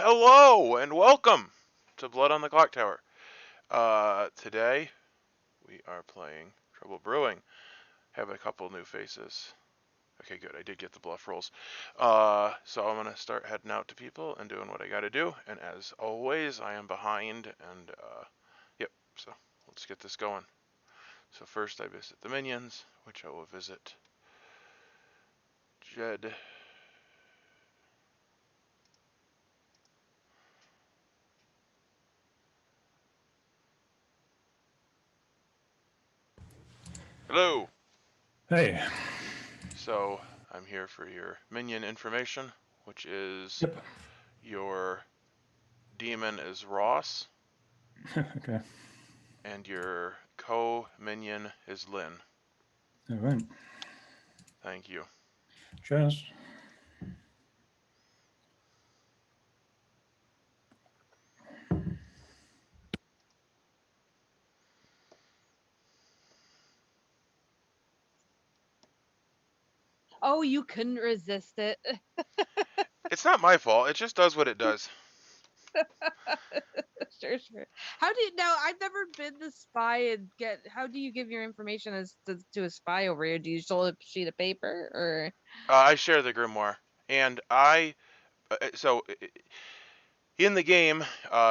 Hello and welcome to Blood on the Clocktower. Today we are playing Trouble Brewing. Have a couple new faces. Okay, good. I did get the bluff rolls. So I'm gonna start heading out to people and doing what I gotta do. And as always, I am behind. And yep. So let's get this going. So first I visit the minions, which I will visit Jed. Hello. Hey. So I'm here for your minion information, which is Yep. your demon is Ross, Okay. and your co-minion is Lynn. All right. Thank you. Cheers. Oh, you couldn't resist it. It's not my fault. It just does what it does. Sure. How do you now? I've never been the spy and get. How do you give your information as to a spy over here? Do you show a sheet of paper or? I share the grimoire, and so in the game,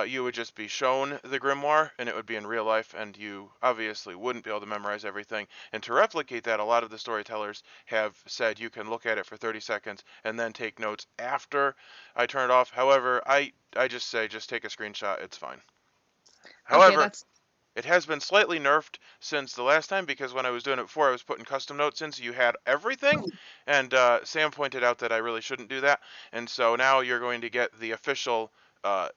you would just be shown the grimoire, and it would be in real life, and you obviously wouldn't be able to memorize everything. And to replicate that, a lot of the storytellers have said you can look at it for 30 seconds and then take notes after I turn it off. However, I just say just take a screenshot. It's fine. Okay, However, that's it has been slightly nerfed since the last time because when I was doing it before, I was putting custom notes in so you had everything. And Sam pointed out that I really shouldn't do that. And so now you're going to get the official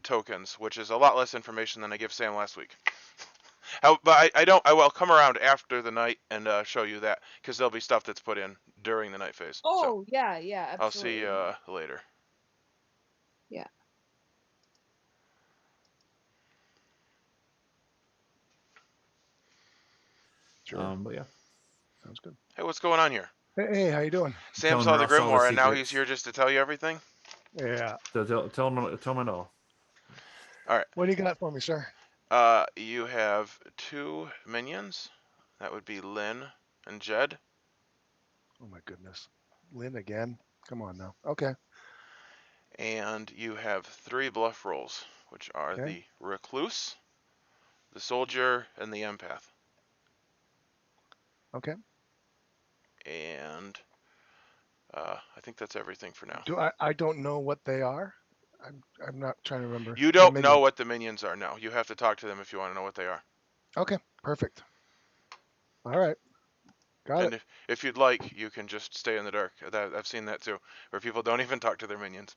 tokens, which is a lot less information than I gave Sam last week. But I don't. I will come around after the night and show you that because there'll be stuff that's put in during the night phase. So Oh yeah, I'll see absolutely. you later. Yeah. Sure. But yeah. Sounds good. Hey, what's going on here? Hey, how you doing? Sam Telling saw the Ross all the grimoire and now he's secrets. here just to tell you everything. Yeah. Tell him it all. All right. What do you got for me, sir? You have two minions. That would be Lynn and Jed. Oh my goodness. Lynn again? Come on now. Okay. And you have three bluff rolls, which are Okay. the Recluse, the Soldier, and the Empath. Okay. And I think that's everything for now. I don't know what they are? I'm not trying to remember. You The don't know minion. what the minions are now. You have to talk to them if you want to know what they are. Okay. Perfect. All right. Got it. And if you'd like, you can just stay in the dark. I've seen that too, where people don't even talk to their minions.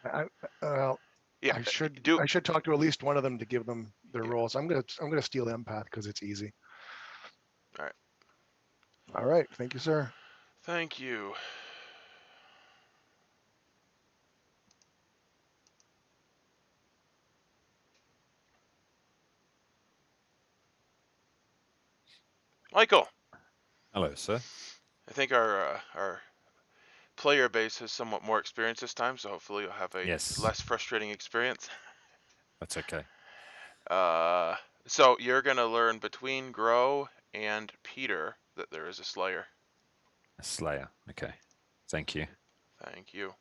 I well, Yeah, I should talk to at least one of them to give them their yeah. roles. I'm gonna steal Empath because it's easy. All right. All right. Thank you, sir. Thank you. Michael, Hello, sir. I think our player base has somewhat more experience this time, so hopefully you'll have a Yes, less frustrating experience. that's okay. Uh, so you're gonna learn between Grow and Peter that there is a Slayer. A Slayer. Okay. Thank you. Thank you.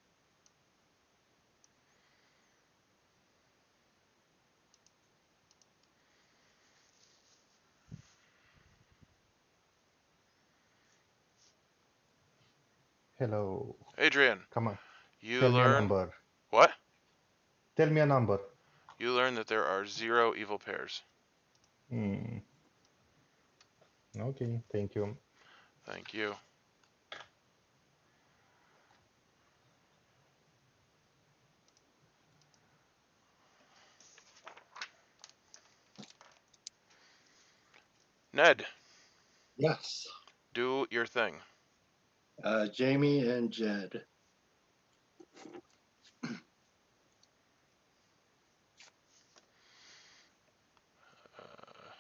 Hello. Adrian, Come on. you Tell me a learn number. what? Tell me a number. You learn that there are 0 evil pairs. Hmm. Okay. Thank you. Thank you. Ned, Yes. do your thing. Jamie and Jed. Uh,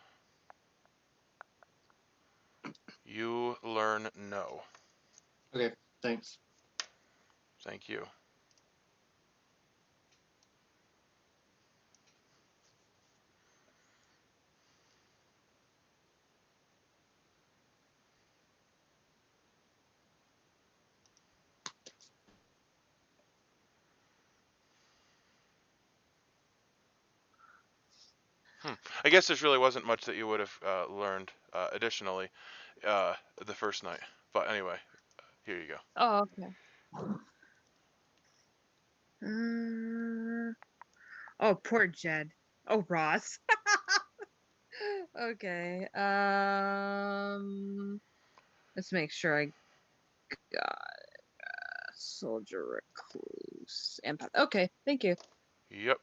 you learn no. Okay, thanks. Thank you. I guess there really wasn't much that you would have learned additionally the first night. But anyway, here you go. Oh, okay. Oh, poor Jed. Oh, Ross. Okay. Let's make sure I got soldier recluse empath. Okay, thank you. Yep.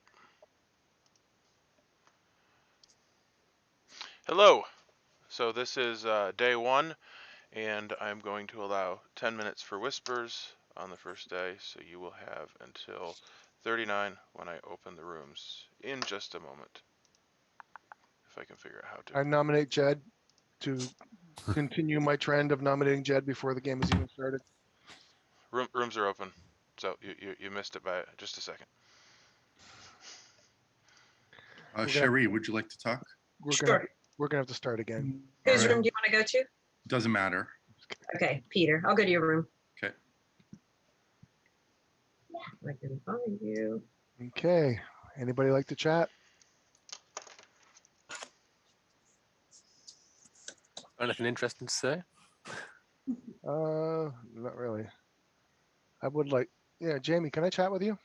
Hello. So this is day 1, and I'm going to allow 10 minutes for whispers on the first day, so you will have until 39 when I open the rooms in just a moment. If I can figure out how to. I nominate Jed to continue my trend of nominating Jed before the game has even started. Rooms are open, so you missed it by just a second. We're gonna- Cherie, would you like to talk? We're Sure. gonna have to start again. Whose Alright. room do you want to go to? Doesn't matter. Okay, Peter, I'll go to your room. Okay. I can find you. Okay. Anybody like to chat? Anything interesting to say? Not really. I would like. Yeah, Jamie, can I chat with you?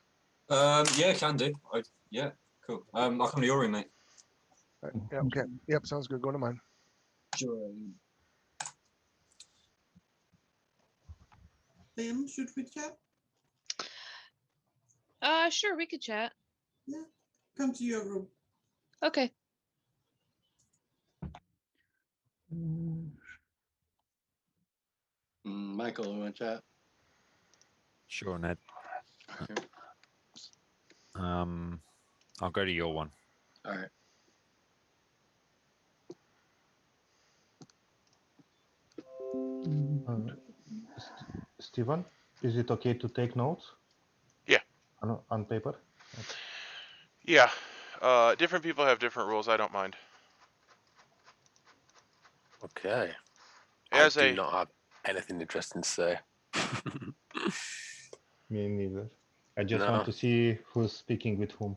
Yeah, can do. Yeah, cool. I'll come to your room, mate. Yeah, okay. Yep, sounds good. Go to mine. Join. Liam, should we chat? Sure, we could chat. Yeah. Come to your room. Okay. Michael, you want to chat? Sure, Ned. Okay. I'll go to your one. All right. Steven, is it okay to take notes? Yeah. On paper? Yeah. Different people have different rules. I don't mind. Okay. As I do a not have anything interesting to say. Me neither. I just No. want to see who's speaking with whom.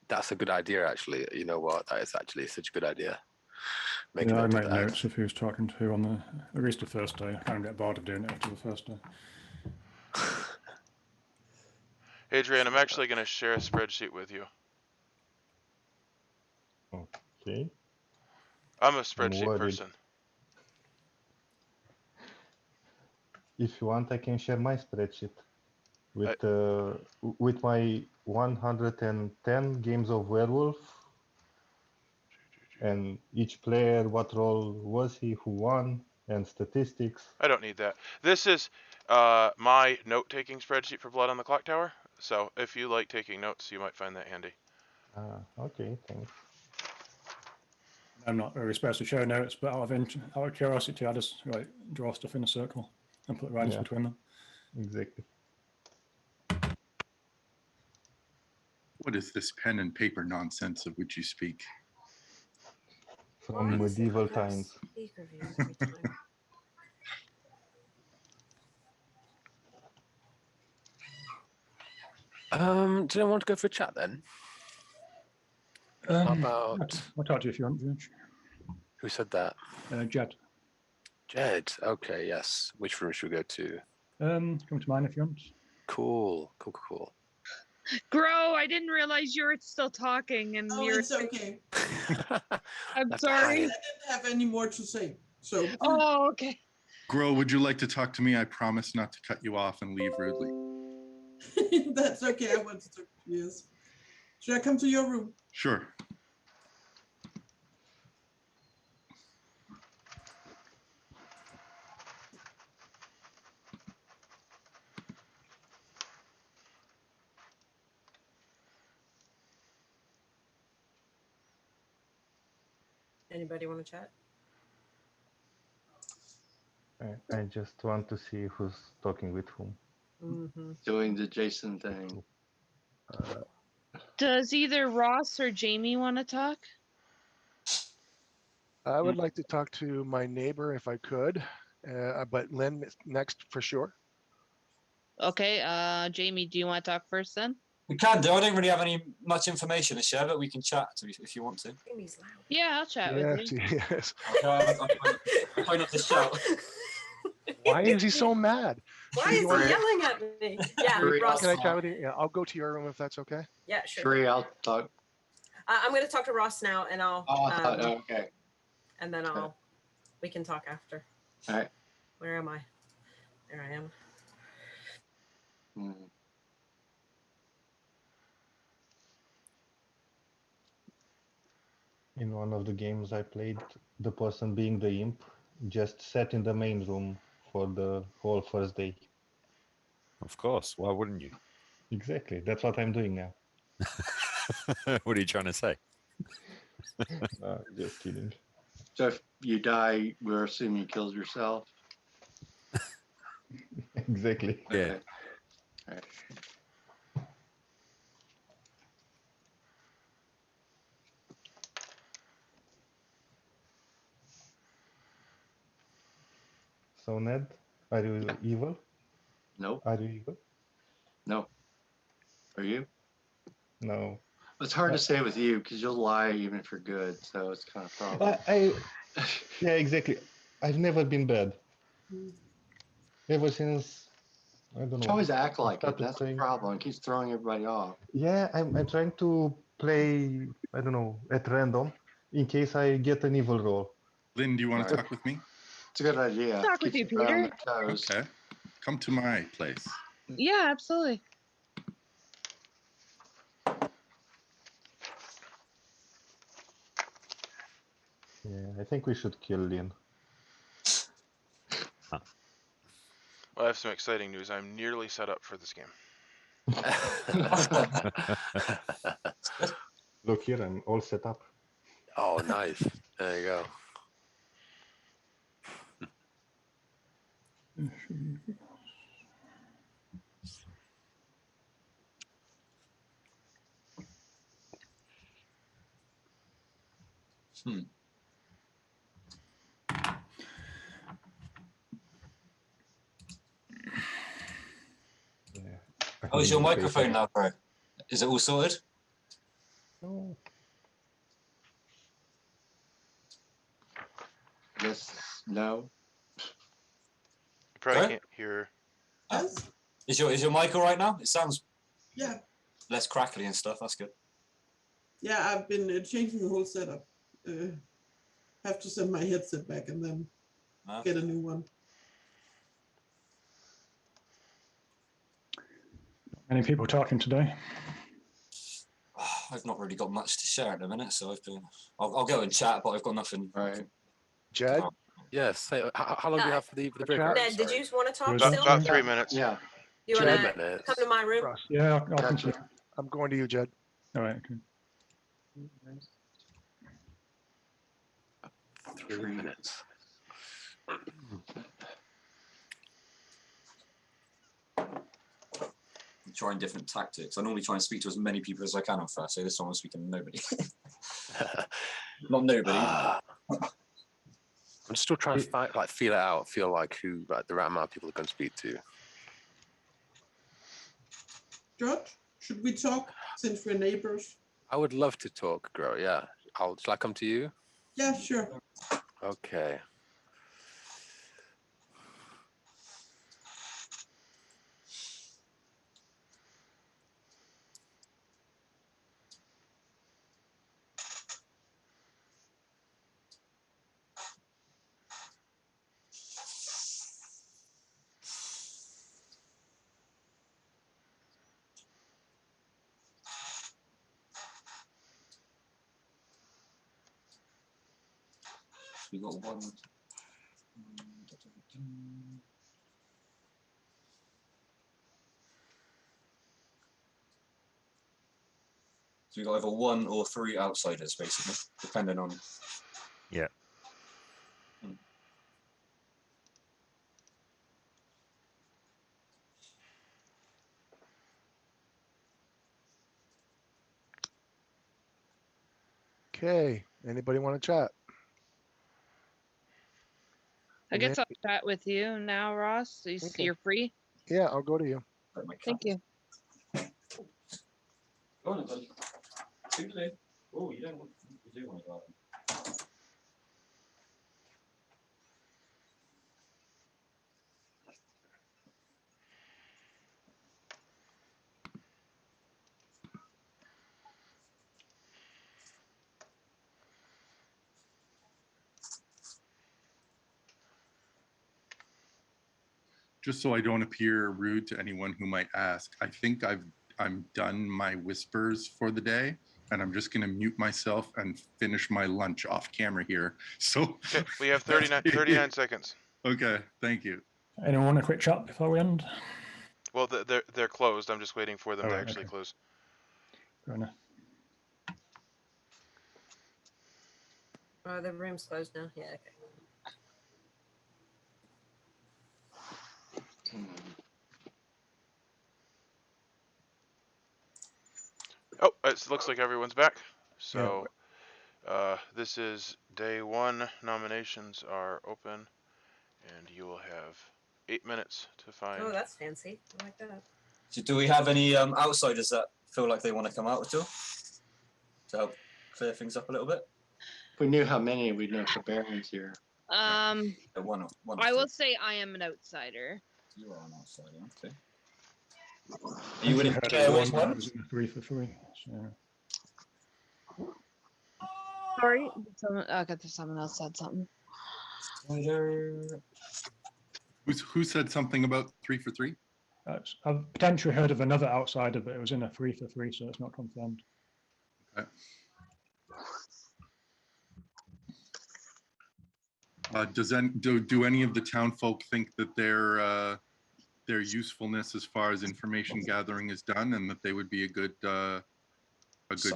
That's a good idea, actually. You know what? That is actually such a good idea. Make a Yeah, I note made of that. notes of who's talking to who on the at least the first day. I can't get bored of doing it after the first day. Adrian, I'm actually going to share a spreadsheet with you. Okay. I'm a spreadsheet worried. person. If you want, I can share my spreadsheet with my 110 games of werewolf, and each player, what role was he, who won, and statistics. I don't need that. This is my note-taking spreadsheet for Blood on the Clocktower. So if you like taking notes, you might find that handy. Okay, thanks. I'm not really supposed to show notes, but out of curiosity, I just draw stuff in a circle and put lines between them. Exactly. What is this pen and paper nonsense of which you speak? From medieval times. Do you want to go for a chat then? How about... I'll talk to you if you want, George. Who said that? Jed. Jed. Okay, yes. Which room should we go to? Come to mine if you want. Cool. Grow, I didn't realize you were still talking and Oh, you're it's okay. I'm That's sorry. I didn't have any more to say. So Oh, okay. Grow, would you like to talk to me? I promise not to cut you off and leave rudely. that's okay. I want to talk to you. Yes. Should I come to your room? Sure. Anybody want to chat? I just want to see who's talking with whom. Doing the Jason thing. Does either Ross or Jamie want to talk? I would like to talk to my neighbor if I could, but Lynn is next for sure. Okay, Jamie, do you want to talk first then? We can do. I don't really have much information to share, but we can chat if you want to. Yeah, I'll chat with you. Yes. I'll try not to shout. Why is he so mad? Why Shree, is you he want- yelling at me? Yeah, Shree, Ross. Can I chat with you? Yeah, I'll go to your room if that's okay. Yeah, sure. Shree, I'll talk. I'm going to talk to Ross now, and I'll. Oh, I thought, okay. And then we can talk after. All right. Where am I? There I am. Hmm. In one of the games I played, the person being the imp just sat in the main room for the whole first day. Of course. Why wouldn't you? Exactly. That's what I'm doing now. What are you trying to say? Just kidding. So if you die, we're assuming you killed yourself. Exactly. Yeah. Okay. All right. So Ned, are you evil? Nope. Are you evil? No. Are you? No. It's hard to say with you because you'll lie even for good, so it's kind of a problem. Yeah, exactly. I've never been bad. Ever since, I don't know. You always act I like it. started That's the playing. problem. It keeps throwing everybody off. Yeah, I'm trying to play, I don't know, at random in case I get an evil roll. Lynn, do you want to Right. talk with me? It's a good idea. Talk with Keeps you, everybody on Peter. their toes. Okay. Come to my place. Yeah, absolutely. Yeah, I think we should kill Lynn. Well, I have some exciting news. I'm nearly set up for this game. Look here, I'm all set up. Oh, nice. There you go. Yeah. Oh, is your microphone now, bro? Is it all sorted? No. Yes. No. You probably Sorry? can't hear. Yes. Is your mic all right now? It sounds Yeah. less crackly and stuff. That's good. Yeah, I've been changing the whole setup. Have to send my headset back and then get a new one. Many people talking today. I've not really got much to share at the minute, so I'll go and chat, but I've got nothing. Right. Jed? Yes. Say, how long do you have for the break? Ned, did you want to talk About- still? About 3 minutes. Yeah. You want 3 to minutes. come to my room? Ross, Yeah, I'll Gotcha. continue. I'm going to you, Jed. All right, okay. 3 minutes. I'm trying different tactics. I normally try and speak to as many people as I can on first, so this time I'm speaking to nobody. Not nobody. I'm still trying to feel it out, feel like who, like the right amount of people I can speak to. George, should we talk since we're neighbors? I would love to talk, Grow. Yeah. Shall I come to you? Yeah, sure. Okay. We got one. So we got either 1 or 3 outsiders, basically, depending on. Yeah. Okay. Anybody want to chat? I guess I'll chat with you now, Ross. So Okay. you're free? Yeah, I'll go to you. Thank you. Go on, then. Toodaloo. Oh, you don't want. You do want to go out. Just so I don't appear rude to anyone who might ask, I think I'm done my whispers for the day, and I'm just going to mute myself and finish my lunch off camera here. So Okay, we have 39 seconds. Okay, thank you. Anyone want a quick chat before we end? Well, they're closed. I'm just waiting for them to actually close. Fair enough. Oh, the room's closed now. Yeah, okay. Oh, it looks like everyone's back. So this is day 1. Nominations are open, and you will have 8 minutes to find. Oh, that's fancy. I like that. So do we have any outsiders that feel like they want to come out at all to help clear things up a little bit? If we knew how many, we'd know if the Baron's here. One I will say I am an outsider. You are an outsider, okay. Are you willing to share which one? 3 for 3. So. Sorry, someone else said something. Who said something about 3 for 3? I've potentially heard of another outsider, but it was in a 3 for 3, so it's not confirmed. Okay. Do any of the townfolk think that their usefulness as far as information gathering is done, and that they would be a good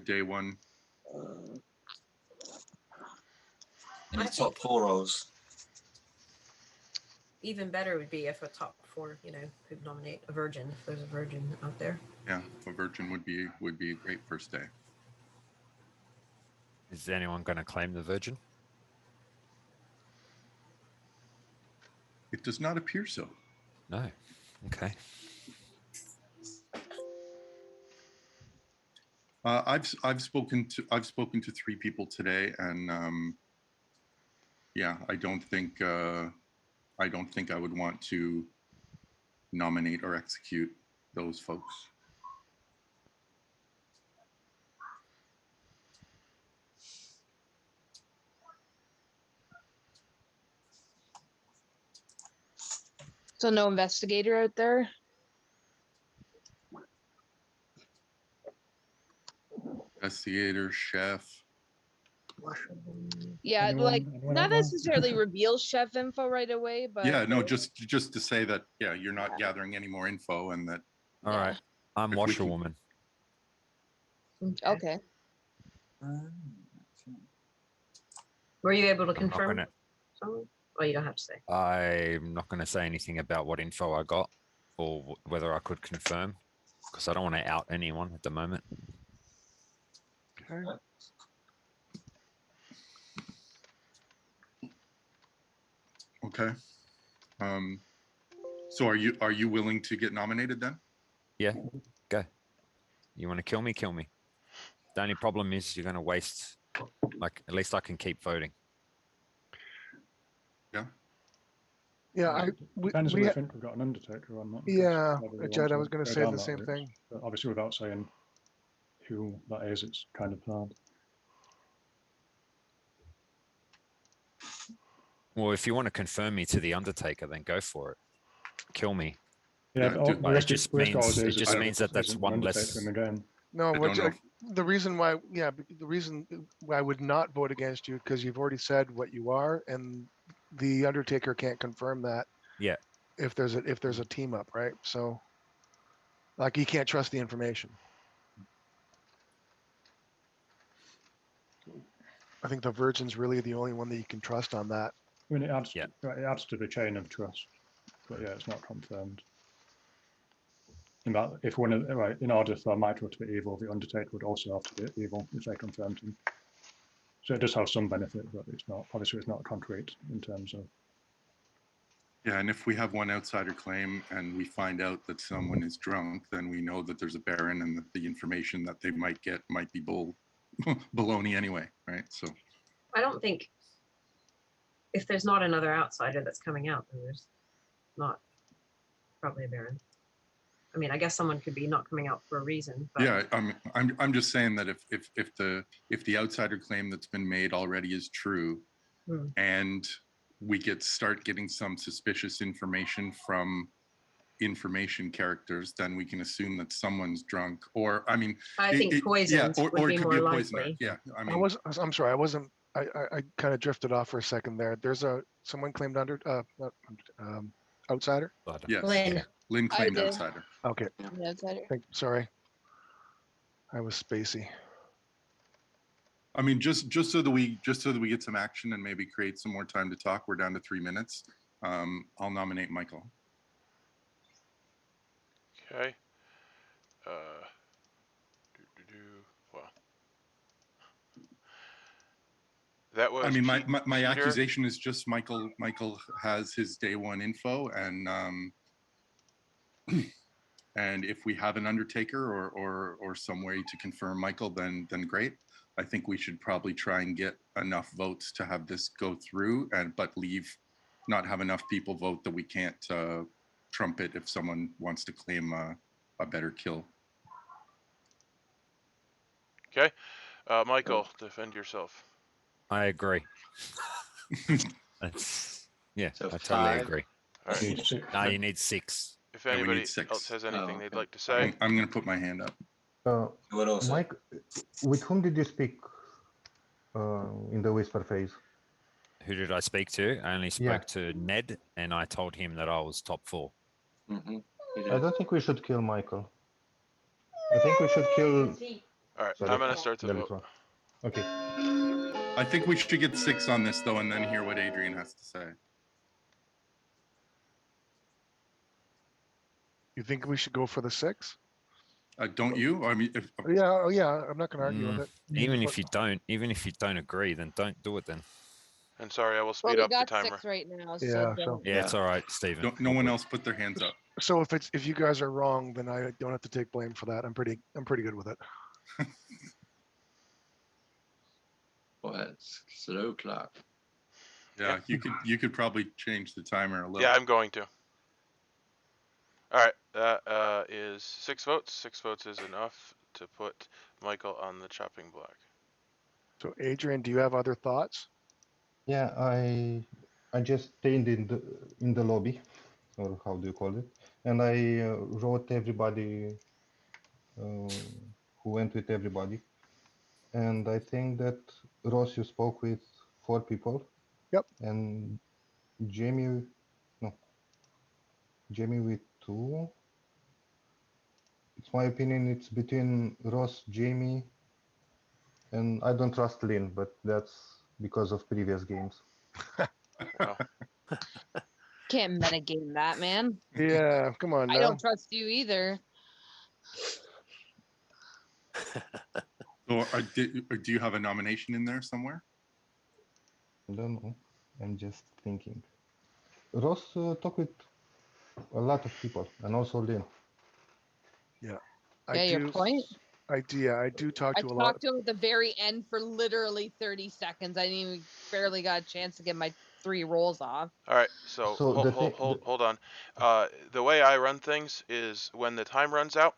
day 1? In the top 4 roles. Even better would be if a top 4, could nominate a virgin, if there's a virgin out there. Yeah, a virgin would be a great first day. Is anyone going to claim the virgin? It does not appear so. No. Okay. I've spoken to 3 people today, and yeah, I don't think I would want to nominate or execute those folks. So no investigator out there? Investigator, chef. Yeah, anyone not else? necessarily reveal chef info right away, but Yeah, no, just to say that, yeah, you're not gathering any more info, and that. All right. I'm Washerwoman. Okay. Were you able to I'm not confirm? gonna- Oh, you don't have to say. I'm not going to say anything about what info I got or whether I could confirm, because I don't want to out anyone at the moment. Okay. Okay. So are you willing to get nominated then? Yeah, go. You want to kill me? Kill me. The only problem is you're going to waste, at least I can keep voting. Yeah. Yeah, Depends if we think we've got an Undertaker or not. Yeah, Whether we Jed, want I was to going to go say down the that same route. thing. But obviously, without saying who that is, it's kind of hard. Well, if you want to confirm me to the Undertaker, then go for it. Kill me. Yeah, Yeah, but it just means that that's one less. in the game. No, I what, don't know. the reason why I would not vote against you, because you've already said what you are, and the Undertaker can't confirm that. Yeah. If there's a team up, right? So, like, you can't trust the information. I think the Virgin's really the only one that you can trust on that. I mean, it adds to the chain of trust, but yeah, it's not confirmed. In that, if one of in order for Mitro to be evil, the Undertaker would also have to be evil if they confirmed him. So it does have some benefit, but it's not. Obviously, it's not concrete in terms of Yeah, and if we have one outsider claim and we find out that someone is drunk, then we know that there's a Baron and that the information that they might get might be baloney anyway, right? So I don't think if there's not another outsider that's coming out, then there's not probably a Baron. I mean, I guess someone could be not coming out for a reason. But yeah, I'm just saying that if the outsider claim that's been made already is true, and we start getting some suspicious information from information characters, then we can assume that someone's drunk. Or I mean, I think poisoned or would it be could more be a likely. poisoner. Yeah, I mean, I'm sorry, I wasn't. I kind of drifted off for a second there. There's someone claimed outsider. yes, Lynn. Lynn claimed did. outsider. Okay, The outsider. sorry, I was spacey. I mean, just so that we get some action and maybe create some more time to talk. We're down to 3 minutes. I'll nominate Michael. Okay. Well, that was. I mean, my Peter. accusation is just Michael has his day one info, and and if we have an Undertaker or some way to confirm Michael, then great. I think we should probably try and get enough votes to have this go through, but not have enough people vote that we can't trump it if someone wants to claim a better kill. Okay. Michael, defend yourself. I agree. Yeah, So I totally 5. agree. All right. Need 6. No, you need 6. If Yeah, we need anybody 6. else has anything Oh, they'd okay. like to say, I'm going to put my hand up. What also? Mike, with whom did you speak in the whisper phase? Who did I speak to? I only spoke Yeah. to Ned, and I told him that I was top 4. Mm-hmm. I don't think we should kill Michael. I think we should kill. all right, Sorry. I'm gonna start the vote. Delitro. Okay. I think we should get 6 on this though, and then hear what Adrian has to say. You think we should go for the 6? Don't you? I mean, if, Yeah, I'm not going to argue with it. Even if you don't agree, then don't do it then. And sorry, I will Well, speed we up the got timer. 6 right now. So Yeah, don't. Yeah, it's all right, Stephen. no one else put their hands up. So if you guys are wrong, then I don't have to take blame for that. I'm pretty good with it. Well, it's slow clock. Yeah, you could probably change the timer a little. Yeah, I'm going to. All right, that is 6 votes. 6 votes is enough to put Michael on the chopping block. So Adrian, do you have other thoughts? Yeah, I just stayed in the lobby, or how do you call it? And I wrote everybody who went with everybody. And I think that Ross, you spoke with 4 people. Yep. And Jamie with 2. It's my opinion. It's between Ross, Jamie, and I don't trust Lynn, but that's because of previous games. Wow. Can't metagame that, man. Yeah, come on now. I don't trust you either. So, do you have a nomination in there somewhere? I don't know. I'm just thinking. Ross talked with a lot of people, and also Lynn. Yeah. Yeah, your point. I do talk I to a lot. talked to him at the very end for literally 30 seconds. I didn't even barely got a chance to get my 3 rolls off. All right, so hold on. The way I run things is when the time runs out.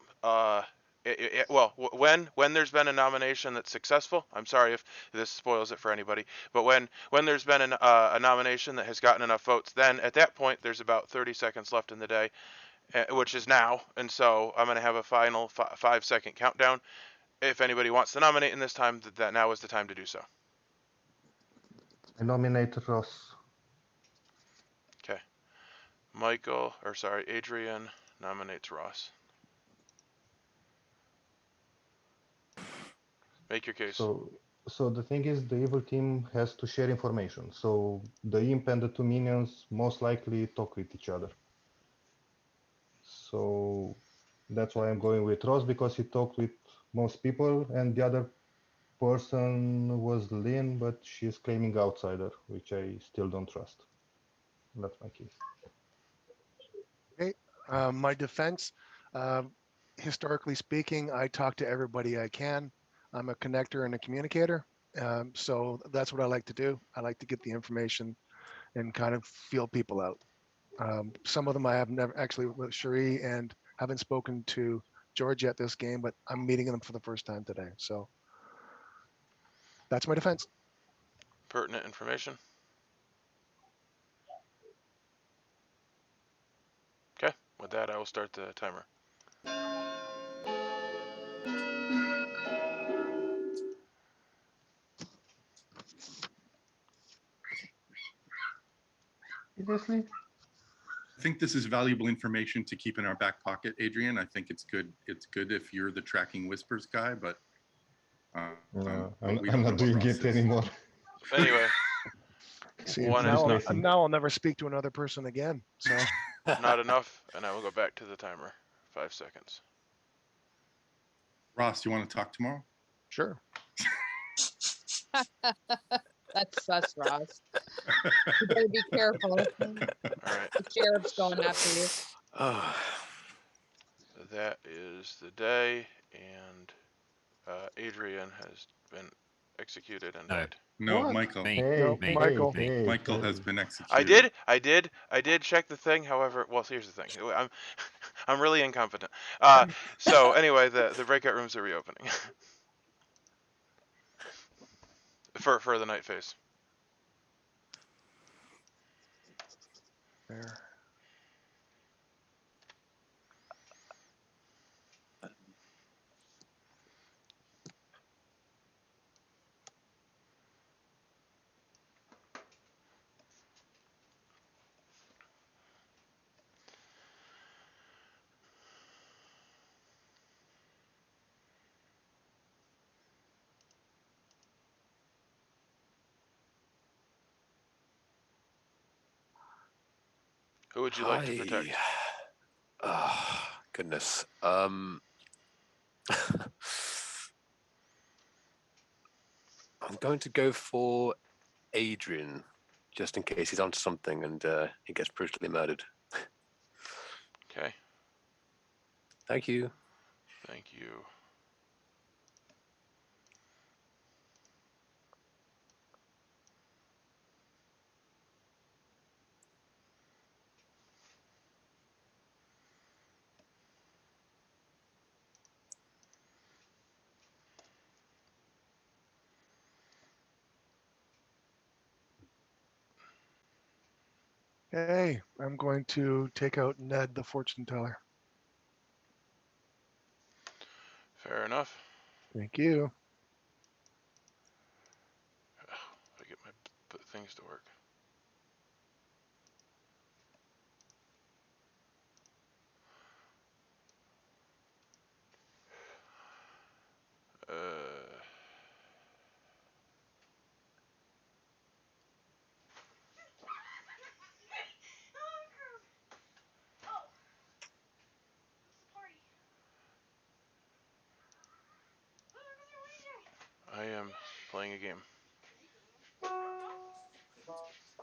When there's been a nomination that's successful. I'm sorry if this spoils it for anybody, but when there's been a nomination that has gotten enough votes, then at that point there's about 30 seconds left in the day, which is now, and so I'm going to have a final 5-second countdown. If anybody wants to nominate in this time, that now is the time to do so. I nominate Ross. Okay. Adrian nominates Ross. Make your case. So the thing is, the evil team has to share information. So the imp and the 2 minions most likely talk with each other. So that's why I'm going with Ross, because he talked with most people, and the other person was Lynn, but she's claiming outsider, which I still don't trust. That's my case. Okay. My defense, historically speaking, I talk to everybody I can. I'm a connector and a communicator. So that's what I like to do. I like to get the information and kind of feel people out. Some of them I have never actually with Cherie and haven't spoken to George yet this game, but I'm meeting them for the first time today. So that's my defense. Pertinent information. Okay, with that, I will start the timer. Seriously? I think this is valuable information to keep in our back pocket, Adrian. I think it's good. It's good if you're the tracking whispers guy, but No, we I'm don't know not what doing Ross it is. anymore. Anyway, See, One There's now, nothing. now I'll never speak to another person again. So not enough, and I will go back to the timer. 5 seconds. Ross, you want to talk tomorrow? sure. That's us, Ross. You better be careful. All right. The sheriff's going after you. Oh, That is the day, and Adrian has been executed and No. died. No, What? Michael. Me. Hey, No, Me. Michael. Me. hey, Michael has hey. been executed. I did check the thing. However, well, here's the thing. I'm really incompetent. So anyway, the breakout rooms are reopening for the night phase. There. Who would you like to protect? Oh, goodness. I'm going to go for Adrian, just in case he's onto something and he gets brutally murdered. Okay. Thank you. Thank you. Hey, I'm going to take out Ned, the fortune teller. Fair enough. Thank you. I get my things to work. I am playing a game.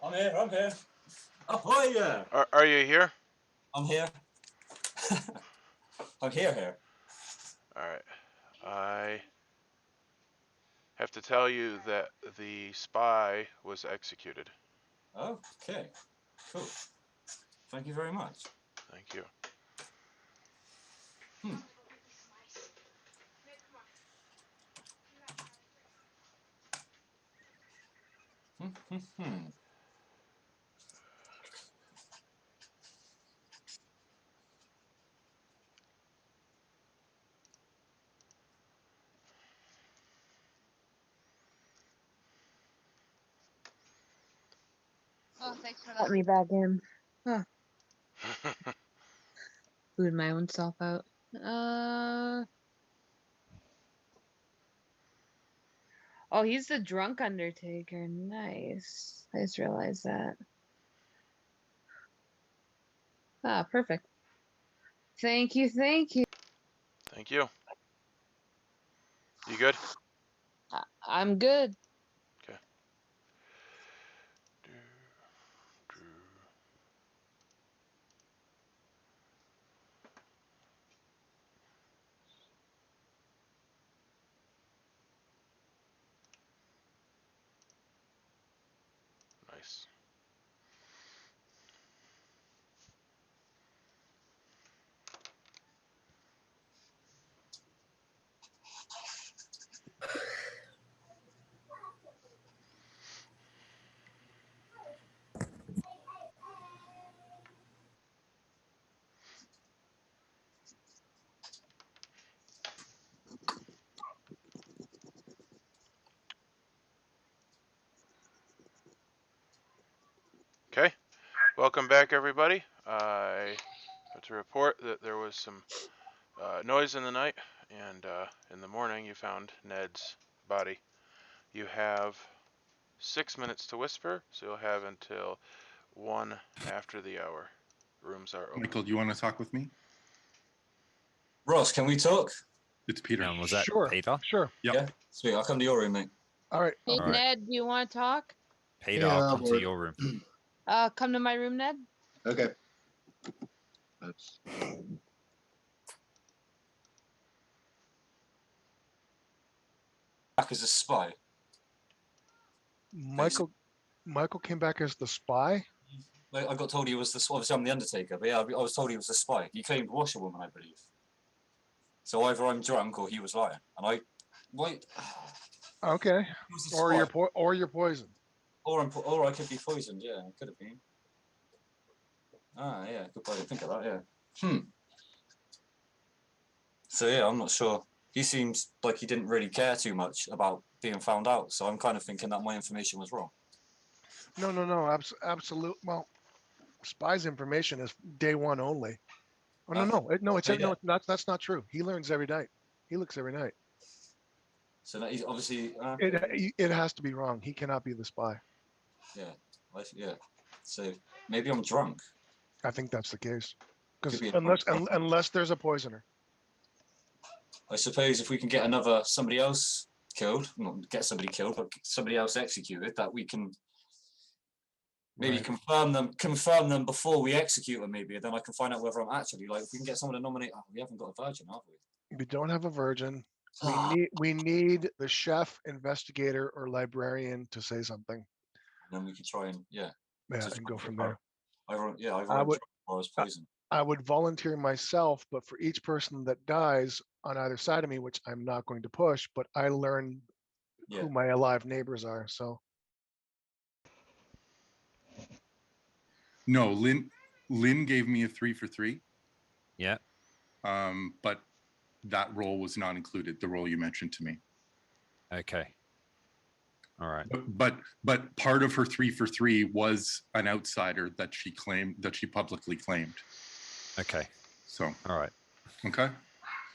I'm here. I'm here. Ahoy! Are you here? I'm here. I'm here. All right. I have to tell you that the spy was executed. Okay. Cool. Thank you very much. Thank you. Oh, thanks for letting me back in. Huh. Booted my own self out. Oh, he's the drunk Undertaker. Nice. I just realized that. Ah, perfect. Thank you, thank you. Thank you. You good? I'm good. Okay. Welcome back, everybody. I have to report that there was some noise in the night, and in the morning you found Ned's body. You have 6 minutes to whisper, so you'll have until 1 after the hour. Rooms are open. Michael, do you want to talk with me? Ross, can we talk? It's Peter. And was that Sure. Peter? Sure. Yep. Yeah. Sweet. I'll come to your room, mate. All right. Hey, All right. Ned, do you want to talk? Peter, Yeah, I'll come to we're- your room. Come to my room, Ned. Okay. That's Back as a spy. Michael came back as the spy. Like, I got told he was the. Obviously, I'm the Undertaker, but yeah, I was told he was the spy. He claimed Washerwoman, I believe. So either I'm drunk or he was lying, and I. Wait. Okay. He was the Or spy. you're poisoned. Or I could be poisoned. Yeah, I could have been. Ah, yeah. Good way to think of that. Yeah. So yeah, I'm not sure. He seems like he didn't really care too much about being found out. So I'm kind of thinking that my information was wrong. No. Absolute. Well, spy's information is day one only. Oh no. That's not true. He learns every night. He looks every night. So that he's obviously. It has to be wrong. He cannot be the spy. Yeah. Yeah. So maybe I'm drunk. I think that's the case. Because Could be a- unless there's a poisoner. I suppose if we can get somebody else killed, not get somebody killed, but somebody else executed, that we can maybe confirm them before we execute them. Maybe then I can find out whether I'm actually like. If we can get someone to nominate, we haven't got a virgin, have we? We don't have a virgin. We need the chef, investigator, or librarian to say something. And then we can try and and go from there. I was poisoned. I would volunteer myself, but for each person that dies on either side of me, which I'm not going to push, but I learn who my alive neighbors are. So No, Lynn gave me a 3 for 3. Yeah. But that role was not included, the role you mentioned to me. Okay. All right. But part of her 3 for 3 was an outsider that she publicly claimed. Okay. So. All right. Okay.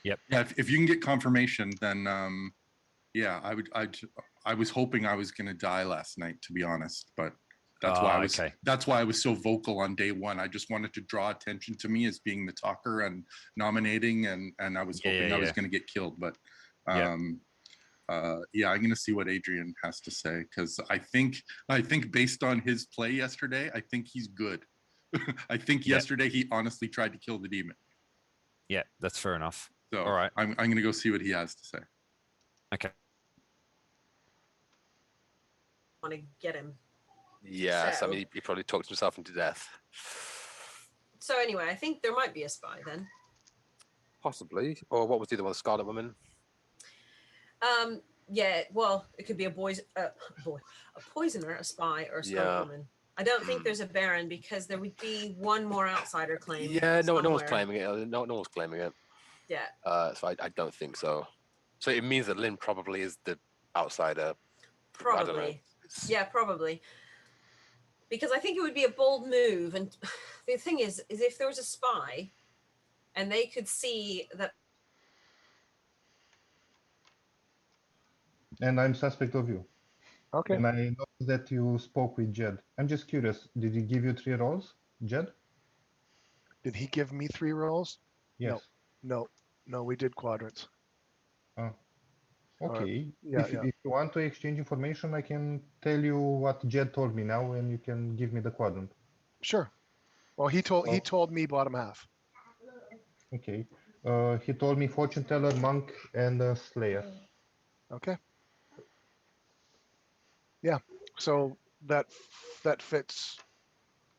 Yep. Yeah. If you can get confirmation, then yeah, I was hoping I was going to die last night, to be honest, but that's why I was so vocal on day one. I just wanted to draw attention to me as being the talker and nominating, and I was hoping I was going to get killed, but yeah, I'm going to see what Adrian has to say, because I think based on his play yesterday, I think he's good. I think yesterday he honestly tried to kill the demon. Yeah, that's fair enough. So all right, I'm going to go see what he has to say. Okay. Want to get him. Yes, So- I mean, he probably talked himself into death. So anyway, I think there might be a spy then. Possibly. Or what was the other one, Scarlet Woman? Yeah, well, it could be a poisoner, a spy, or a scarlet woman. I don't think there's a Baron, because there would be one more outsider claim. Yeah, no one's somewhere. claiming it. No one's claiming it. Yeah. So I don't think so. So it means that Lynn probably is the outsider. Probably. Yeah, probably. Because I think it would be a bold move. And the thing is if there was a spy and they could see that. And I'm suspect of you. Okay. And I know that you spoke with Jed. I'm just curious, did he give you 3 roles, Jed? Did he give me 3 roles? Yes. No, we did quadrants. Oh. Okay. Yeah, If you want to exchange information, I can tell you what Jed told me now, and you can give me the quadrant. Sure. Well, he told me bottom half. Okay. He told me fortune teller, monk, and slayer. Okay. Yeah. So that fits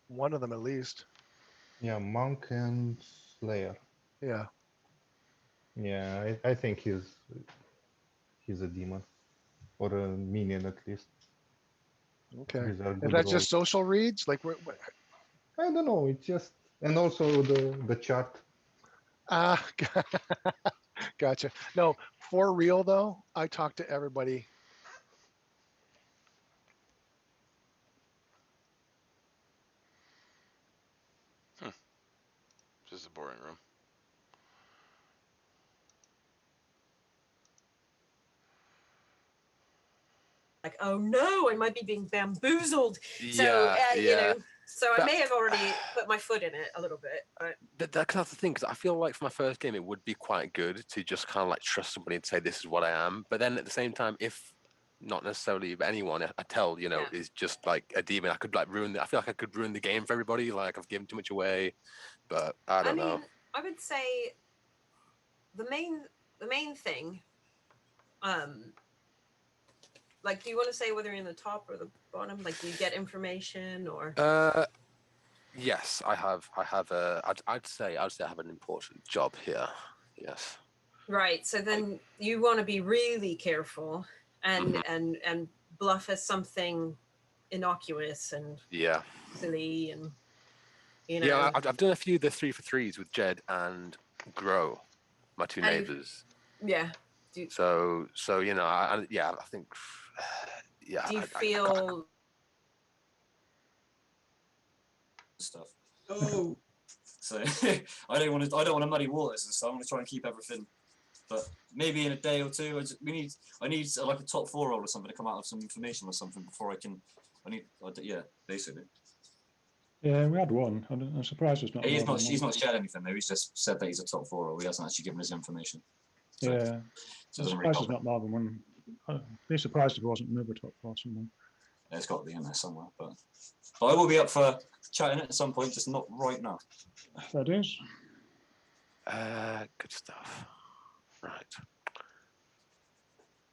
one of them at least. Yeah, monk and slayer. Yeah. Yeah, I think he's a demon, or a minion at least. Okay. These are Is good that roles. just social reads? Like, I don't know. It's just, and also the chart. Ah, gotcha. No, for real though, I talk to everybody. is a boring room. Like, oh no, I might be being bamboozled. So, Yeah, you yeah. know, so I That- may have already put my foot in it a little bit, but That's the thing, because I feel like for my first game, it would be quite good to just kind of like trust somebody and say, this is what I am. But then at the same time, if not necessarily anyone I tell, you know, is just like a demon, I could like ruin I feel like I could ruin the game for everybody. Like I've given too much away, but I don't know. I would say the main thing, like, do you want to say whether you're in the top or the bottom? Like, do you get information or? Yes, I have I'd say I have an important job here. Yes. Right. So then you want to be really careful and bluff as something innocuous and silly and you know. Yeah, I've done a few of the 3 for 3s with Jed and Grow, my two neighbors. Yeah. So you know, I think yeah. Do you feel stuff? Oh. So I don't want to muddy waters and stuff. I'm going to try and keep everything. But maybe in a day or two, I need like a top 4 roll or something to come out of some information or something before I can. Yeah, basically. Yeah, we had one. I'm surprised it's not. He's not shared anything though. He's just said that he's a top 4 roll. He hasn't actually given his information. So, yeah, so I'm surprised it's not more than one. I'd be surprised if it wasn't another top 4 somewhere. Yeah, it's got to be in there somewhere. But I will be up for chatting it at some point, just not right now. That is. Good stuff. Right.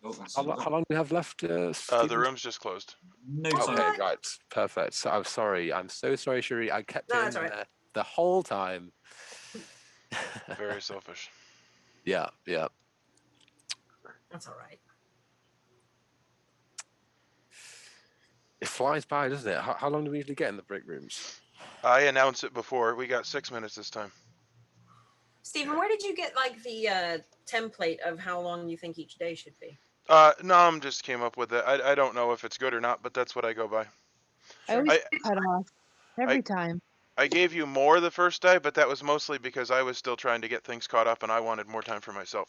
Oh, how long do we have left? The Stephen? room's just closed. No Okay, time. right. Perfect. So I'm sorry. I'm so sorry, Cherie. I kept it in there the whole time. Very selfish. Yeah. That's all right. It flies by, doesn't it? How long do we usually get in the break rooms? I announced it before. We got 6 minutes this time. Stephen, where did you get like the template of how long you think each day should be? Nom just came up with it. I don't know if it's good or not, but that's what I go by. I always cut off every time. I gave you more the first day, but that was mostly because I was still trying to get things caught up and I wanted more time for myself.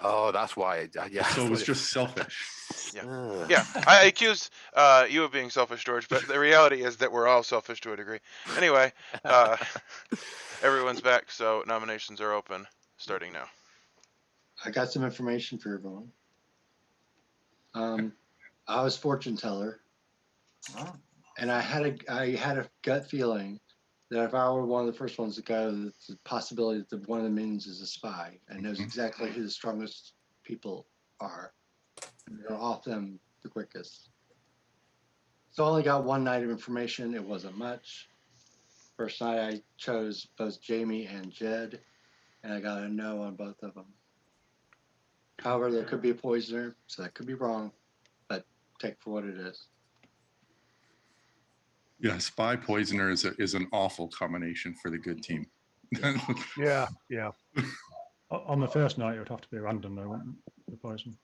Oh, that's why. Yeah. So it was just selfish. Yeah. I accused you of being selfish, George, but the reality is that we're all selfish to a degree. Anyway, everyone's back, so nominations are open starting now. I got some information for everyone. I was fortune teller, and I had a gut feeling that if I were one of the first ones to go, the possibility that one of the minions is a spy and knows exactly who the strongest people are, and they're off them the quickest. So I only got one night of information. It wasn't much. First night I chose both Jamie and Jed, and I got a no on both of them. However, there could be a poisoner, so that could be wrong, but take for what it is. Yeah, spy poisoner is an awful combination for the good team. Yeah. On the first night, it would have to be random, though, wouldn't it? The poison.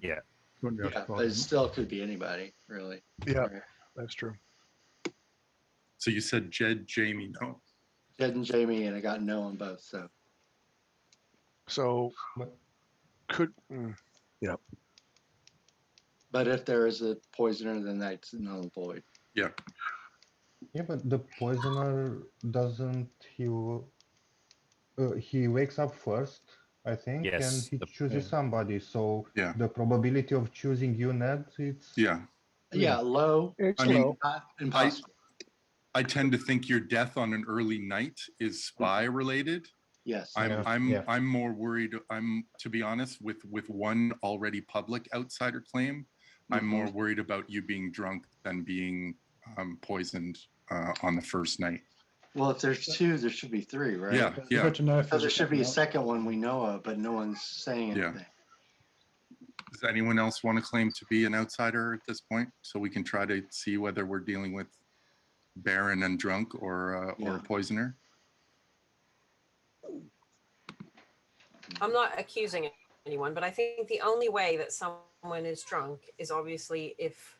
Yeah. Wouldn't be able to But it poison. still could be anybody, really. Yeah, that's true. So you said Jed, Jamie, no? Jed and Jamie, and I got no on both. So yeah. But if there is a poisoner, then that's null and void. Yeah. Yeah, but the poisoner doesn't he wakes up first, I think, Yes, and he chooses somebody. So yeah, the probability of choosing you, Ned, it's low. It's I mean, low. Not impossible. I tend to think your death on an early night is spy related. Yes. I'm more worried. To be honest, with one already public outsider claim, I'm more worried about you being drunk than being poisoned on the first night. Well, if there's 2, there should be 3, right? Yeah. Good to know if So there's there should be a out. second one we know of, but no one's saying anything. Does anyone else want to claim to be an outsider at this point, so we can try to see whether we're dealing with Baron and drunk or a poisoner? I'm not accusing anyone, but I think the only way that someone is drunk is obviously if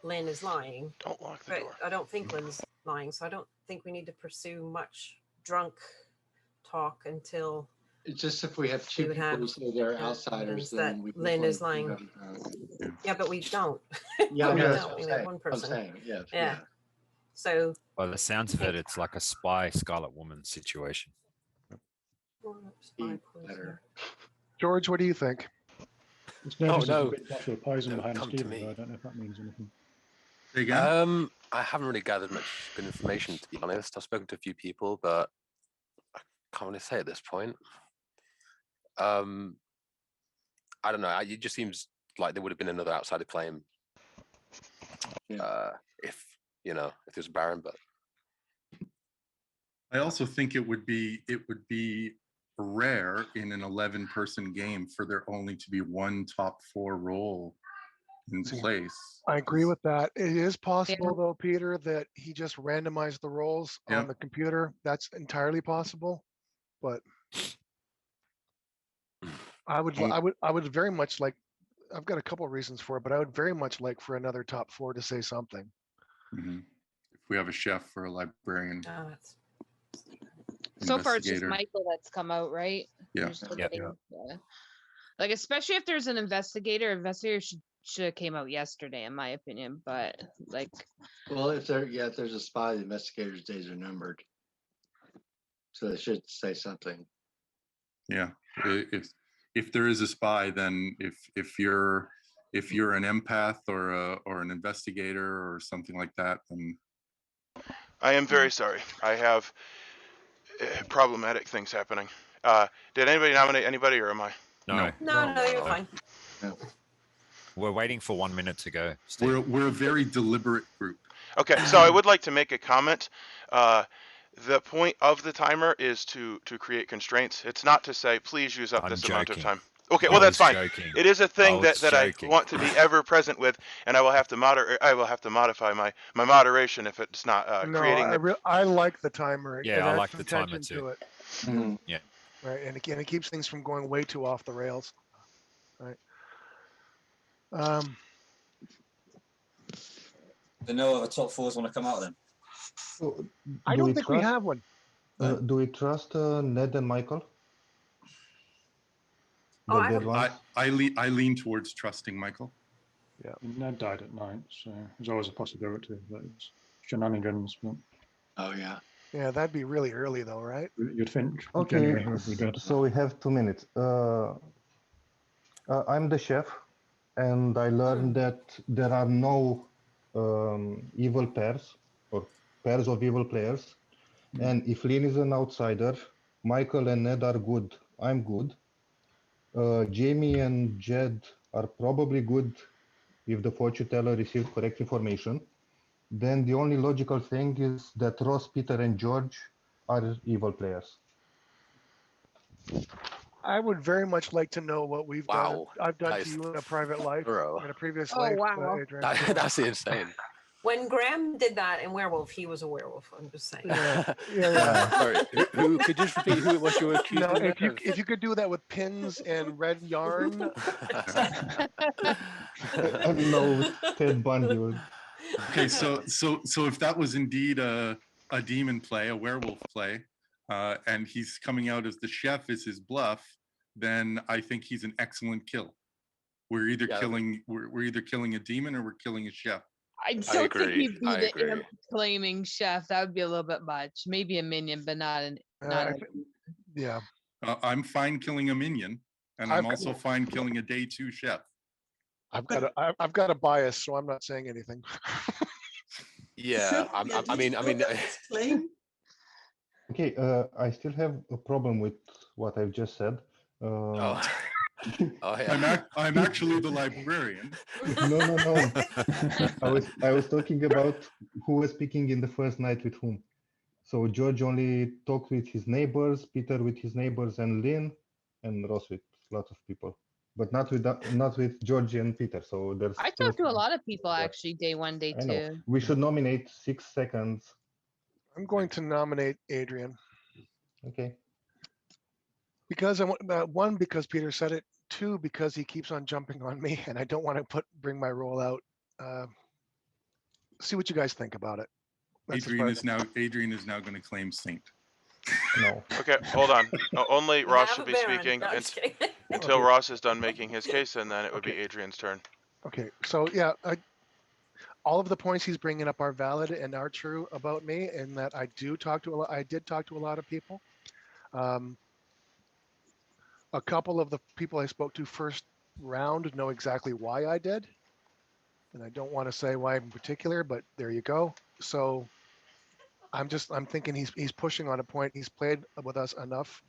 Lynn is lying. Don't lock the But door. I don't think Lynn's lying, so I don't think we need to pursue much drunk talk until It's just if we have two we would people have who say they're the outsiders, evidence that then we Lynn definitely is lying. have them. Yeah, but we don't. Yeah, I We know, yeah. that's don't. what We I'm only have saying. one I'm person. saying, yeah, Yeah. So By the sounds of it, it's like a spy Scarlet Woman situation. Be better. George, what do you think? It's Oh, noticeable no. a bit bottle of poison Don't behind come to Stephen, me. though. I don't know if that means anything. Say again? I haven't really gathered much good information, to be honest. I've spoken to a few people, but I can't really say at this point. I don't know. It just seems like there would have been another outsider claim if there's a Baron, but I also think it would be rare in an 11-person game for there only to be one top 4 role in place. I agree with that. It is possible, though, Peter, that he just randomized the rolls on the computer. That's entirely possible, but I would very much like. I've got a couple of reasons for it, but I would very much like for another top 4 to say something. Mm-hmm. If we have a chef or a librarian. So far, it's just Investigator. Michael that's come out, right? Yeah. You're still getting, like, especially if there's an investigator should have came out yesterday, in my opinion. But like, Well, if there's a spy, the investigator's days are numbered, so they should say something. Yeah, if there is a spy, then if you're an empath or an investigator or something like that, then I am very sorry. I have problematic things happening. Did anybody nominate anybody, or am I? No. No, you're fine. No. We're waiting for 1 minute to go. Steve. we're a very deliberate group. Okay, so I would like to make a comment. The point of the timer is to create constraints. It's not to say, please use up I'm this amount of joking. time. Okay, I well, that's was fine. joking. It is a thing was that I joking. want to be ever present with, and I will have to modify my moderation if it's not No, creating. I like the timer. Yeah, It I adds like some the timer tension too. to it. Mhm. Yeah. Right, and it keeps things from going way too off the rails. Right. There no other top 4s want to come out then? So, I don't think we have one. Do we trust Ned and Michael? Oh, The dead ones? I lean towards trusting Michael. Yeah, Ned died at night, so there's always a possibility that it's shenanigans. But Oh yeah. Yeah, that'd be really early, though, right? you'd think Okay, January would be dead. so we have 2 minutes. I'm the chef, and I learned that there are no evil pairs or pairs of evil players. And if Lynn is an outsider, Michael and Ned are good. I'm good. Jamie and Jed are probably good if the fortune teller received correct information. Then the only logical thing is that Ross, Peter, and George are evil players. I would very much like to know what we've done. Wow, I've done that to is you in a private life, thorough. in a previous Oh, life, wow. Adrian. That's insane. When Graham did that in Werewolf, he was a werewolf. I'm just saying. Yeah. Sorry, who could you just repeat who it was you were accusing? No, of? if you could do that with pins and red yarn. No, Ted Bundy would. Okay, so if that was indeed a demon play, a werewolf play, and he's coming out as the chef is his bluff, then I think he's an excellent kill. We're either killing a demon or we're killing a chef. I don't think agree, he'd be I the agree. imp claiming chef. That would be a little bit much. Maybe a minion, but not an. Yeah. I'm fine killing a minion, and I'm also fine killing a day 2 chef. I've got a bias, so I'm not saying anything. Yeah, I mean. Okay, I still have a problem with what I've just said. Oh yeah. I'm actually the librarian. No. I was talking about who was speaking in the first night with whom. So George only talked with his neighbors, Peter with his neighbors, and Lynn, and Ross with lots of people, but not with George and Peter. So there's. I talked to a lot of people actually. Day 1, day 2. I know. We should nominate 6 seconds. I'm going to nominate Adrian. Okay. Because I want one, because Peter said it. 2, because he keeps on jumping on me, and I don't want to bring my roll out. See what you guys think about it. Adrian is now going to claim saint. No. Okay, hold on. Only We Ross have should a be Baron. speaking No, I'm just kidding. until Okay. Ross is done making his case, and then it would be Okay. Adrian's turn. Okay, so yeah, all of the points he's bringing up are valid and are true about me, in that I did talk to a lot of people. A couple of the people I spoke to first round know exactly why I did, and I don't want to say why in particular, but there you go. So I'm thinking he's pushing on a point. He's played with us enough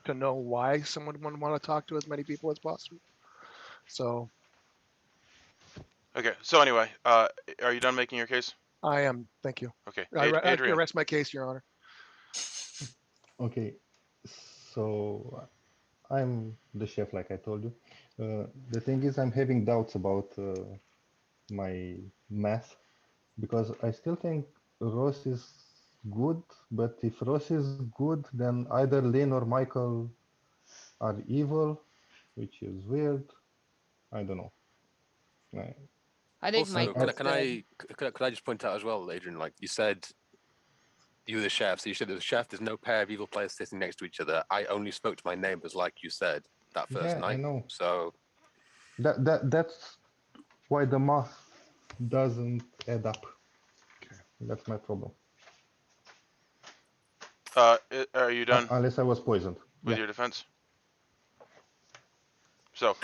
to know why someone would want to talk to as many people as possible. So Okay, so anyway, are you done making your case? I am. Thank you. Okay, I Adrian. rest my case, Your Honor. Okay. So I'm the chef, like I told you. The thing is, I'm having doubts about my math because I still think Ross is good, but if Ross is good, then either Lynn or Michael are evil, which is weird. I don't know. I think Also, Michael's can good. I just point out as well, Adrian? Like you said, you were the chef. So you said there's a chef. There's no pair of evil players sitting next to each other. I only spoke to my neighbors, like you said, that first Yeah, I night. know. So That's why the math doesn't add up. Okay. That's my problem. Are you done Unless I was poisoned. with Yeah. your defense? So,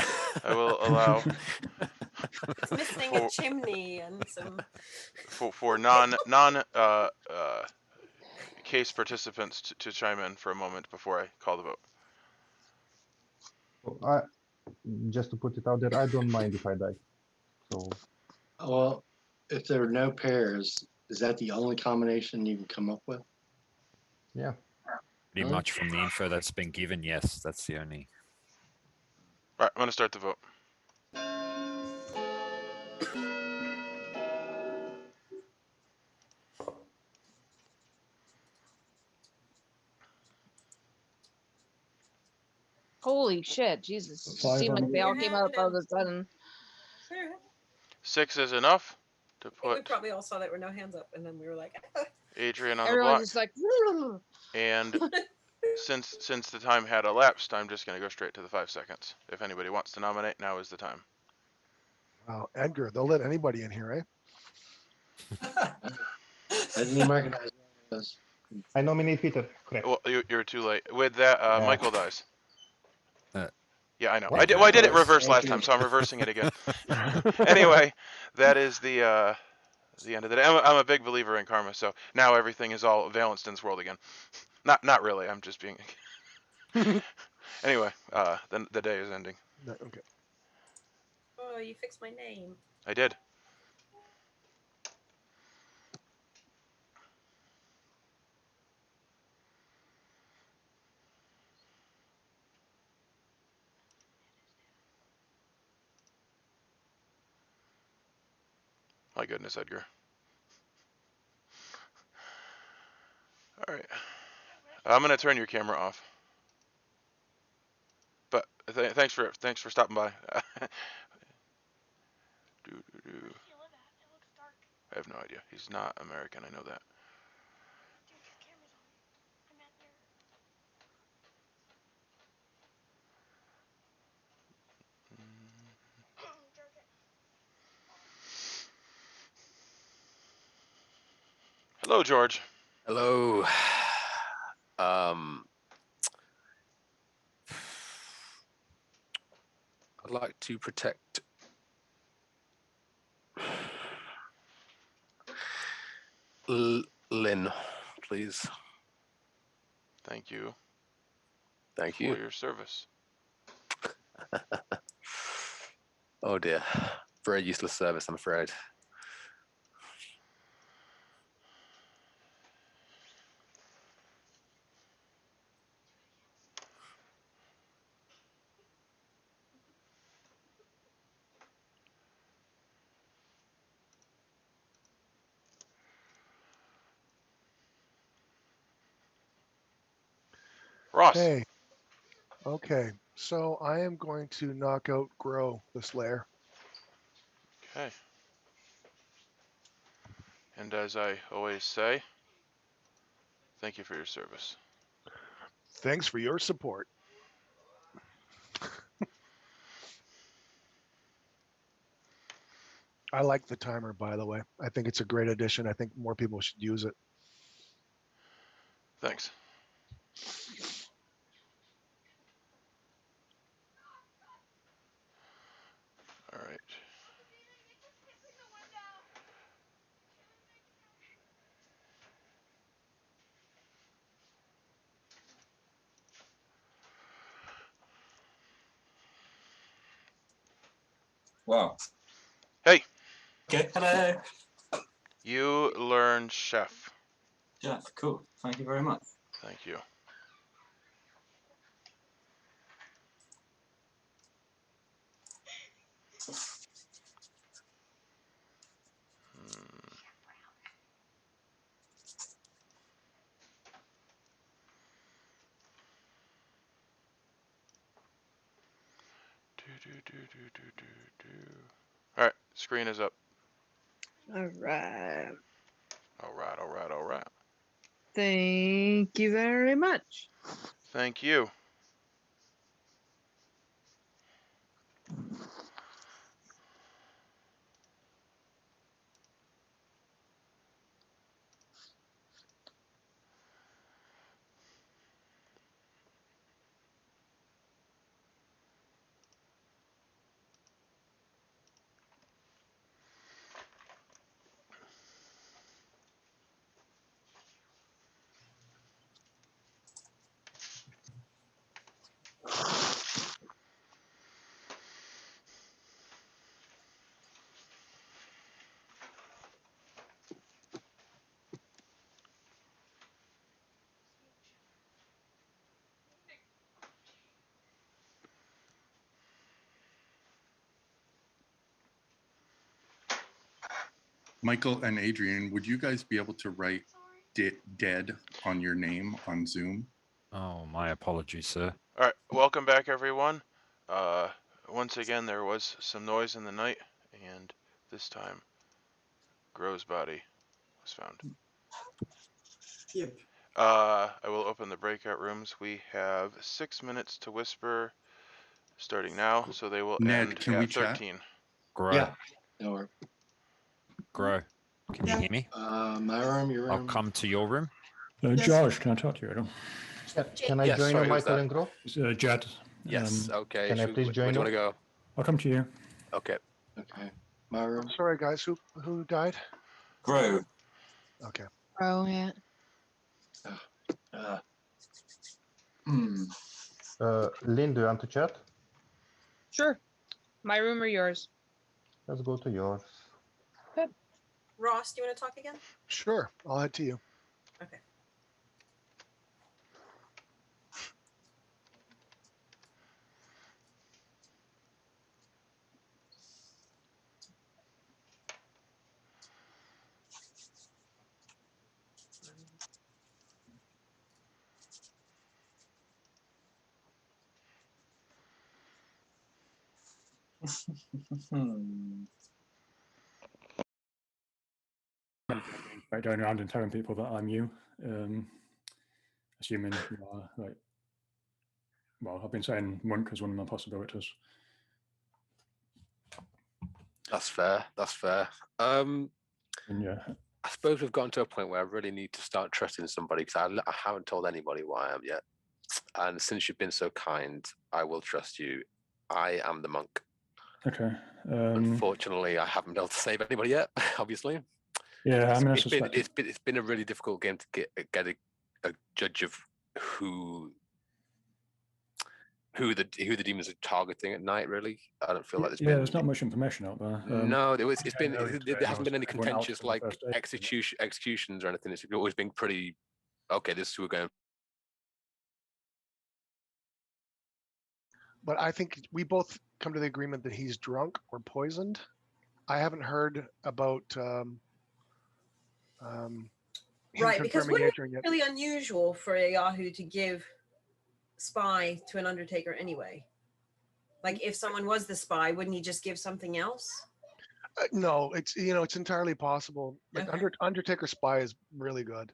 I will allow It's missing a chimney and some. for non case participants to chime in for a moment before I call the vote. I just to put it out there, I don't mind if I die. So Well, if there are no pairs, is that the only combination you can come up with? yeah. Pretty much from the info that's been given, yes, that's the only. All right, I'm going to start the vote. Holy shit, Jesus. It Five seemed like on they all You're came out having all of them. a sudden. Sure. 6 is enough to I think we put probably all saw there were no hands up, and then we were like, Adrian on the Everyone's block. just like, And since the time had elapsed, I'm just going to go straight to the 5 seconds. If anybody wants to nominate, now is the time. Wow, Edgar, they'll let anybody in here, eh? I didn't even recognize those. I nominate Peter. Correct. Well, you're too late. With that, Yeah. Michael dies. Yeah, I know. Thank I did it you. reverse Thank last you. time, so I'm reversing it again. Anyway, that is the end of the day. I'm a big believer in karma, so now everything is all Valenston's world again. Not really. I'm just being. Anyway, then the day is ending. Okay. oh, you fixed my name. I did. My goodness, Edgar. All right. I'm gonna turn your camera off. But thanks for stopping by. I have no idea. He's not American. I know that. Hello, George. hello. I'd like to protect Lynn, please. Thank you Thank for you. your service. Oh dear. Very useless service, I'm afraid. Ross. Hey. Okay. So I am going to knock out Grow, the Slayer. Okay. And as I always say, thank you for your service. Thanks for your support. I like the timer, by the way. I think it's a great addition. I think more people should use it. Thanks. All right. Wow. Hey, Okay. Hello. you learn chef. Yeah. Cool. Thank you very much. Thank you. All right, screen is up. All right. All right, all right, all right. Thank you very much. Thank you. Michael and Adrian, would you guys be able to write dead on your name on Zoom? Oh, my apologies, sir. All right, welcome back, everyone. Once again, there was some noise in the night, and this time, Gro's body was found. Yep. I will open the breakout rooms. We have 6 minutes to whisper, starting now, so they will Ned, end can we at chat? 13. Grow. Yeah. No, Grow. Can you Yeah. hear me? my room, your I'll room. come to your room. Yes. George, can I talk to you? Adam? Can I Yes, join sorry, you, who's Michael that? and Grow? It's Jed. Yes. Okay. Can I please where join do you want to you? go? I'll come to you. Okay. Okay. My room. Sorry, guys. Who died? Grow. Okay. Oh, yeah. Uh, hmm. Lynn, do you want to chat? Sure. My room or yours? Let's go to yours. Ross, do you want to talk again? Sure. I'll head to you. Okay. Right, going around and telling people that I'm you, assuming you are like. Well, I've been saying monk as one of my possibilities. That's fair. That's fair. And yeah, I suppose we've gotten to a point where I really need to start trusting somebody because I haven't told anybody who I am yet. And since you've been so kind, I will trust you. I am the monk. okay. Unfortunately, I haven't been able to save anybody yet. Obviously, Yeah, I mean, it's been a really difficult game to get a judge of who the demons are targeting at night. Really, I don't feel like there's not much information out there. No, there hasn't been any everyone else contentious from the like first day. executions or anything. It's always been pretty okay. This is who we're going. But I think we both come to the agreement that he's drunk or poisoned. I haven't heard about him Right, because confirming wouldn't Adrian it yet. be really unusual for a Yahoo to give spy to an Undertaker anyway? Like if someone was the spy, wouldn't he just give something else? No, it's entirely possible. Like Okay. Undertaker spy is really good,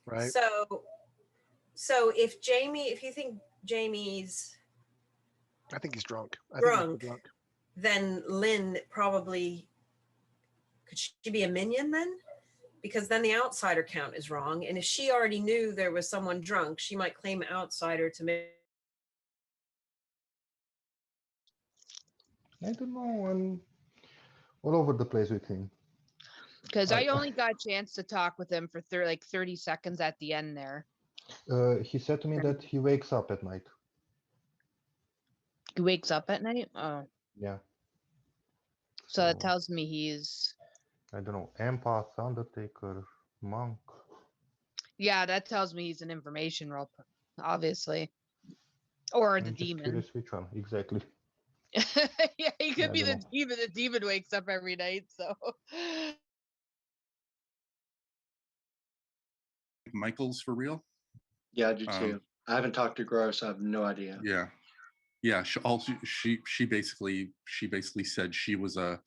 right? So So if you think Jamie's I think he's drunk. I think he's drunk, drunk. then Lynn probably could she be a minion then? Because then the outsider count is wrong. And if she already knew there was someone drunk, she might claim outsider to make. I don't know. I'm all over the place with him. Because I only got a chance to talk with him for 30 seconds at the end there. He said to me that he wakes up at night. He wakes up at night? Oh. Yeah. So that tells me he's... I don't know, Empath, Undertaker, Monk. Yeah, that tells me he's an information role, obviously. Or the I'm just demon. curious which one, exactly. Yeah, he could I be the don't know. demon. The demon wakes up every night, so... Michael's for real? Yeah, I do too. I haven't talked to Gross. So I have no idea. Yeah. Yeah, she basically said she was a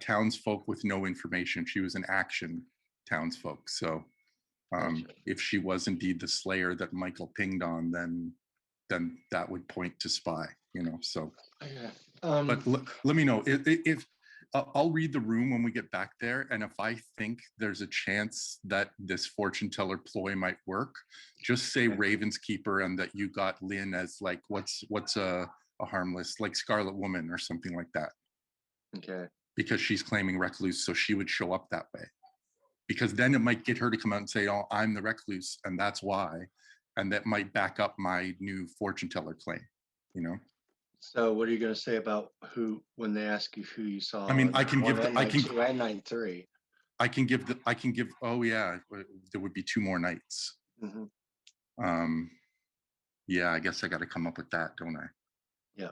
townsfolk with no information. She was an action townsfolk. So if she was indeed the slayer that Michael pinged on, then that would point to spy, you know. So but let me know if I'll read the room when we get back there, and if I think there's a chance that this fortune teller ploy might work, just say Ravenkeeper and that you got Lynn as like what's a harmless, like Scarlet Woman or something like that. Okay. Because she's claiming recluse, so she would show up that way. Because then it might get her to come out and say, "Oh, I'm the recluse, and that's why," and that might back up my new fortune teller claim. You know. So what are you going to say about who when they ask you who you saw? I mean, I can give I can 2 and night 3. I can give. Oh yeah, there would be 2 more nights. Mm-hmm. Yeah, I guess I got to come up with that, don't I? Yeah.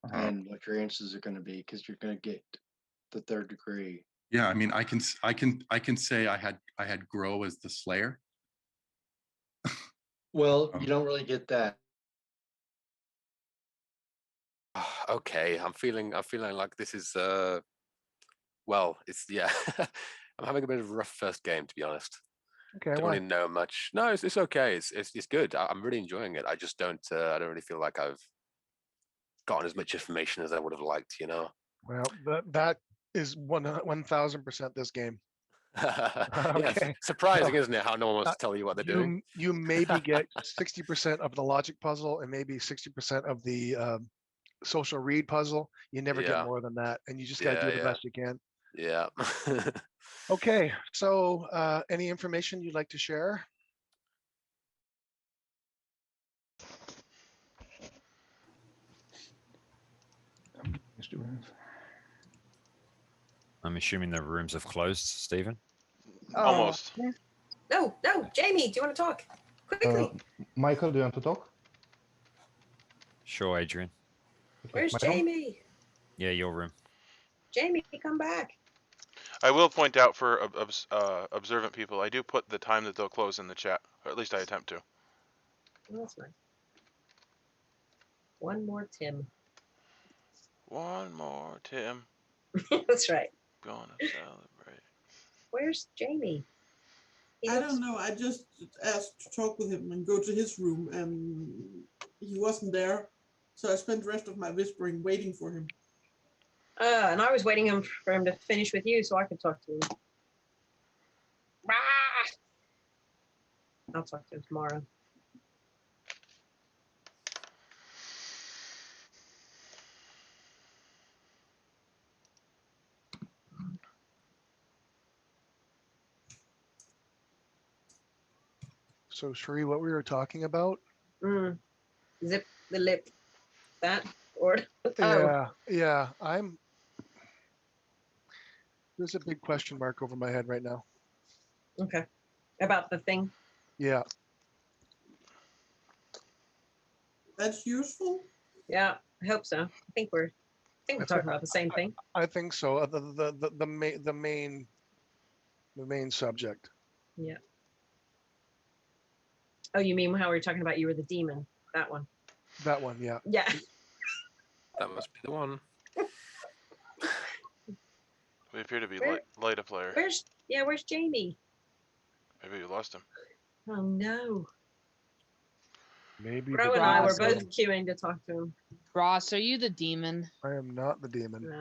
And what your answers are going to be, because you're going to get the 3rd degree. Yeah, I mean, I can say I had Grow as the Slayer. Well, you don't really get that. Okay, I'm feeling like this is well, it's yeah. I'm having a bit of a rough first game, to be honest. Okay, Don't why? really know much. No, it's okay. It's good. I'm really enjoying it. I just don't really feel like I've gotten as much information as I would have liked, you know. Well, that is 1,000% this game. Yeah, Okay. surprising, isn't it? How no one wants to tell you what they're doing. You maybe get 60% of the logic puzzle and maybe 60% of the social read puzzle. You never get more than that, and you just got to do the best you can. Yeah. Okay, so any information you'd like to share? I'm assuming the rooms have closed, Stephen. Almost. No, Jamie, do you want to talk? Quickly. Michael, do you want to talk? Sure, Adrian. Where's Jamie? Yeah, your room. Jamie, come back. I will point out for observant people, I do put the time that they'll close in the chat, or at least I attempt to. Well, that's nice. One more Tim. One more Tim. That's right. Gonna celebrate. Where's Jamie? I don't know. I just asked to talk with him and go to his room, and he wasn't there. So I spent the rest of my whispering waiting for him. And I was waiting for him to finish with you so I could talk to him. I'll talk to him tomorrow. So, Sheree, what we were talking about? Zip the lip. That or Yeah. There's a big question mark over my head right now. Okay. About the thing. Yeah. That's useful. Yeah, I hope so. I think we're talking about the same thing. I think so. The main subject. Yeah. Oh, you mean how we were talking about you were the demon? That one. That one, yeah. Yeah. That must be the one. We appear to be light a player. Where's Jamie? Maybe you lost him. Oh no. Maybe Bro the and I were Ross, demon. both queuing to talk to him. Ross, are you the demon? I am not the demon.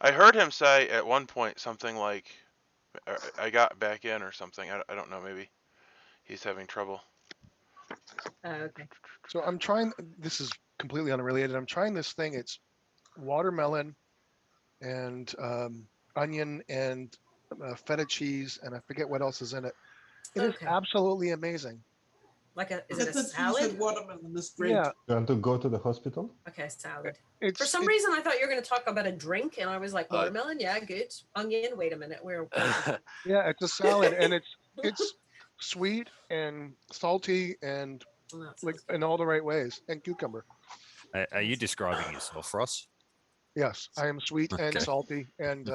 I heard him say at one point something like, I got back in or something. I don't know, maybe he's having trouble. Okay. So I'm trying. This is completely unrelated. I'm trying this thing. It's watermelon and onion and feta cheese, and I forget what else is in it. It is Okay. absolutely amazing. Like is it a That's salad? watermelon is great. Yeah, You want to go to the hospital? Okay, salad. it's For some reason, I thought you were going to talk about a drink, and I was like, Uh, watermelon, yeah, good. Onion, wait a minute, we're yeah, it's a salad, and it's sweet and salty and like in all the right ways, and cucumber. Are you describing yourself, Ross? Yes, I am sweet and Okay. salty and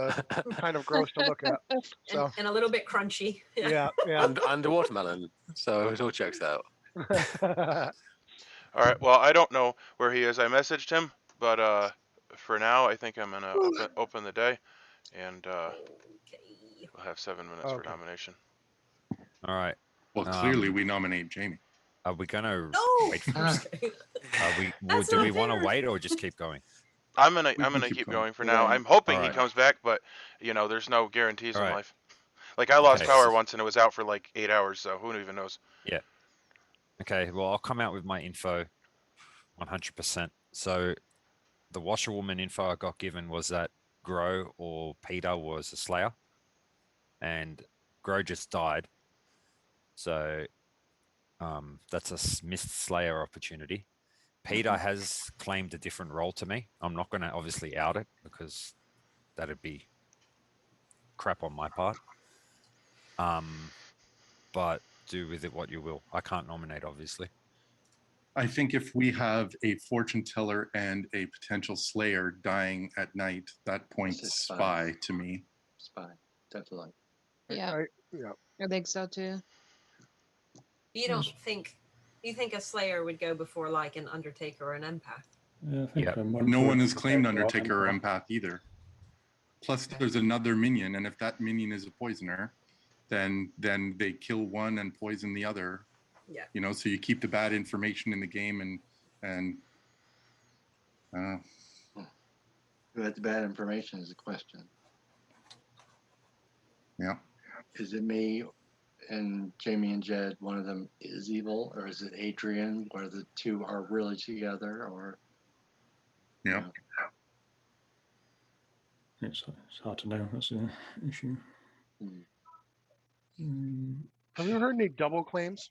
kind of gross to look at. So and a little bit crunchy. yeah. and the watermelon. So it all checks out. All right. Well, I don't know where he is. I messaged him, but for now, I think I'm gonna open the day, and we'll have 7 minutes for nomination. All right. Well, clearly we nominate Jamie. Are we gonna No. wait for? That's Do not we want to fair. wait or just keep going? I'm gonna can keep keep going for We're now. going. I'm hoping All he right. comes back, but there's no guarantees All in right. life. Like I lost Okay, power so- once and it was out for like 8 hours, so who even knows? Yeah. Okay. Well, I'll come out with my info 100%. So the Washerwoman info I got given was that Grow or Peter was a Slayer, and Grow just died. So that's a missed Slayer opportunity. Peter has claimed a different role to me. I'm not going to obviously out it because that'd be crap on my part. But do with it what you will. I can't nominate, obviously. I think if we have a fortune teller and a potential slayer dying at night, that points It's a spy. spy to me. Spy, definitely. Yeah, Yeah. I think so too. You don't think you think a Slayer would go before like an Undertaker or an Empath? Yeah, I think Yep. No one has claimed Undertaker or Empath either. Plus, there's another minion, and if that minion is a poisoner, then they kill one and poison the other. Yeah. So you keep the bad information in the game, and Who had the bad information is the question. yeah. Is it me and Jamie and Jed? One of them is evil, or is it Adrian, where the two are really together, or Yeah. It's hard to know. That's the issue. Have you heard any double claims?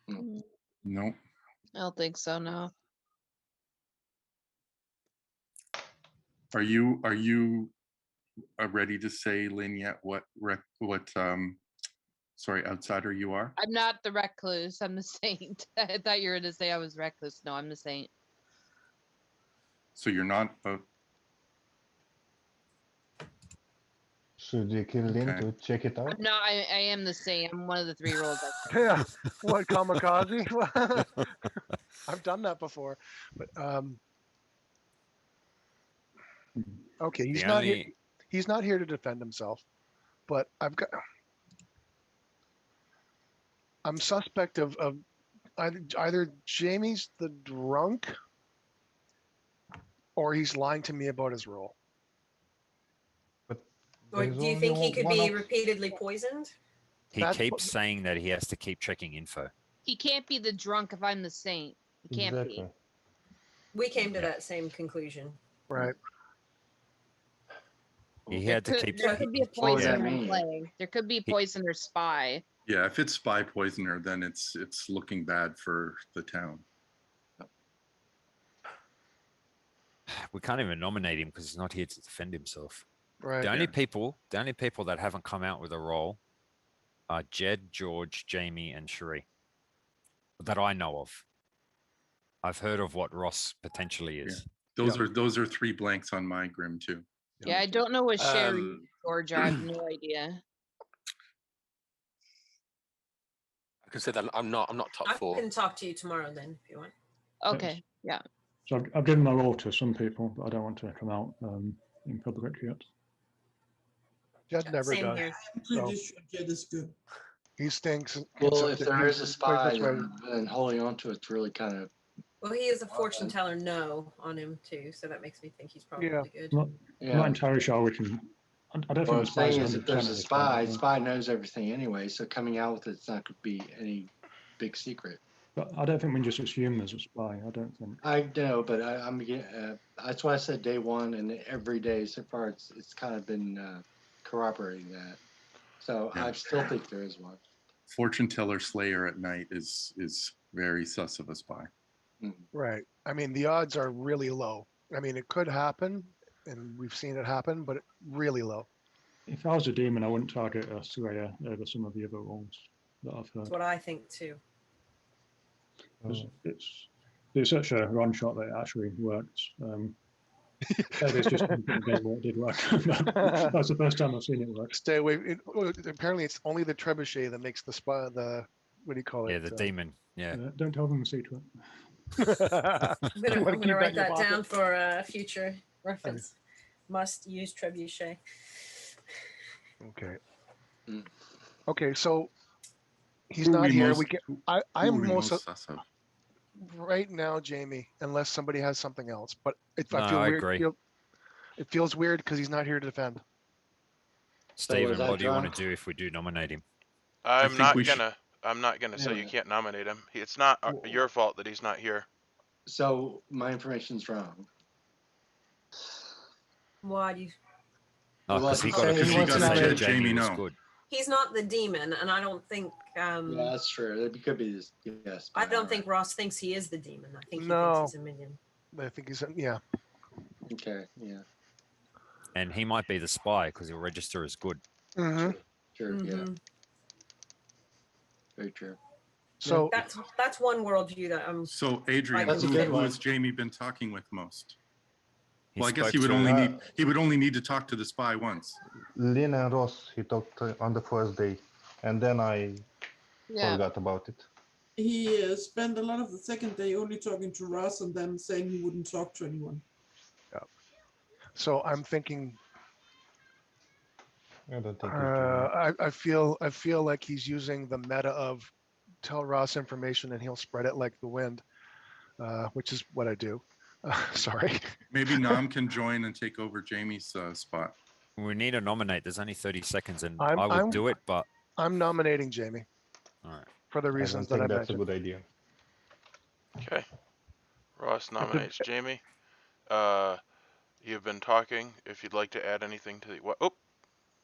No. I don't think so. No. Are you ready to say, Lynn, yet what outsider you are? I'm not the recluse. I'm the saint. I thought you were going to say I was recluse. No, I'm the saint. So you're not Should you kill Lynn Okay. to check it out? No, I am the saint. I'm one of the 3 roles. Yeah. What, kamikaze? I've done that before, but okay, he's The not here. only- He's not here to defend himself, but I'm suspect of either Jamie's the drunk or he's lying to me about his role. Or do you think he could be repeatedly poisoned? He keeps saying that he has to keep checking info. He can't be the drunk if I'm the saint. He can't be. We came to that same conclusion. Right. He had to keep. There could be a What would that poisoner mean? playing. There could be a poisoner spy. Yeah, if it's spy poisoner, then it's looking bad for the town. We can't even nominate him because he's not here to defend himself. Right. The only people that haven't come out with a role are Jed, George, Jamie, and Cherie. That I know of. I've heard of what Ross potentially is. Yeah. Those are 3 blanks on my grim too. Yeah, I don't know what Sherry George. I have no idea. I can say that I'm not top 4. I can talk to you tomorrow then if you want. Okay. Yeah. So I've given my role to some people, but I don't want to come out in public yet. Jed never Same does. here. I'm pretty sure Jed is good. He stinks. Well, if there is a spy, this way. then holding on to it's really kind of. Well, he is a fortune teller no on him too, so that makes me think he's probably good. I'm not entirely sure we can. I don't What I'm think the spy's saying is, if there's 100% a at this spy, point, spy knows everything anyway, so coming out with it's not going to be any big secret. but I don't think we can just assume there's a spy. I don't think. I know, but that's why I said day one, and every day so far, it's kind of been corroborating that. So Yeah. I still think there is one. Fortune teller slayer at night is very sus of a spy. Right. I mean, the odds are really low. I mean, it could happen, and we've seen it happen, but really low. If I was a demon, I wouldn't target a Slayer over some of the other roles that I've heard. That's what I think too. It's such a run shot that it actually works. It's just a game where it did work. That's the first time I've seen it work. Stay away. Apparently, it's only the trebuchet that makes the spy. What do you call it? Yeah, the demon. Yeah. Don't tell them the secret. I'm gonna write that down for future reference. Must use trebuchet. Okay. Okay, so he's not here. I'm most right now, Jamie, unless somebody has something else. But I agree. It feels weird because he's not here to defend. Steven, what do you want to do if we do nominate him? I'm not gonna say you can't nominate him. It's not your fault that he's not here. So my information's wrong. Why do you? Because he got to say Jamie was good. He's not the demon, and I don't think. Yeah, that's true. It could be this. Yes. I don't think Ross thinks he is the demon. I think he thinks he's a minion. I think he's yeah. Okay. Yeah. And he might be the spy because he'll register as good. Sure. Yeah. Very true. So that's one worldview that I'm. So Adrian, who has Jamie been talking with most? Well, I guess he would only need to talk to the spy once. Lynn and Ross, he talked on the first day, and then I forgot about it. He spent a lot of the second day only talking to Ross and then saying he wouldn't talk to anyone. Yeah. So I'm thinking. I don't think. I feel like he's using the meta of tell Ross information and he'll spread it like the wind, which is what I do. Sorry. Maybe Nam can join and take over Jamie's spot. We need to nominate. There's only 30 seconds, and I would do it, but I'm nominating Jamie. All right. For the reasons that I mentioned. That's a good idea. Okay. Ross nominates Jamie. You've been talking. If you'd like to add anything to the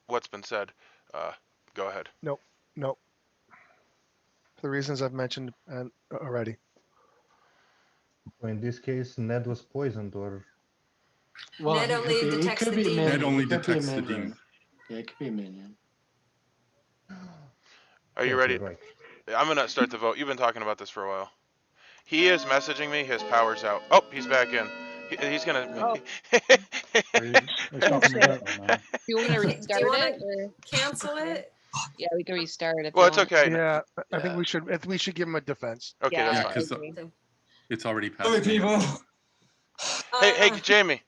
what's been said, go ahead. Nope. For the reasons I've mentioned already. In this case, Ned was poisoned, or Ned only detects the demon. Ned only detects the demon. Yeah, it could be a minion. Are you ready? Right. I'm gonna start the vote. You've been talking about this for a while. He is messaging me. His power's out. Oh, he's back in. He's gonna. Oh. You want to restart it? Or? Cancel it? Yeah, we can restart it. Well, it's okay. Yeah, I think we should give him a defense. Okay, Yeah, that's fine. Because it's already passed. Sorry, people. Hey, Jamie.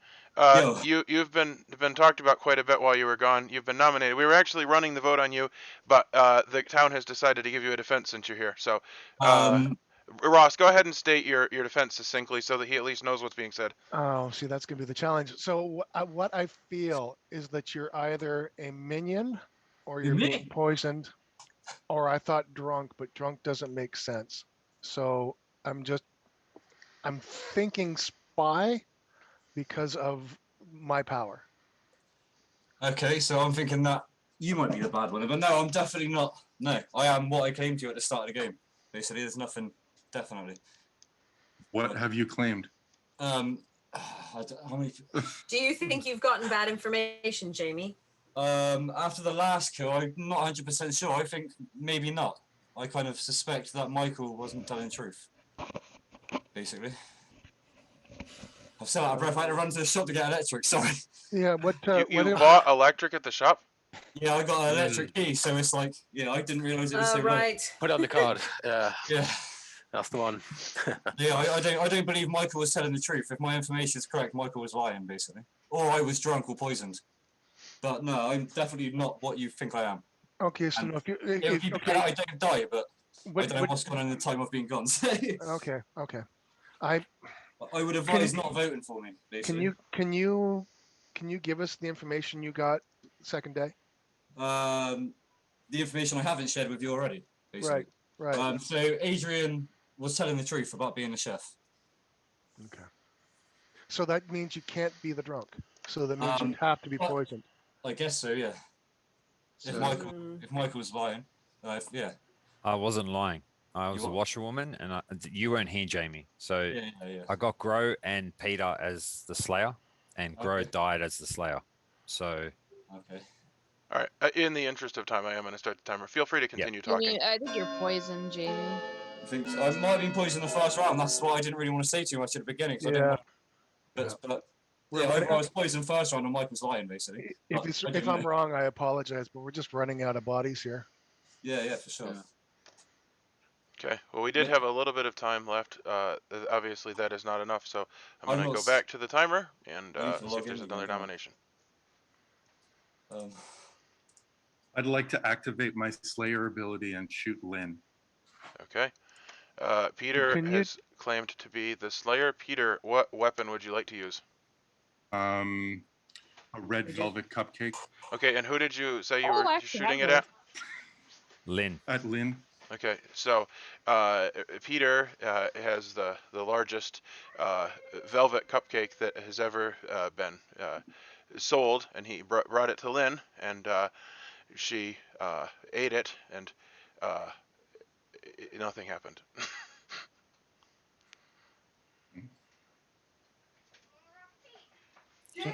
You've been talked about quite a bit while you were gone. You've been nominated. We were actually running the vote on you, but the town has decided to give you a defense since you're here. So, Ross, go ahead and state your defense succinctly so that he at least knows what's being said. Oh, see, that's gonna be the challenge. So what I feel is that you're either a minion, or you're being poisoned, or I thought drunk, but drunk doesn't make sense. So I'm thinking spy because of my power. Okay, so I'm thinking that you might be the bad one, but no, I'm definitely not. No, I am what I came to at the start of the game. Basically, there's nothing, definitely. What have you claimed? How many? Do you think you've gotten bad information, Jamie? After the last kill, I'm not 100% sure. I think maybe not. I kind of suspect that Michael wasn't telling the truth. Basically. I've still out of breath. I had to run to the shop to get electric. Sorry. Yeah. You bought electric at the shop? Yeah, I got an electric key, so it's like, I didn't realise it was so right. Put it on the card. Yeah. That's the one. Yeah, I don't believe Michael was telling the truth. If my information is correct, Michael was lying, basically. Or I was drunk or poisoned. But no, I'm definitely not what you think I am. Okay, so And no, if you It'll if, keep okay, I don't die, but I what, don't know what, what's going on in the time I've been gone. So okay, okay. I I would advise not voting for me, basically. can you give us the information you got second day? The information I haven't shared with you already, basically. Right, right. So Adrian was telling the truth about being the chef. Okay. So that means you can't be the drunk. So that means you have to be but- poisoned. I guess so, yeah. So, If Michael's lying, yeah. I wasn't lying. I was You a what? washerwoman, and you weren't here, Jamie. So Yeah. I got Grow and Peter as the Slayer, and Grow Okay. died as the Slayer. So Okay. All right. In the interest of time, I am going to start the timer. Feel free to continue talking. I think you're poisoned, Jamie. I think I might have been poisoned in the first round. That's why I didn't really want to say too much at the beginning. I didn't want but I was poisoned first round and Mike was lying, basically. If I'm wrong, I apologize, but we're just running out of bodies here. Yeah, for sure. Yeah. Okay. Well, we did have a little bit of time left. Obviously, that is not enough, so I'm going to go back to the timer and see if there's another nomination. I'd like to activate my Slayer ability and shoot Lynn. Okay. Peter has claimed to be the Slayer. Peter, what weapon would you like to use? A red velvet cupcake. Okay, and who did you say you were shooting it at? Lynn. At Lynn. Okay, so Peter has the largest velvet cupcake that has ever been sold, and he brought it to Lynn, and she ate it, and nothing happened.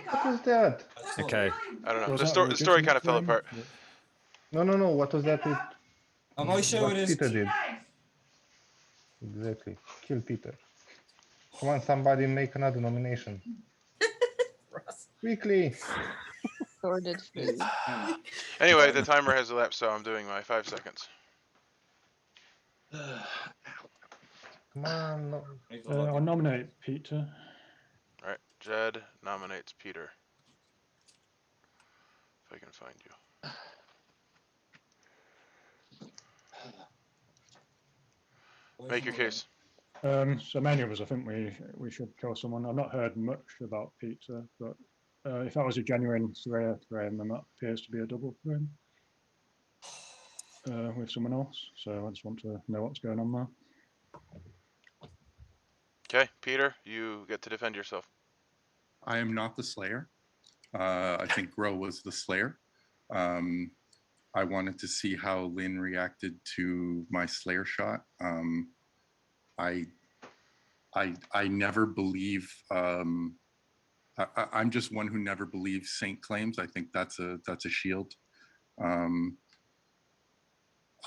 What was that? Okay. I don't know. The story kind of fell apart. No. What was that? Am I sure it is? Peter did. Exactly. Kill Peter. Come on, somebody make another nomination. Quickly. Sorted food. Anyway, the timer has elapsed, so I'm doing my 5 seconds. Come on. No. I'll nominate Peter. All right, Jed nominates Peter. If I can find you. Make your case. So many of us, I think we should kill someone. I've not heard much about Peter, but if that was a genuine Slayer frame, then that appears to be a double frame with someone else. So I just want to know what's going on there. Okay, Peter, you get to defend yourself. I am not the Slayer. I think Grow was the Slayer. I wanted to see how Lynn reacted to my Slayer shot. I never believe. I'm just one who never believes saint claims. I think that's a shield.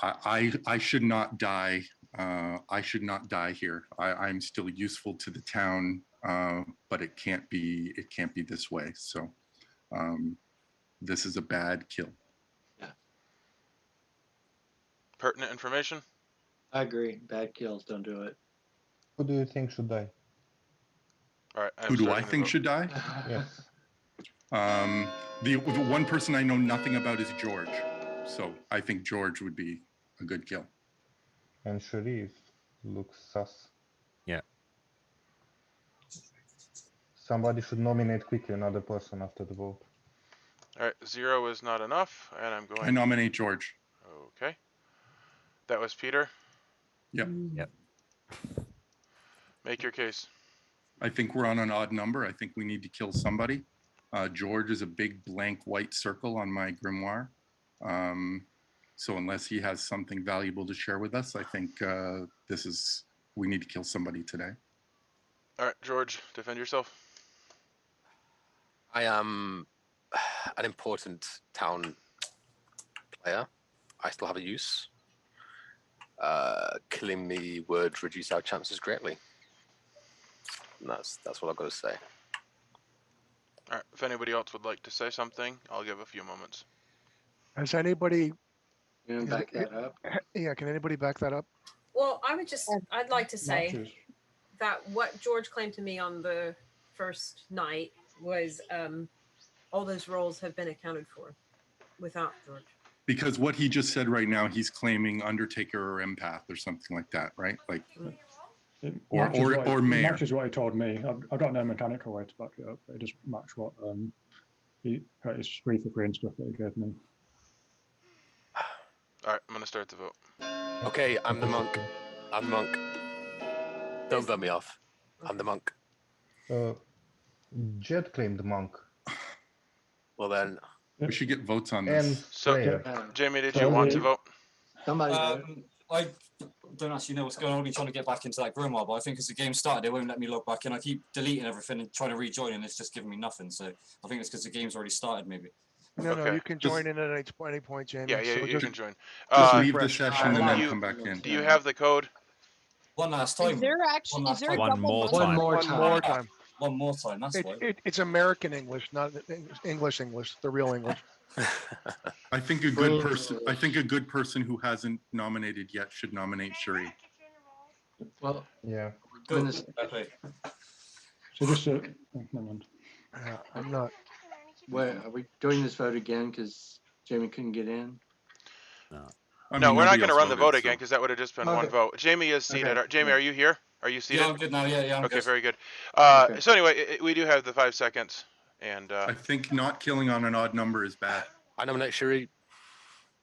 I should not die. I should not die here. I'm still useful to the town, but it can't be this way. So this is a bad kill. Yeah. Pertinent information? I agree. Bad kills, don't do it. Who do you think should die? All right. Who do I think should die? Yes. The one person I know nothing about is George. So I think George would be a good kill. And Sharif looks sus. Yeah. Somebody should nominate quickly another person after the vote. All right, 0 is not enough, and I'm going. I nominate George. Okay. That was Peter. Yep. Yep. Make your case. I think we're on an odd number. I think we need to kill somebody. George is a big blank white circle on my grimoire. So unless he has something valuable to share with us, I think we need to kill somebody today. All right, George, defend yourself. I am an important town player. I still have a use. Killing me would reduce our chances greatly. And that's what I've got to say. All right, if anybody else would like to say something, I'll give a few moments. Has anybody? You can back that up. Yeah, can anybody back that up? Well, I'd like to say that what George claimed to me on the first night was all those roles have been accounted for without George. Because what he just said right now, he's claiming Undertaker or Empath or something like that, right? Like, It Or- matches or- what or it mayor. matches what he told me. I've got no mechanical way to back it up, but it does match what his 3 for 3 and stuff that he gave me. All right, I'm gonna start the vote. Okay, I'm the monk. I'm the monk. Don't vote me off. I'm the monk. Jet claimed monk. Well then, we should get votes on And this. So, player. Jamie, did So you want to the- vote? Somebody vote. I don't actually know what's going on. I've been trying to get back into that grimoire, but I think as the game started, it won't let me log back in. I keep deleting everything and trying to rejoin, and it's just giving me nothing. So I think it's because the game's already started, maybe. No, Okay. you can join in at any point, Jamie. Yeah, so you just, can join. Just Uh, leave the refresh. session and then you- come back in. do you have the code? One last time. Is there actually One is there a One double more monk? time. One more time. One more time. That's why. It's American English, not English, the real English. I think a good person. I think a good person who hasn't nominated yet should nominate Shuri. Well, Yeah. doing Good. this, Okay. So just oh, never mind. I'm not. where are we doing this vote again? Because Jamie couldn't get in. I No, mean, we're not nobody going to else run the voted, vote so- again because that would have just been one Okay. vote. Jamie is seated. Okay. Jamie, are you here? Are you seated? Yeah, I'm good now. Yeah, I'm Okay, good. very good. Okay. So anyway, we do have the 5 seconds, and I think not killing on an odd number is bad. I nominate Shuri.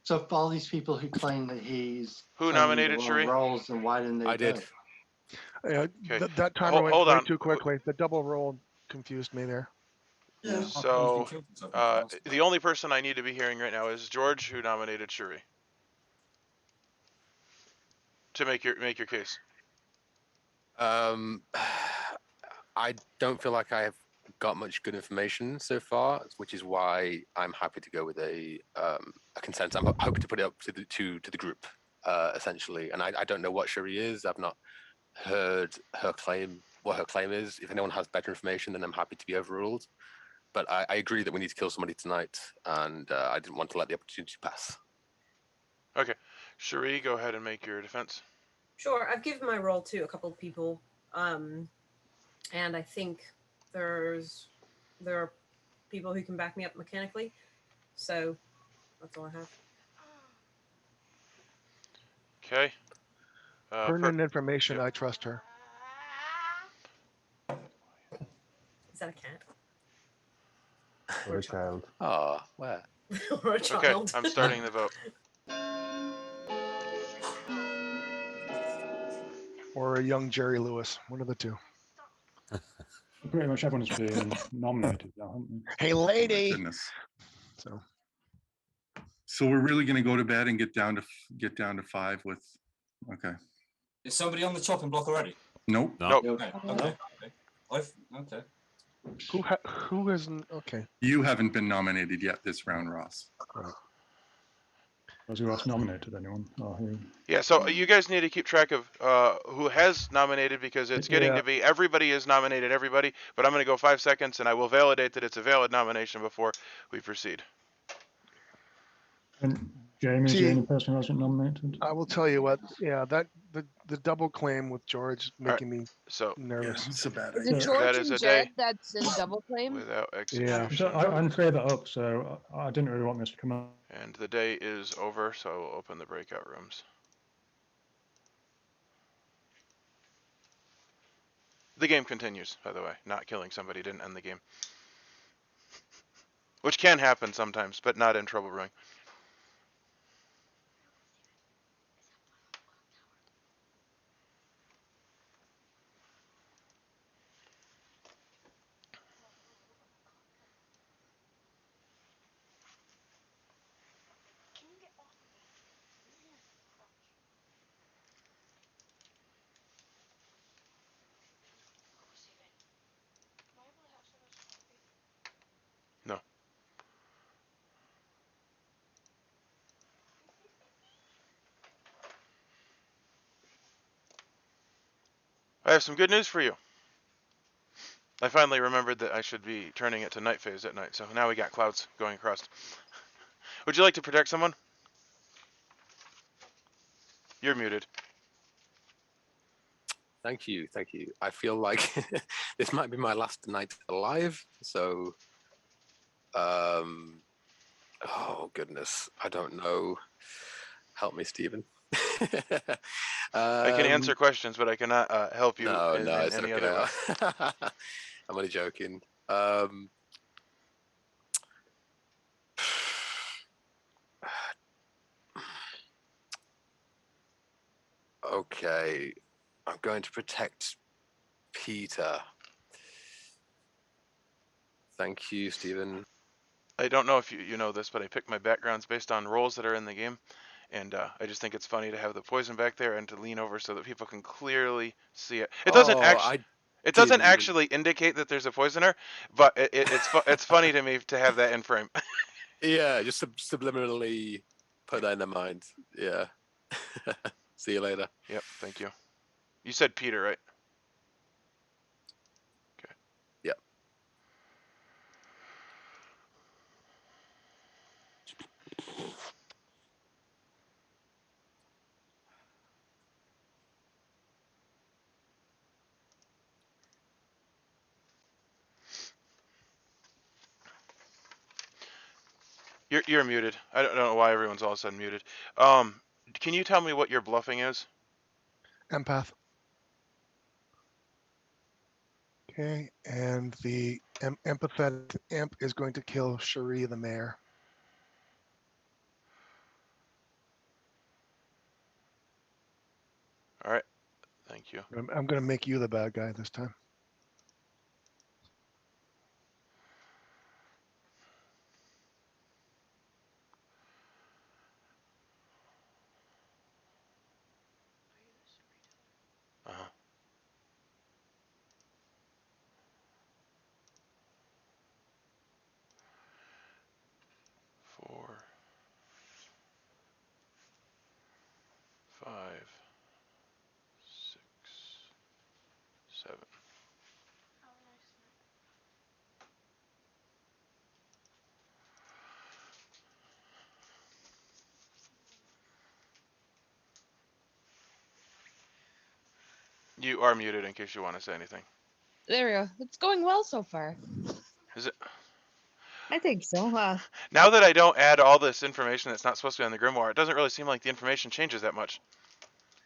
So if all these people who claim that he's Who claiming nominated the wrong Shuri? roles, then why didn't they I did. vote? Okay. That timer went Hold way on. too quickly. The double roll confused me there. Yeah. So the only person I need to be hearing right now is George, who nominated Shuri. To make your case. I don't feel like I have got much good information so far, which is why I'm happy to go with a consensus. I'm hoping to put it up to the group, essentially. And I don't know what Shuri is. I've not heard her claim, what her claim is. If anyone has better information, then I'm happy to be overruled. But I agree that we need to kill somebody tonight, and I didn't want to let the opportunity pass. Okay. Shuri, go ahead and make your defense. Sure, I've given my role to a couple of people, and I think there are people who can back me up mechanically. So that's all I have. Okay. Pertinent information. I trust her. Is that a cat? Or a child. Oh, where? Or a Okay, child? I'm starting the vote. Or a young Jerry Lewis. One of the two. Pretty much everyone's been nominated now, haven't they? Hey, Oh my lady. goodness. So we're really going to go to bed and get down to 5 with. Okay. Is somebody on the chopping block already? Nope. Nope. Okay. Okay. Who hasn't? Okay. You haven't been nominated yet this round, Ross. Has who else nominated anyone? Or who? Yeah, so you guys need to keep track of who has nominated because it's getting Yeah. to be everybody has nominated everybody, but I'm going to go 5 seconds and I will validate that it's a valid nomination before we proceed. And Jamie's See, the only person who hasn't nominated. I will tell you what. Yeah, the double claim with George making me So nervous. It's a bad Is idea. it George That is and a Jed day. that's in double claim? without Yeah. execution. So I can clear that up, so I didn't really want this to come out. And the day is over, so I will open the breakout rooms. The game continues, by the way. Not killing somebody didn't end the game. Which can happen sometimes, but not in Trouble Brewing. No. I have some good news for you. I finally remembered that I should be turning it to night phase at night, so now we got clouds going across. Would you like to protect someone? You're muted. Thank you. I feel like this might be my last night alive, so Oh goodness, I don't know. Help me, Stephen. I can answer questions, but I cannot help you No, in it's any okay. other way. I'm only joking. Okay, I'm going to protect Peter. Thank you, Stephen. I don't know if you know this, but I pick my backgrounds based on roles that are in the game. And I just think it's funny to have the poison back there and to lean over so that people can clearly see it. It doesn't actually. It doesn't didn't even- actually indicate that there's a poisoner, but it's funny to me to have that in frame. Yeah, just subliminally put that in their mind. Yeah. See you later. Yep, thank you. You said Peter, right? Okay. Yep. You're muted. I don't know why everyone's all of a sudden muted. Can you tell me what your bluffing is? Empath. Okay, and the empathetic imp is going to kill Cherie, the mayor. All right. Thank you. I'm going to make you the bad guy this time. Uh-huh. Four, 5, 6, 7. You are muted in case you want to say anything. There we go. It's going well so far. Is it? I think so. Now that I don't add all this information that's not supposed to be on the grimoire, it doesn't really seem like the information changes that much.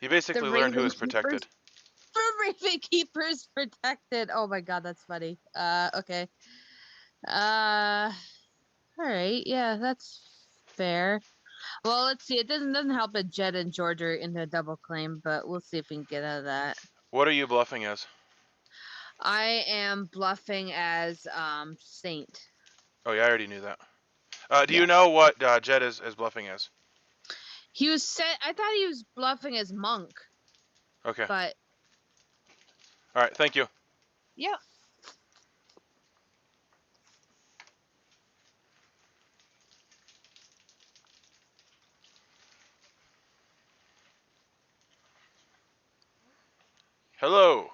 You basically learn who is protected. Ravenkeeper's protected. Oh my god, that's funny. Okay. All right. Yeah, that's fair. Well, let's see. It doesn't help that Jed and George are in the double claim, but we'll see if we can get out of that. What are you bluffing as? I am bluffing as Saint. Oh yeah, I already knew that. Do you know what Jed is bluffing as? He was set. I thought he was bluffing as Monk. Okay. But. All right. Thank you. Yep. Hello.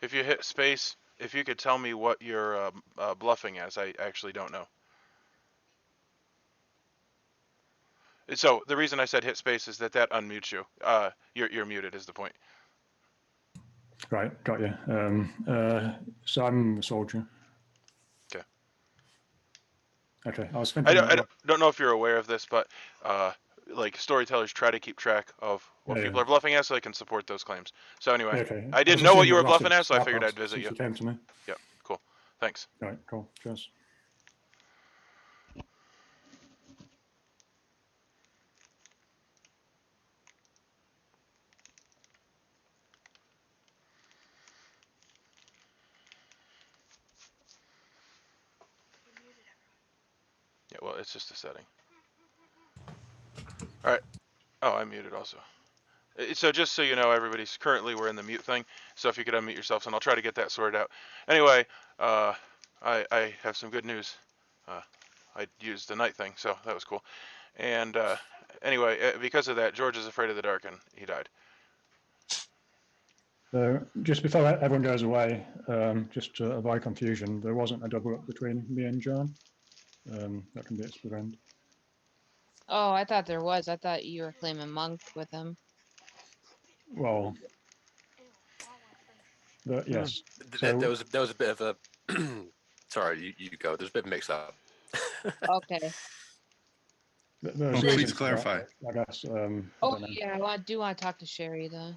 If you hit space, if you could tell me what you're bluffing as, I actually don't know. So the reason I said hit space is that unmutes you. You're muted is the point. Right, got you. So I'm a soldier. Okay. Okay, I was thinking. I don't know if you're aware of this, but like storytellers try to keep track of what people are bluffing as so they can support those claims. So anyway, okay. I didn't know what you were bluffing as, so I figured I'd visit since you. You came to me. Yep, cool. Thanks. All right, cool. Cheers. Yeah, well, it's just a setting. All right. Oh, I'm muted also. So just so you know, everybody's currently we're in the mute thing. So if you could unmute yourselves, and I'll try to get that sorted out. Anyway, I have some good news. I used the night thing, so that was cool. And anyway, because of that, George is afraid of the dark, and he died. So just before everyone goes away, just to avoid confusion, there wasn't a double up between me and John. That can be explained. Oh, I thought there was. I thought you were claiming Monk with him. Well, yes. There was a bit of a. Sorry, you go. There's a bit of mix up. Okay. Please clarify. I guess. I Oh don't know. yeah, I do want to talk to Sherry though.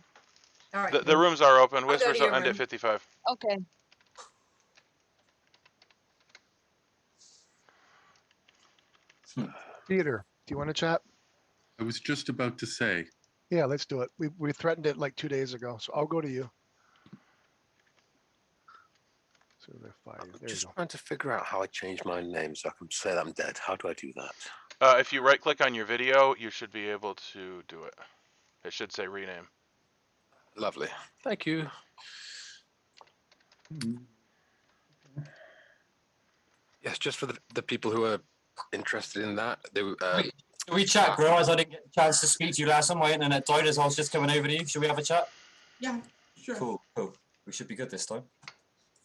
All right. The rooms are open. I'll go to Whispers your will end at room. 55. Okay. Peter, do you want to chat? I was just about to say, Yeah, let's do it. We threatened it like 2 days ago, so I'll go to you. So they're 5. I'm There you just go. trying to figure out how I change my name so I can say that I'm dead. How do I do that? If you right click on your video, you should be able to do it. It should say rename. Lovely. Thank you. Yes, just for the people who are interested in that. They, Should we chat, Grow, as I didn't get a chance to speak to you last time? My internet died as I was just coming over to you. Should we have a chat? Yeah, sure. Cool. We should be good this time.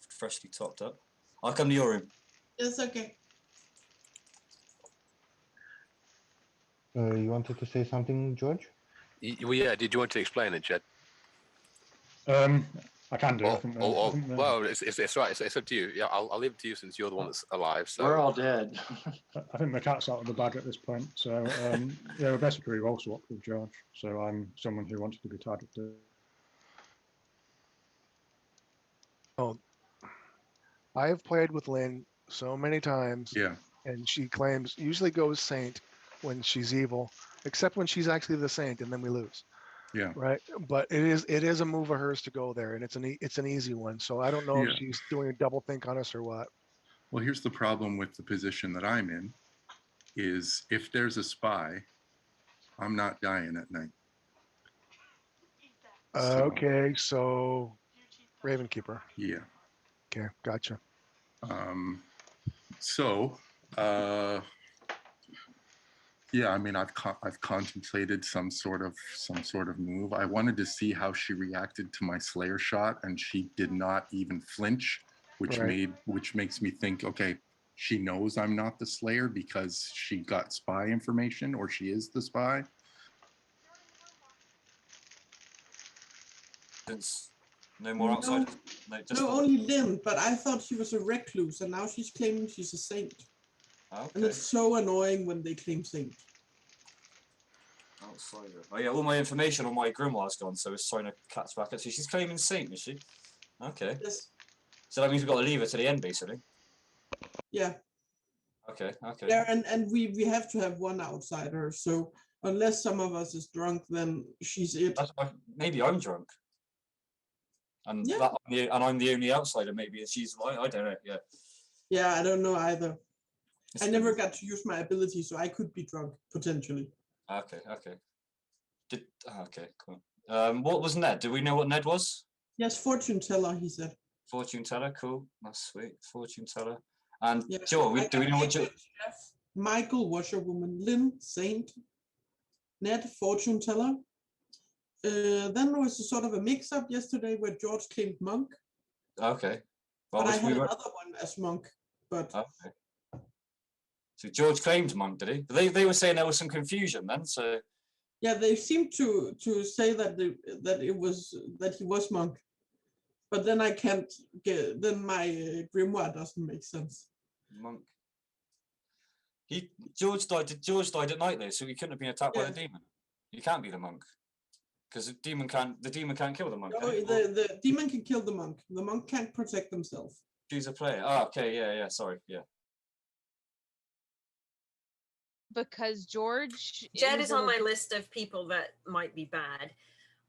Freshly topped up. I'll come to your room. Yes, okay. You wanted to say something, George? well, yeah, did you want to explain it, Jed? I can do. I think, well, it's right. It's up to you. Yeah, I'll leave it to you since you're the one that's alive. So We're all dead. I think the cat's out of the bag at this point. So yeah, we're basically all swapped with George. So I'm someone who wanted to be targeted. Oh, I have played with Lynn so many times. yeah, And she claims usually goes saint when she's evil, except when she's actually the saint, and then we lose. yeah. Right, but it is a move of hers to go there, and it's an easy one. So I don't know if Yeah. she's doing a double think on us or what. Well, here's the problem with the position that I'm in, is if there's a spy, I'm not dying at night. So, Okay, so Ravenkeeper. yeah. Okay, gotcha. So, yeah, I mean, I've contemplated some sort of move. I wanted to see how she reacted to my Slayer shot, and she did not even flinch, which makes me think, okay, she knows I'm not the Slayer because she got spy information, or she is the spy. No more outsiders. No, only Lynn, but I thought she was a recluse, and now she's claiming she's a saint. Okay. And it's so annoying when they claim saint. Outsider. Oh yeah, all my information on my grimoire's gone, so it's trying to catch back up. So she's claiming saint, is she? Okay. Yes. So that means we've got to leave her to the end, basically. Yeah. Okay. Yeah, and we have to have one outsider. So unless some of us is drunk, then she's it. Maybe I'm drunk. And yeah. I'm the only outsider, maybe, and she's like, I don't know. Yeah. Yeah, I don't know either. I never got to use my ability, so I could be drunk potentially. Okay. Okay, cool. What was Ned? Do we know what Ned was? Yes, fortune teller, he said. Fortune teller, cool. That's sweet. Fortune teller. And yeah, Joe, do we know what Joe? Michael, Washerwoman, Lynn, Saint, Ned, fortune teller. Then there was a sort of a mix-up yesterday where George claimed monk. Okay. Well, but I had another one as monk. But okay. So George claimed monk, did he? They were saying there was some confusion then. So yeah, they seemed to say that he was monk, but then I can't get. Then my grimoire doesn't make sense. Monk. George died at night though, so he couldn't have been attacked by the demon. You can't be the monk because the demon can't kill the monk. No, the demon can kill the monk. The monk can't protect themselves. Choose a player. Oh, okay, yeah. Sorry, yeah. Because George Jed is on my list of people that might be bad.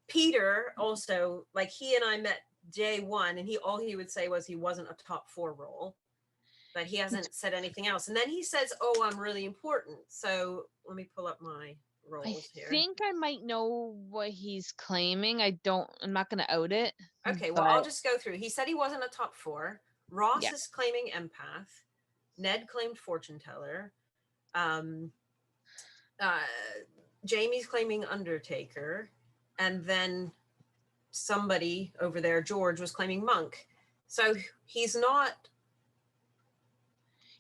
Peter also, like, he and I met day one, and all he would say was he wasn't a top 4 role, but he hasn't said anything else. And then he says, "Oh, I'm really important." So let me pull up my roles here. I think I might know what he's claiming. I'm not going to out it. Okay, well, I'll just go through. He said he wasn't a top 4. Ross is claiming empath. Ned claimed fortune teller. Jamie's claiming Undertaker, and then somebody over there, George, was claiming monk. So he's not.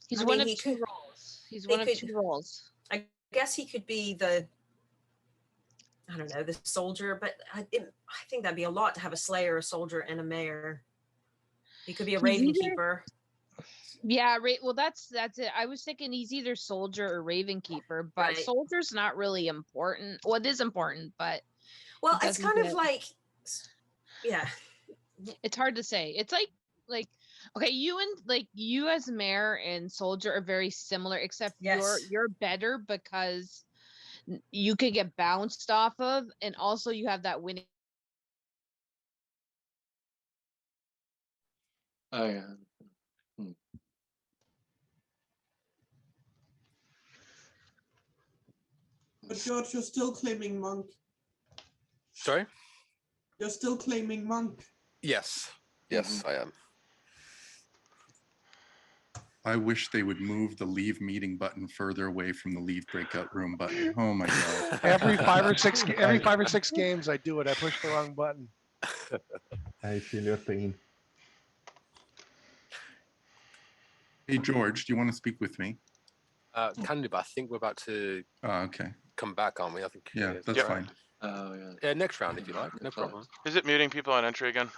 He's one of 2 roles. He's one of 2 roles. I guess he could be the soldier, but I think that'd be a lot to have a slayer, a soldier, and a mayor. He could be a Ravenkeeper. Yeah, well, that's it. I was thinking he's either soldier or Ravenkeeper, but Right. soldier's not really important. Well, it is important, but Well, it it's doesn't kind of get- like, yeah. it's hard to say. It's like okay, you as mayor and soldier are very similar, except Yes. you're better because you can get bounced off of, and also you have that winning. Oh yeah. But George, you're still claiming monk. Sorry? You're still claiming monk. Yes. Yes, I am. I wish they would move the leave meeting button further away from the leave breakout room button. Oh my god. Every 5 or 6 games I do it. I push the wrong button. I feel your pain. Hey George, do you want to speak with me? Can do, but I think we're about to Okay. come back, aren't we? I think. Yeah, that's fine. Oh yeah. Yeah, next round if you like. No problem. Is it muting people on entry again?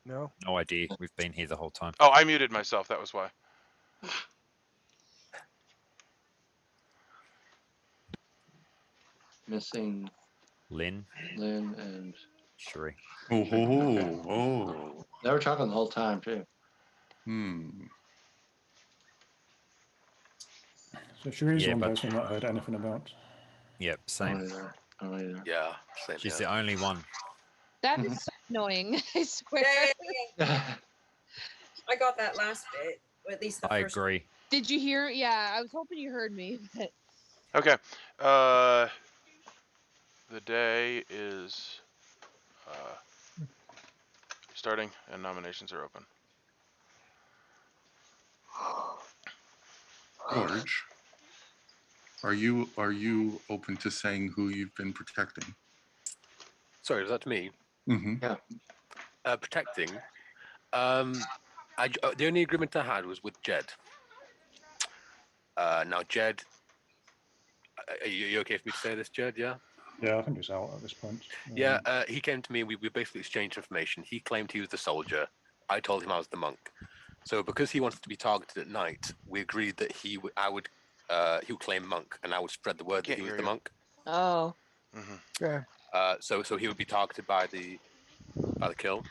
No. No idea. We've been here the whole time. Oh, I muted myself. That was why. Missing Lynn, Lynn and Sheree. Oh. they were talking the whole time too. So Cherie's Yeah, one but- person I've not heard anything about. Yep, same. Yeah, same. She's here. the only one. That is so annoying. I swear. I got that last bit, or at least the I first. agree. Did you hear? Yeah, I was hoping you heard me. But... Okay. The day is starting, and nominations are open. George, are you open to saying who you've been protecting? Sorry, was that to me? Mm-hmm. Yeah. Protecting. The only agreement I had was with Jed. Now, Jed, are you okay for me to say this, Jed? Yeah. Yeah, I think he's out at this point. Yeah, he came to me. We basically exchanged information. He claimed he was the soldier. I told him I was the monk. So because he wanted to be targeted at night, we agreed that he would claim monk, and I would spread the word that he was the monk. Oh. Okay. So he would be targeted by the kill.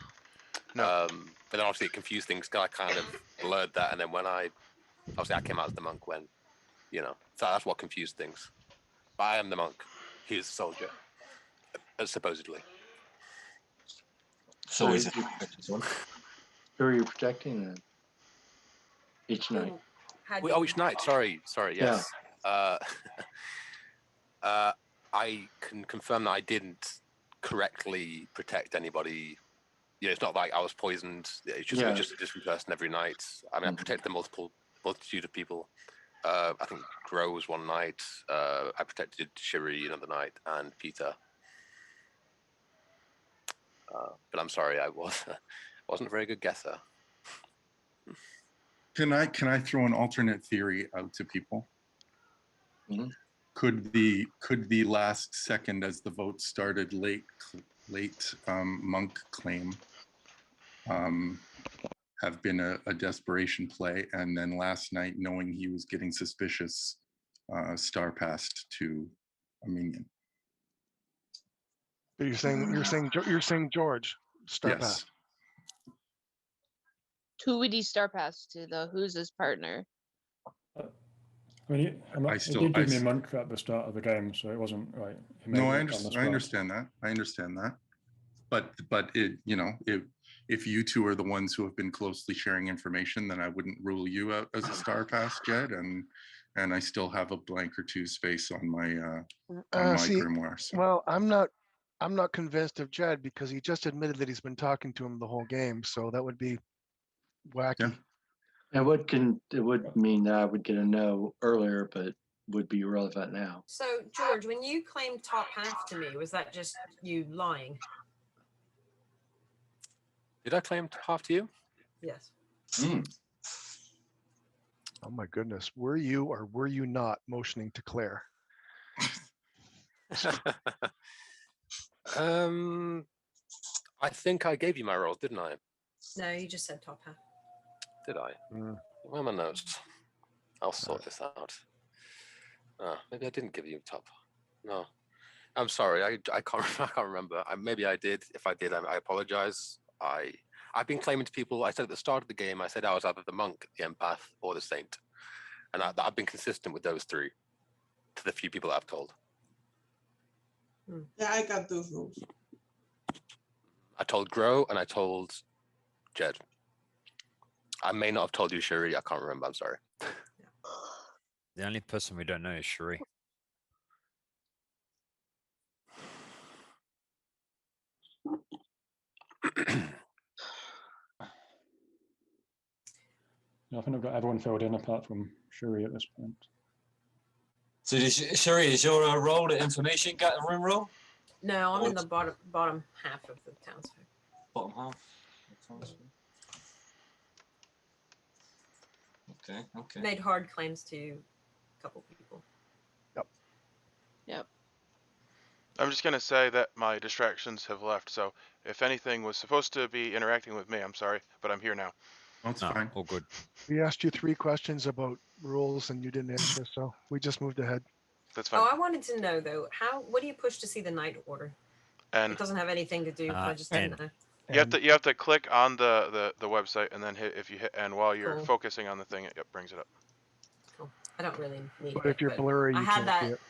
No. But then obviously it confused things. I kind of blurred that, and then when I came out as the monk when, so that's what confused things. But I am the monk. He is the soldier, supposedly. So is it? Who are you protecting then? Each night. Each night. Sorry. Yes. I can confirm that I didn't correctly protect anybody. It's not like I was poisoned. It's just, it was just a different person every night. I mean, I protected a multitude of people. I think Grow was one night. I protected Sheree another night, and Peter. But I'm sorry, I wasn't a very good guesser. Can I throw an alternate theory out to people? Mm-hmm. Could the last second, as the vote started, late monk claim have been a desperation play, and then last night, knowing he was getting suspicious, star passed to a minion? But you're saying George Star Yes. Path. Who would he star pass to though? Who's his partner? I mean, he did give me a monk at the start of the game, so it wasn't right. No, I understand that. I understand that. But it, if you two are the ones who have been closely sharing information, then I wouldn't rule you out as a star pass, Jed, and I still have a blank or two space on my grimoire. So. Well, I'm not convinced of Jed because he just admitted that he's been talking to him the whole game, so that would be wacky. Yeah. And it would mean that I would get a no earlier, but would be relevant now. So George, when you claimed top half to me, was that just you lying? Did I claim half to you? Yes. Oh my goodness. Were you or were you not motioning to Claire? I think I gave you my rolls, didn't I? No, you just said top half. Did I? Mm. Where are my notes? I'll sort this out. Maybe I didn't give you top. No. I'm sorry. I can't I can't remember. Maybe I did. If I did, I apologize. I've been claiming to people. I said at the start of the game, I said I was either the monk, the empath, or the saint, and I've been consistent with those three to the few people I've told. Yeah, I got those roles. I told Grow and I told Jed. I may not have told you, Sherry. I can't remember. I'm sorry. The only person we don't know is Cherie. I think I've got everyone filled in apart from Shuri at this point. So, Sherry, is your role the information gathering role? No, I'm in the bottom half of the townsfolk. Bottom half. Okay. Okay. Made hard claims to a couple people. Yep. I'm just gonna say that my distractions have left. So if anything was supposed to be interacting with me, I'm sorry, but I'm here now. That's No, fine. all good. We asked you 3 questions about rules and you didn't answer, so we just moved ahead. That's fine. Oh, I wanted to know though, what do you push to see the night order? And It doesn't have anything to do. I just didn't know. you have to click on the website and then hit, if you hit N while you're Cool. focusing on the thing, it brings it up. Cool. I don't really need But it. if you're blurry, I you had can't see that. it.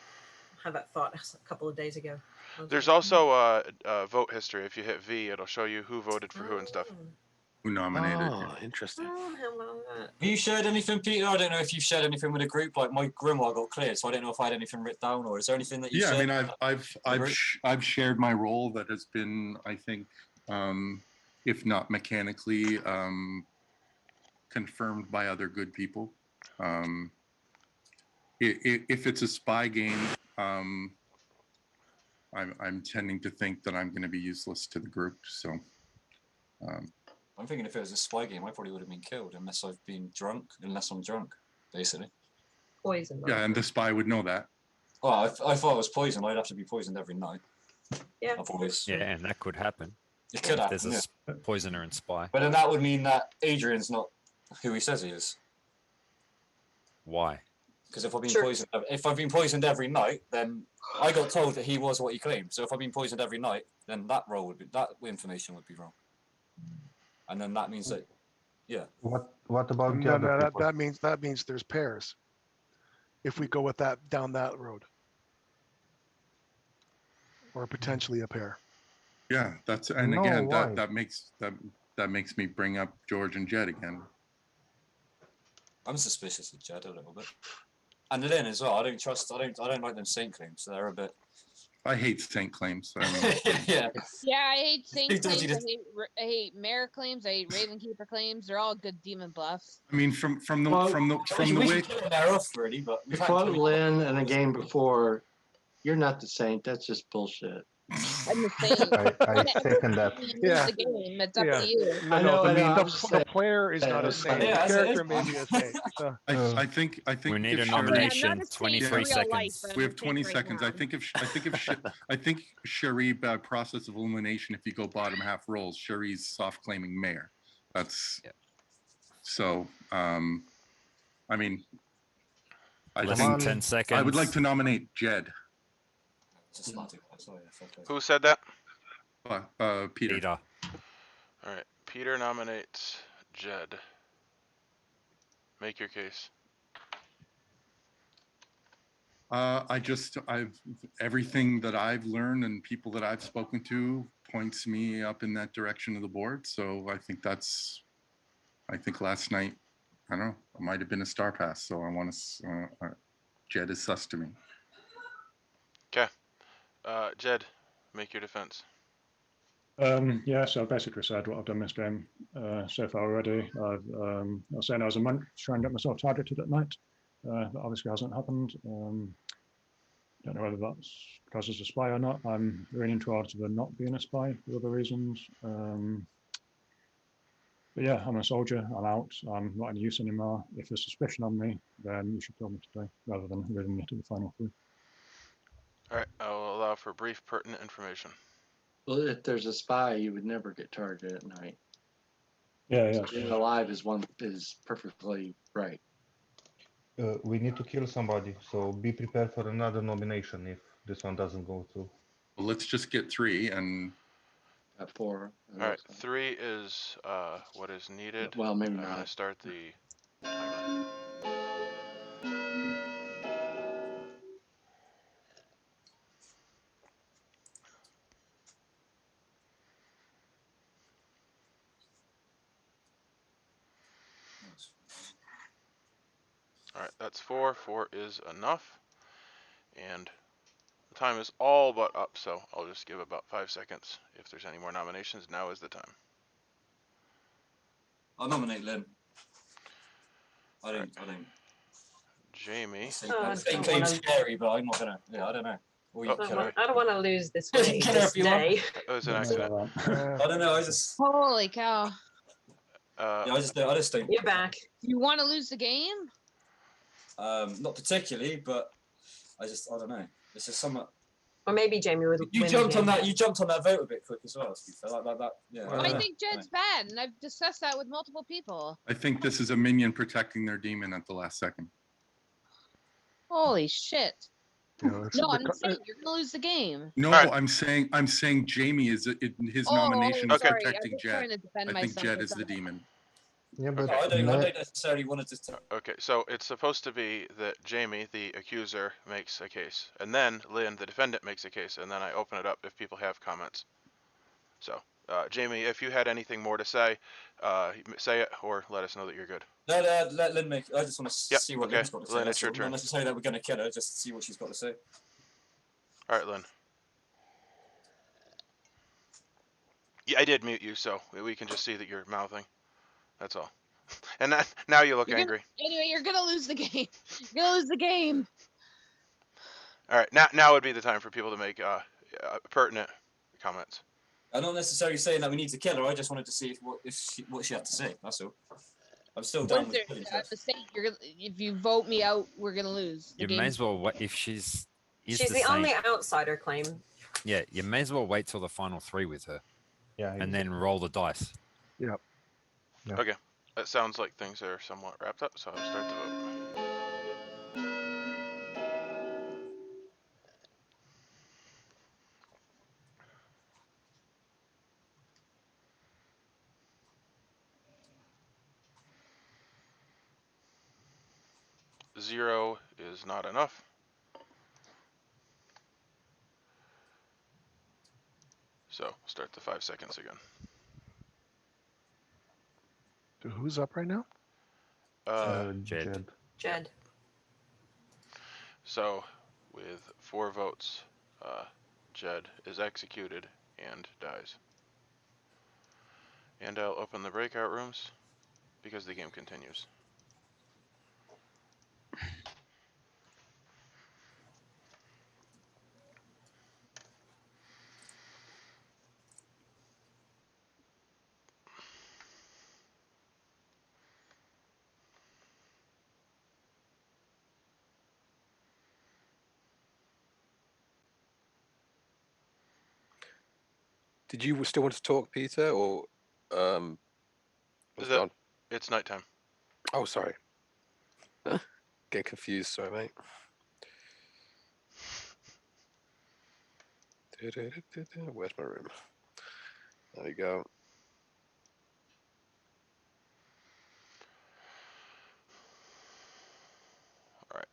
Had that thought a couple of days ago. There's also vote history. If you hit V, it'll show you who voted for who and stuff. Who nominated? Oh, interesting. Have you shared anything, Peter? I don't know if you've shared anything with a group. Like my grimoire got cleared, so I don't know if I had anything written down, or is there anything that you Yeah, I shared? mean, I've shared my role that has been, I think, if not mechanically, confirmed by other good people. If it's a spy game, I'm tending to think that I'm going to be useless to the group. So, I'm thinking if it was a spy game, I probably would have been killed unless I've been drunk, unless I'm drunk, basically. Poison. yeah, and the spy would know that. Well, I thought it was poison. I'd have to be poisoned every night. Yeah. I've always. Yeah, and that could happen. It could if happen. there's a Yeah. poisoner and spy. But then that would mean that Adrian's not who he says he is. Why? Because if I've been Sure. poisoned every night, then I got told that he was what he claimed. So if I've been poisoned every night, then that information would be wrong. And then that means that, yeah. What about the No, other no, people? that means there's pairs. If we go with that down that road, or potentially a pair. Yeah, and No, again, why? that makes me bring up George and Jed again. I'm suspicious of Jed a little bit. And Lynn as well. I don't like them saint claims. So they're a bit. I hate saint claims. I mean, Yeah. Yeah, I hate Saint He does, claims. he I hate Mare claims. I hate Ravenkeeper claims. They're all good demon bluffs. I mean, from the We way should kill him there off really, but we You can't fought kill him. Lynn in a game before. You're not the saint. That's just bullshit. I'm the saint. I second that. You lose Yeah. the game. It's up Yeah. to you. No, I know, the I'm just saying. player is Yeah, not a that's saint. fine. The Yeah, character it's may fine. be a saint. I think We need if a Sherry- nomination. I'm not a saint 23 in real life, seconds. but I'm We a have saint 20 right seconds. now. I think Sherry, process of elimination, if you go bottom half rolls, Sherry's soft claiming mayor. That's so. I mean, I Less think than 10 seconds. I would like to nominate Jed. Just not do that. Sorry, I thought Who said that? Peter. Peter. All right. Peter nominates Jed. Make your case. Everything that I've learned and people that I've spoken to points me up in that direction of the board. So I think last night, I don't know, it might have been a star pass. So I want to, Jed is sus to me. Okay. Jed, make your defense. Yeah, so I've basically said what I've done this game so far already. I was saying I was a monk trying to get myself targeted at night. That obviously hasn't happened. Don't know whether that's because it's a spy or not. I'm leaning towards the not being a spy for other reasons. But yeah, I'm a soldier. I'm out. I'm not in use anymore. If there's suspicion on me, then you should kill me today rather than reading me to the final 3. All right. I will allow for brief, pertinent information. Well, if there's a spy, you would never get targeted at night. Yeah. Being alive is perfectly right. We need to kill somebody, so be prepared for another nomination if this one doesn't go through. Well, let's just get 3 and At 4. All right, 3 is what is needed. Well, maybe I'm gonna not. start the timer. All right, that's 4. 4 is enough, and the time is all but up. So I'll just give about 5 seconds. If there's any more nominations, now is the time. I'll nominate Lynn. I don't. Jamie. I think claim's scary, but I'm not gonna. Yeah, I don't know. Or you Oh. kill her. I don't want to lose this You way can kill her this if you want. day. That was an accident. I don't know. I just. Holy cow! Yeah, I just don't. You're back. You want to lose the game? Not particularly, but I don't know. It's just somewhat. Or maybe Jamie would. You win jumped on again. that. You jumped on that vote a bit quick as well. To be fair, like that. Yeah. Well, I think Jed's bad, and I've discussed that with multiple people. I think this is a minion protecting their demon at the last second. Holy shit! You know, No, I'm saying you're gonna lose the game. No, All right. I'm saying Jamie is his nomination is sorry. protecting I was Jed. trying to defend I think myself Jed with is the something. demon. Yeah, but No, I don't necessarily want to just. Okay, so it's supposed to be that Jamie, the accuser, makes a case, and then Lynn, the defendant, makes a case, and then I open it up if people have comments. So, Jamie, if you had anything more to say, say it or let us know that you're good. No, let Lynn make. I just want to see what okay. Lynn's got to say. Lynn, it's your Not turn. necessarily that we're going to kill her, just to see what she's got to say. All right, Lynn. Yeah, I did mute you, so we can just see that you're mouthing. That's all. And now you look angry. Anyway, you're gonna lose the game. You're gonna lose the game. All right, now would be the time for people to make pertinent comments. I'm not necessarily saying that we need to kill her. I just wanted to see what she had to say. That's all. I'm still down with killing I'm just saying, if you vote me out, we're gonna lose. You may as well wait if she's. She's the only outsider claim. Yeah, you may as well wait till the final 3 with her. Yeah. And then roll the dice. Yep. Yeah. Okay, that sounds like things are somewhat wrapped up, so I'll start the vote. Zero is not enough. So start the 5 seconds again. So who's up right now? Jed. Jed. So with 4 votes, Jed is executed and dies. And I'll open the breakout rooms because the game continues. Did you still want to talk, Peter, or was it on? It's nighttime. Oh, sorry. Getting confused. Sorry, mate. Where's my room? There we go. All right.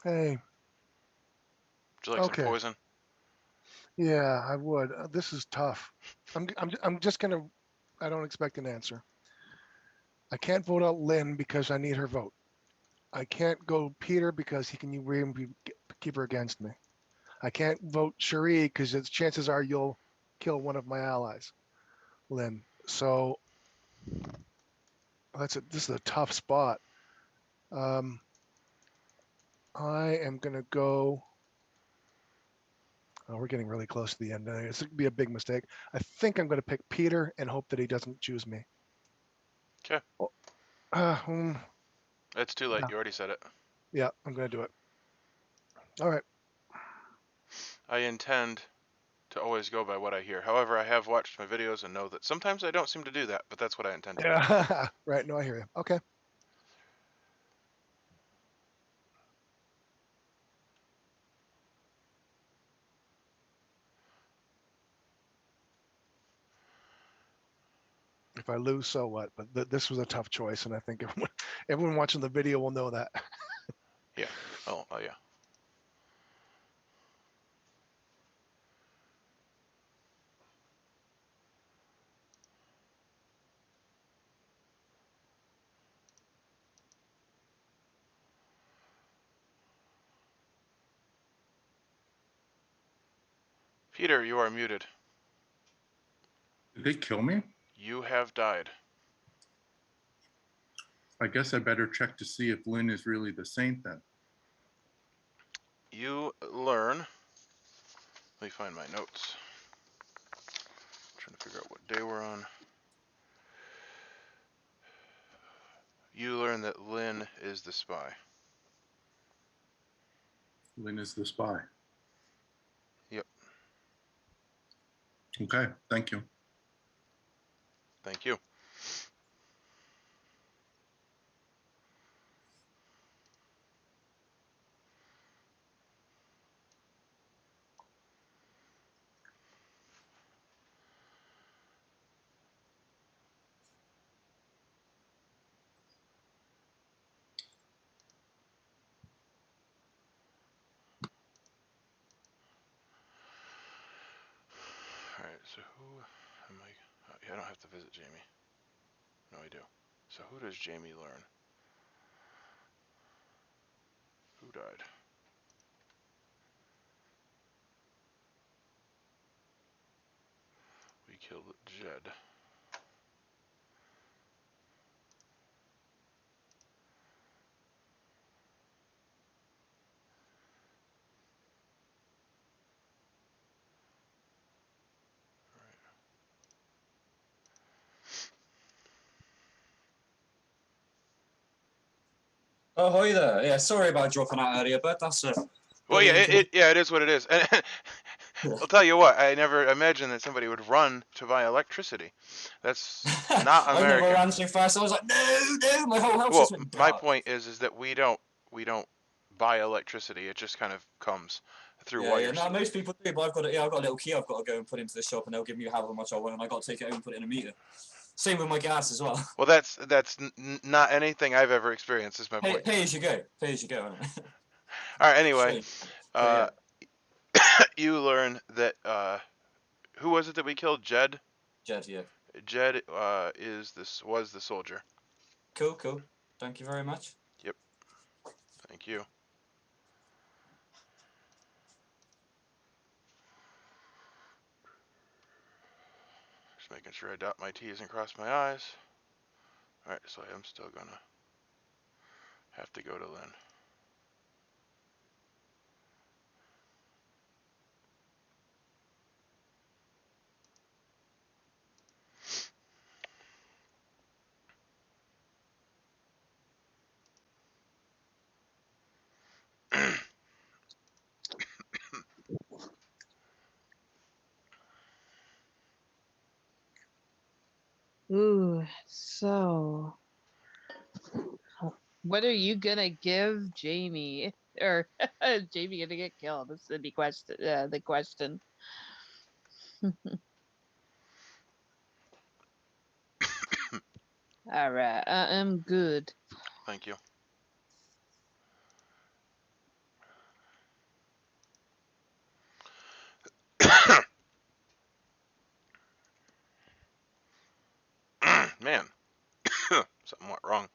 Hey. Would you like some poison? Yeah, I would. This is tough. I'm just gonna. I don't expect an answer. I can't vote out Lynn because I need her vote. I can't go Peter because he can keep her against me. I can't vote Cherie because chances are you'll kill one of my allies, Lynn. So this is a tough spot. I am gonna go. Oh, we're getting really close to the end. It's gonna be a big mistake. I think I'm gonna pick Peter and hope that he doesn't choose me. Okay. It's too late. Yeah. You already said it. Yeah, I'm gonna do it. All right. I intend to always go by what I hear. However, I have watched my videos and know that sometimes I don't seem to do that, but that's what I intend to do. Yeah. Right. No, I hear you. Okay. If I lose, so what? But this was a tough choice, and I think everyone watching the video will know that. Yeah. Oh, yeah. Peter, you are muted. Did they kill me? You have died. I guess I better check to see if Lynn is really the saint then. You learn. Let me find my notes. I'm trying to figure out what day we're on. You learn that Lynn is the spy. Lynn is the spy. Yep. Okay, thank you. Thank you. Alright, so who am I? Oh, yeah, I don't have to visit Jamie. No, I do. So who does Jamie learn? Who died? We killed Jed. Oh, hi there. Yeah, sorry about dropping out earlier, but that's a. Well, yeah, it is what it is. And I'll tell you what, I never imagined that somebody would run to buy electricity. That's not I never American. ran so fast. I was like, no, my whole house Well, just went my dark. point is that we don't buy electricity. It just kind of comes through Yeah, wires. no, most people do, but I've got a little key I've got to go and put into the shop, and they'll give me however much I want, and I got to take it home and put it in a meter. Same with my gas as well. Well, that's not anything I've ever experienced. Is my point. Pay as you go. Pay as you go. All right. Anyway, yeah. you learn that who was it that we killed? Jed. Jed, yeah. Jed was the soldier. Cool. Thank you very much. Yep. Thank you. Just making sure I dot my T's and cross my I's. Alright, so I am still gonna have to go to Lynn. Ooh, so what are you gonna give Jamie? Or is Jamie gonna get killed? This is the question. The question. All right, I am good. Thank you. Man, something went wrong.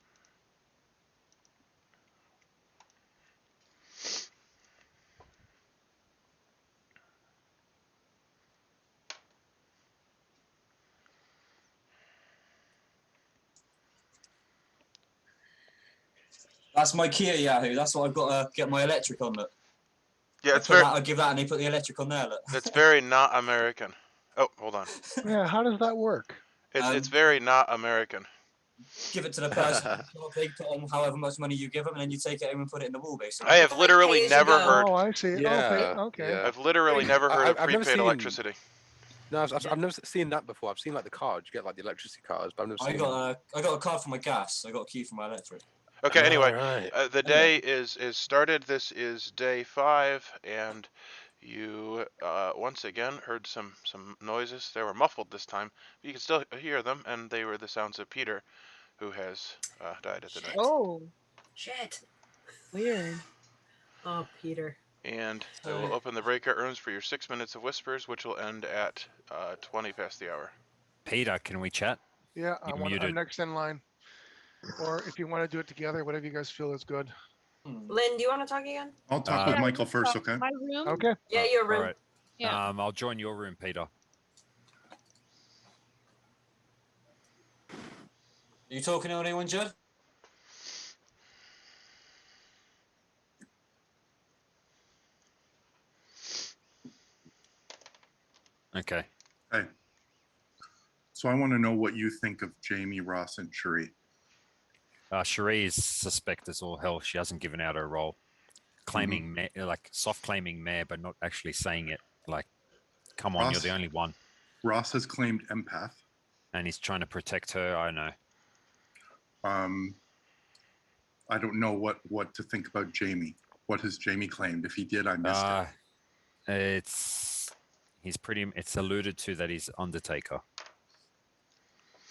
That's my Kia Yahoo. That's what I've got to get my electric on. Look. Yeah, it's very. I give that, and they put the electric on there. Look. It's very not American. Oh, hold on. Yeah. How does that work? It's very not American. give it to the person. They put on however much money you give them, and then you take it home and put it in the wall, basically. I have Like literally pay as you never go. heard. Oh, I see. Yeah, Okay. yeah. I've literally never heard of I've never prepaid seen- electricity. No, I've never seen that before. I've seen like the cards. You get like the electricity cards, but I've never I seen. got a card for my gas. I got a key for my electric. Okay, anyway, right. the day is started. This is day 5, and you once again heard some noises. They were muffled this time, but you can still hear them, and they were the sounds of Peter, who has died at the night. Oh, Shit. weird. Oh, Peter. And I will open the breakout rooms for your 6 minutes of whispers, which will end at 20 past the hour. Peter, can we chat? Yeah, You're I'm muted. next in line. Or if you want to do it together, whatever you guys feel is good. Lynn, do you want to talk again? I'll talk with Michael first, okay? My room. Okay. Yeah, your room. All right. Yeah. I'll join your room, Peter. Are you talking to anyone, Judd? Okay. Hey. So I want to know what you think of Jamie, Ross, and Cherie. Cherie is suspect as all hell. She hasn't given out her role. Claiming, like soft claiming mayor, but not actually saying it. Like, come on, you're the only one. Ross has claimed empath. And he's trying to protect her, I know. I don't know what to think about Jamie. What has Jamie claimed? If he did, I missed it. It's alluded to that he's Undertaker.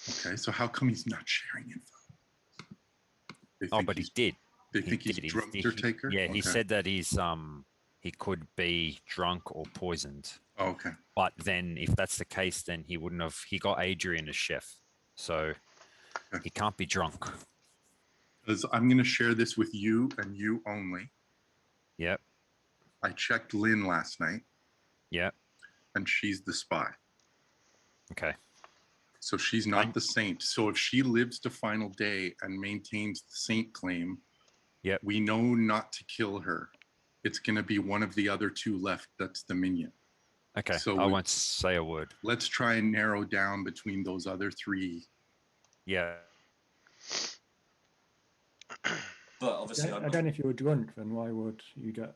Okay, so how come he's not sharing info? But he did. They think he's drunk Undertaker? Yeah, Okay. he said that he could be drunk or poisoned. Oh, okay. But then if that's the case, then he wouldn't have, he got Adrian as chef. So he can't be drunk. Because I'm going to share this with you and you only. Yep. I checked Lynn last night. Yep. And she's the spy. Okay. So she's not the saint. So if she lives to final day and maintains the saint claim, we know not to kill her. It's going to be one of the other 2 left. That's the minion. Okay. So I won't say a word. Let's try and narrow down between those other 3. Yeah. But obviously, again, if you were drunk, then why would you get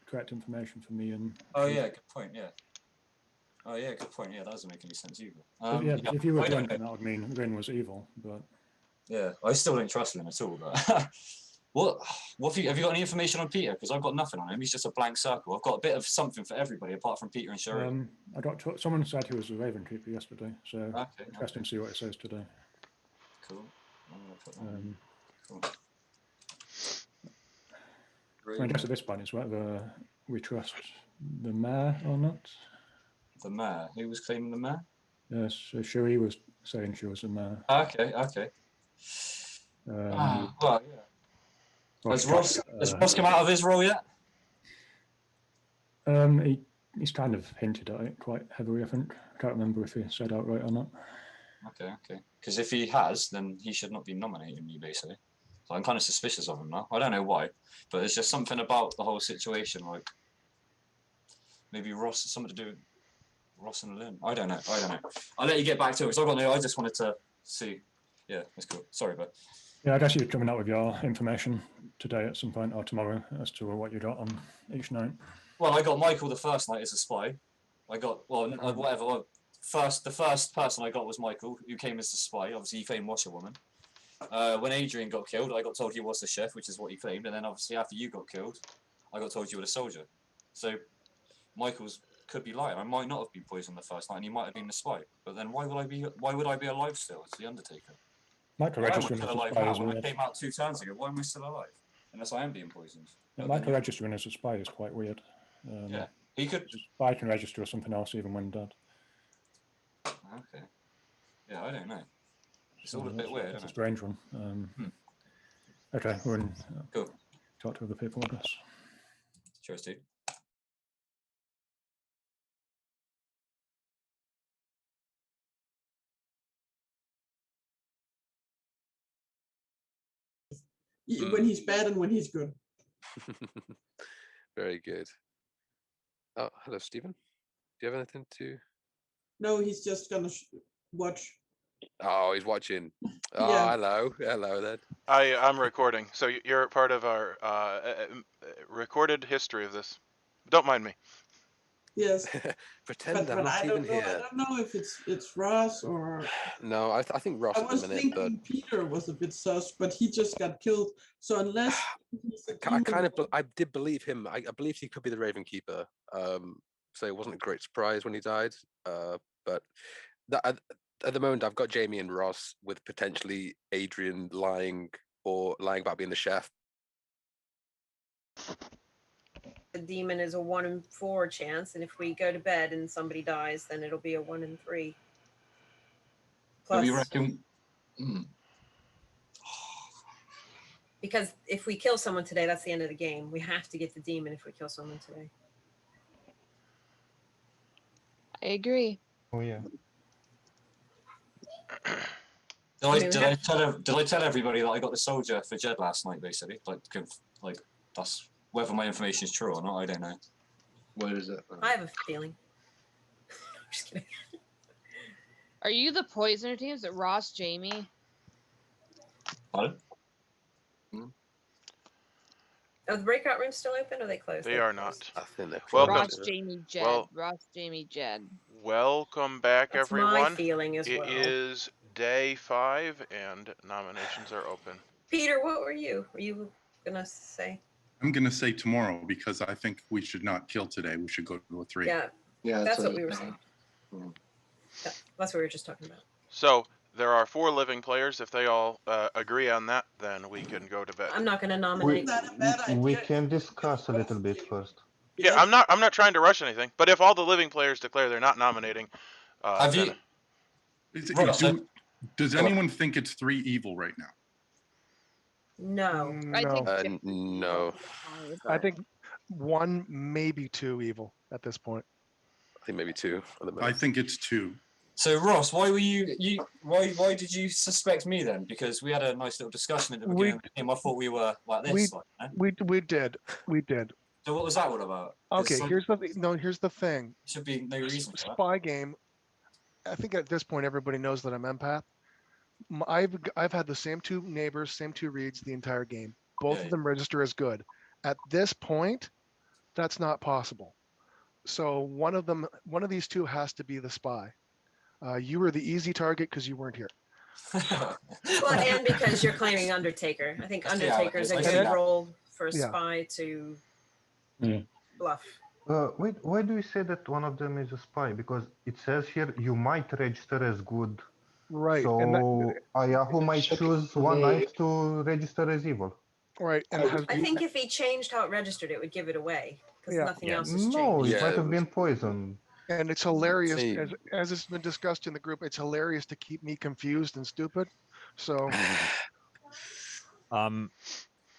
correct information from me? And oh yeah, good point. Yeah. Oh yeah, good point. Yeah, that doesn't make any sense either. if you were drunk, then that would mean Rin was evil. But yeah, I still don't trust Lynn at all. But what have you got any information on Peter? Because I've got nothing on him. He's just a blank circle. I've got a bit of something for everybody apart from Peter and Cherie. I got someone said he was the Ravenkeeper yesterday, so interesting to see what it says today. Cool. I'm gonna put that. Cool. I guess at this point it's whether we trust the mayor or not. The mayor? Who was claiming the mayor? Yes, so Cherie was saying she was the mayor. Okay. Well, yeah. Has Ross come out of his role yet? He's kind of hinted at it quite heavily, I think. I can't remember if he said outright or not. Okay. Because if he has, then he should not be nominating me, basically. So I'm kind of suspicious of him now. I don't know why, but it's just something about the whole situation, like maybe something to do with Ross and Lynn. I don't know. I'll let you get back to it because I just wanted to see. Yeah, that's cool. Sorry, but yeah, I guess you're coming out with your information today at some point or tomorrow as to what you got on each night. Well, I got Michael the first night as a spy. I got whatever. The first person I got was Michael, who came as the spy. Obviously, he claimed Washerwoman. When Adrian got killed, I got told he was the chef, which is what he claimed. And then obviously after you got killed, I got told you were the soldier. So Michael's could be lying. I might not have been poisoned the first night, and he might have been the spy. But then why would I be alive still? It's the Undertaker. Michael registering as a spy is when I weird. came out 2 turns ago. Why am I still alive? Unless I am being poisoned. Yeah, Michael registering as a spy is quite weird. Yeah, he could. A spy can register as something else even when dead. Okay. Yeah, I don't know. It's all a bit weird. It's a strange one. Okay, we're in. Cool. Talk to other people, I guess. Cheers, dude. When he's bad and when he's good. Very good. Oh, hello, Stephen. Do you have anything to? No, he's just gonna watch. Oh, he's watching. Oh, Yeah. hello then. I'm recording, so you're part of our recorded history of this. Don't mind me. Yes. Pretend I'm But not I even don't know. I here. don't know if it's Ross or No, I think Ross I at the was minute, but thinking Peter was a bit sus, but he just got killed. So unless he's a demon, I did believe him. I believed he could be the Ravenkeeper. So it wasn't a great surprise when he died. But at the moment, I've got Jamie and Ross with potentially Adrian lying about being the chef. The demon is a 1 in 4 chance, and if we go to bed and somebody dies, then it'll be a 1 in 3. So Plus, you reckon? because if we kill someone today, that's the end of the game. We have to get the demon if we kill someone today. I agree. Oh yeah. Did I tell everybody that I got the soldier for Jed last night? Basically, like that's whether my information is true or not. I don't know. What is it? I have a feeling. I'm just kidding. Are you the poisoner team? Is it Ross, Jamie? Pardon? Are the breakout rooms still open or are they closed? They are not. I think they're Welcome. Ross, Jamie, Jed. Well- Ross, Jamie, Jed. Welcome back, That's everyone. my feeling as It well. is day 5, and nominations are open. Peter, what were you? Were you gonna say? I'm going to say tomorrow because I think we should not kill today. We should go to a 3. Yeah, Yeah, that's what I we were was saying. thinking. That's what we were just talking about. So there are 4 living players. If they all agree on that, then we can go to bed. I'm not gonna We, nominate. Not a bad we idea. can discuss a little bit first. Yeah, I'm not trying to rush anything. But if all the living players declare they're not nominating, Have then you? Is it- does anyone think it's 3 evil right now? No. I think No, Jed- no. I think 1, maybe 2 evil at this point. I think maybe 2 at the minute. I think it's 2. So Ross, why were you? Why did you suspect me then? Because we had a nice little discussion at the beginning of the game. I thought we were like this. We did. So what was that all about? 'Cause Okay, so- here's the thing. should be no reason for that. Spy game. I think at this point everybody knows that I'm empath. I've had the same 2 neighbors, same 2 reads the entire game. Both Yeah, of them register as good. At this point, that's not possible. So one of these 2 has to be the spy. You were the easy target because you weren't here. Well, and because you're claiming Undertaker. I think Undertaker's a I good see that. role for a Yeah. spy to Mm. bluff. Wait, why do you say that one of them is a spy? Because it says here you might register as good. Right. So And that, Yahoo might should choose be- one night to register as evil. right. And has I think if he changed how it registered, it would give it away because Yeah. nothing Yeah. else has No, changed. it Yeah, might it have was- been poison. and it's hilarious See. as it's been discussed in the group. It's hilarious to keep me confused and stupid. So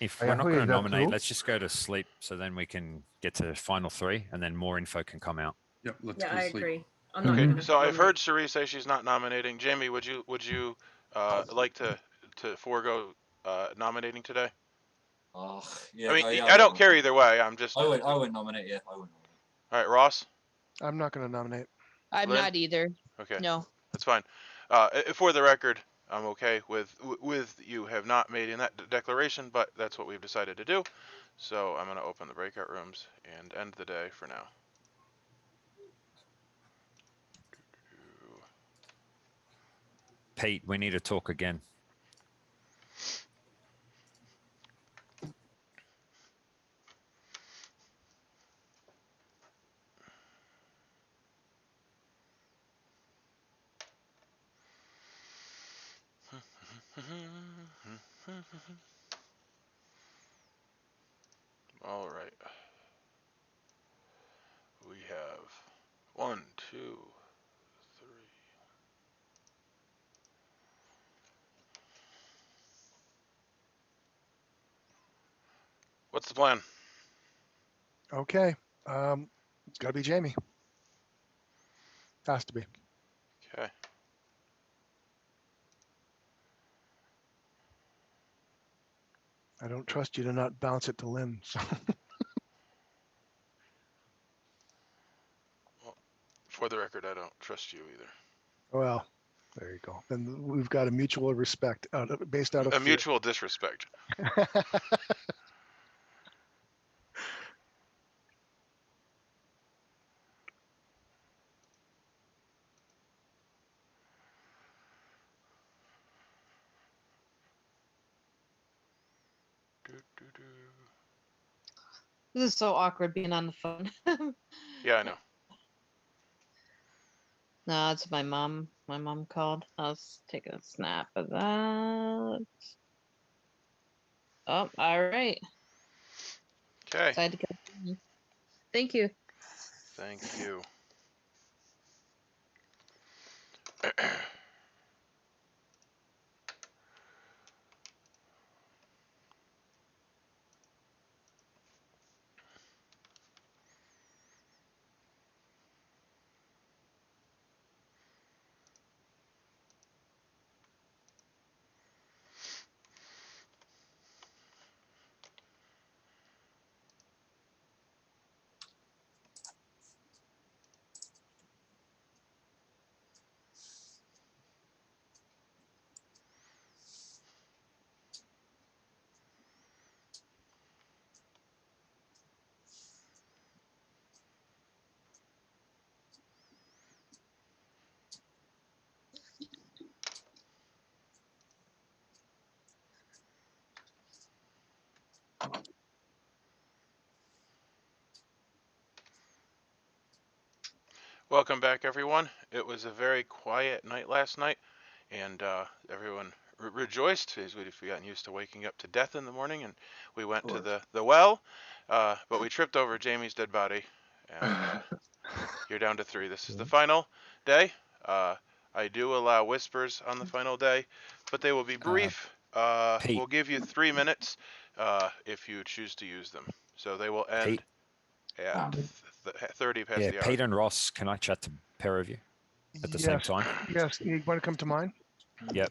If Yeah, we're not who going is to that, nominate, Lou? let's just go to sleep so then we can get to final 3 and then more info can come out. Yep, let's Yeah, go I to sleep. agree. I'm not Okay, gonna so I've nominate. heard Cerise say she's not nominating. Jamie, would you like to forego nominating today? Yeah, I mean, yeah, I don't would. care either way. I'm just. I would nominate. Yeah, I would nominate. All right, Ross. I'm not going to nominate. I'm Lynn? not either. Okay, No. that's fine. For the record, I'm okay with you have not made in that declaration, but that's what we've decided to do. So I'm going to open the breakout rooms and end the day for now. Pete, we need to talk again. All right. We have 1, 2, 3. What's the plan? Okay. It's got to be Jamie. Has to be. Okay. I don't trust you to not bounce it to Lynn. So. Well, for the record, I don't trust you either. Well, There you go. Then we've got a mutual respect based out of A fear. mutual disrespect. This is so awkward being on the phone. Yeah, I know. No, it's my mom. My mom called. I was taking a snap of that. Oh, all right. Okay. Decided to continue. Thank you. Thank you. Welcome back, everyone. It was a very quiet night last night, and everyone rejoiced as we'd gotten used to waking up to death in the morning, and we went to the well, but we tripped over Jamie's dead body, and you're down to 3. This is the final day. I do allow whispers on the final day, but they will be brief. Pete. We'll give you 3 minutes if you choose to use them. So they will end at 30 past the hour. Pete and Ross, can I chat to pair of you at the same time? Yes, you want to come to mine? Yep.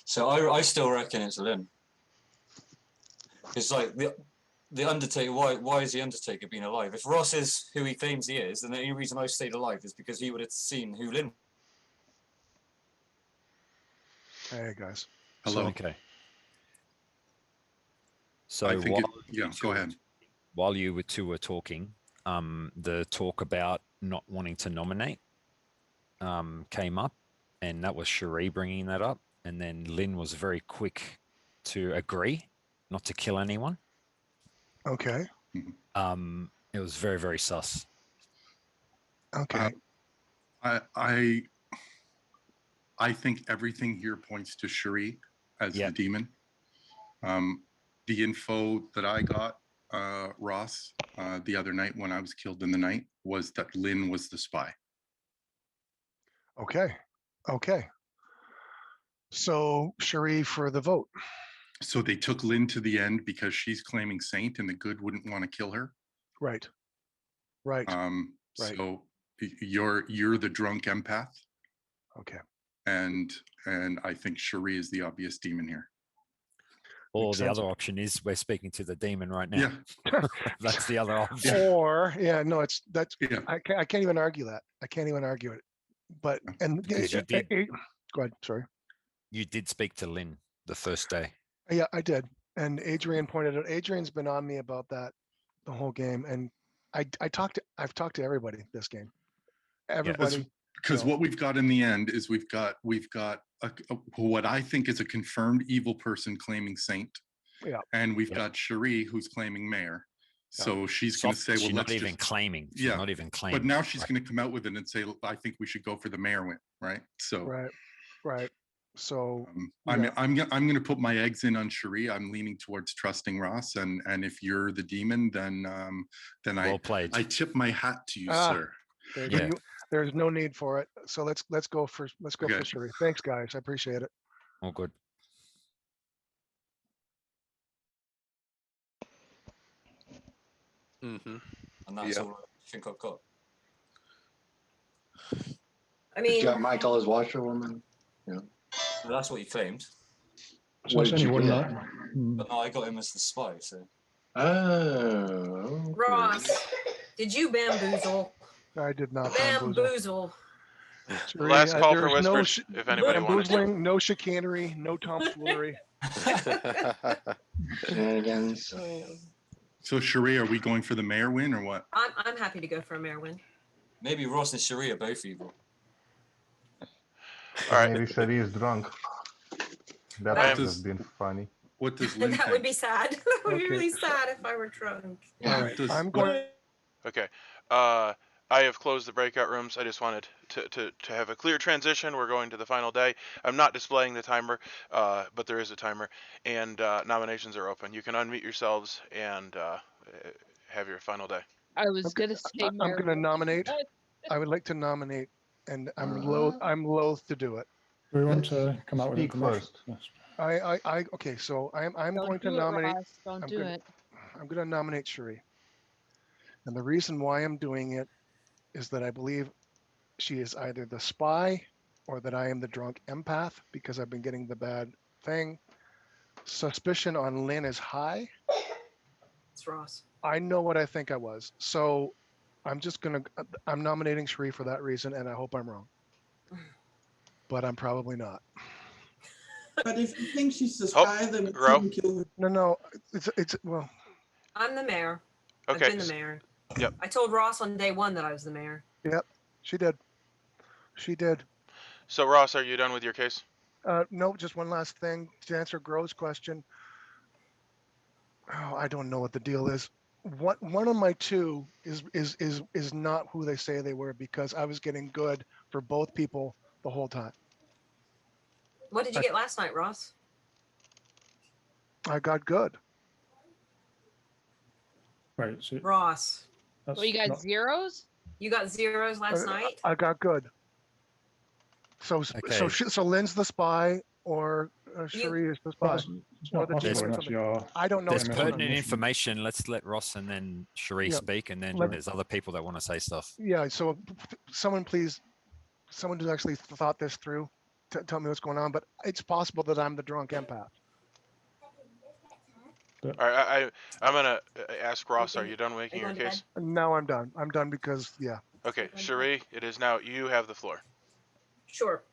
So I still reckon it's Lynn. It's like the Undertaker. Why is the Undertaker being alive? If Ross is who he claims he is, then the only reason I stayed alive is because he would have seen who Lynn. Hey guys. Hello. Okay. So I think go ahead. While you two were talking, the talk about not wanting to nominate came up, and that was Cherie bringing that up, and then Lynn was very quick to agree not to kill anyone. Okay. It was very, very sus. Okay. I think everything here points to Cherie as the demon. The info that I got, Ross, the other night when I was killed in the night was that Lynn was the spy. Okay. Okay. So Cherie for the vote. So they took Lynn to the end because she's claiming saint and the good wouldn't want to kill her. Right. Right. Right. So you're the drunk empath. Okay. And I think Cherie is the obvious demon here. Or the other option is we're speaking to the demon right now. Yeah. That's the other option. Or I can't even argue that. I can't even argue it. But because you did. Go ahead. Sorry. You did speak to Lynn the first day. Yeah, I did. And Adrian pointed out. Adrian's been on me about that the whole game, and I've talked to everybody this game. Everybody. Because what we've got in the end is we've got what I think is a confirmed evil person claiming saint. Yeah. And we've got Cherie who's claiming mayor. So she's going to say, well, she's let's not even claiming. She's not even claiming. But now she's going to come out with it and say, I think we should go for the mayor win, right? So right. So I'm going to put my eggs in on Cherie. I'm leaning towards trusting Ross, and if you're the demon, then well played. I tip my hat to you, sir. There's no need for it. So let's go for Cherie. Thanks, guys. I appreciate it. All good. And that's all I think I've got. I mean, you got Michael as washerwoman. Yeah. Well, that's what you claimed. So it's only one night. But no, I got him as the spy. So. Oh. Ross, did you bamboozle? I did not Bamboozle. Last call for there's no whispers, if anybody wanted to. bamboozling, no chicanery, no tomfoolery. Shenanigans. So Cherie, are we going for the mayor win or what? I'm happy to go for a mayor win. Maybe Ross and Cherie are both evil. All right. Maybe Cherie is drunk. That That- would have been funny. What does Lynn That think? would be sad. That would be Okay. really sad if I were drunk. All right, does- I'm what- going. Okay. I have closed the breakout rooms. I just wanted to have a clear transition. We're going to the final day. I'm not displaying the timer, but there is a timer, and nominations are open. You can unmute yourselves and have your final day. I was gonna say I'm Mary going to Lou. nominate. I would like to nominate, and I'm loath to do it. Do we want to come out with Speak information? first. Yes. Okay, so I'm Don't going to do it, nominate. Ross. Don't I'm do gonna- it. I'm going to nominate Cherie. And the reason why I'm doing it is that I believe she is either the spy or that I am the drunk empath because I've been getting the bad thing. Suspicion on Lynn is high. It's Ross. I know what I think I was. So I'm nominating Cherie for that reason, and I hope I'm wrong. But I'm probably not. But if you think she's the Oh, spy, then we Ro. shouldn't kill her. No, well, I'm the mayor. Okay. I've been the mayor. Yep. I told Ross on day one that I was the mayor. she did. She did. So Ross, are you done with your case? No, just one last thing to answer Grove's question. Oh, I don't know what the deal is. One of my two is not who they say they were because I was getting good for both people the whole time. What did you get last night, Ross? I got good. Right. So Ross, that's Well, you got not- zeros? you got zeros last night? I got good. So Okay. so Lynn's the spy or Cherie is the spy. Well, it's not the possible difference unless of it. you're. I don't know. There's Yeah, what's going on. pertinent information. Let's let Ross and then Cherie Yeah. speak, and then Let- there's other people that want to say stuff. Yeah, so someone please, someone who's actually thought this through, tell me what's going on, but it's possible that I'm the drunk empath. All right. I'm gonna ask Ross. Are you done making your going to case? Now I'm done. I'm done because, yeah. Okay, Cherie, it is now you have the floor. Sure.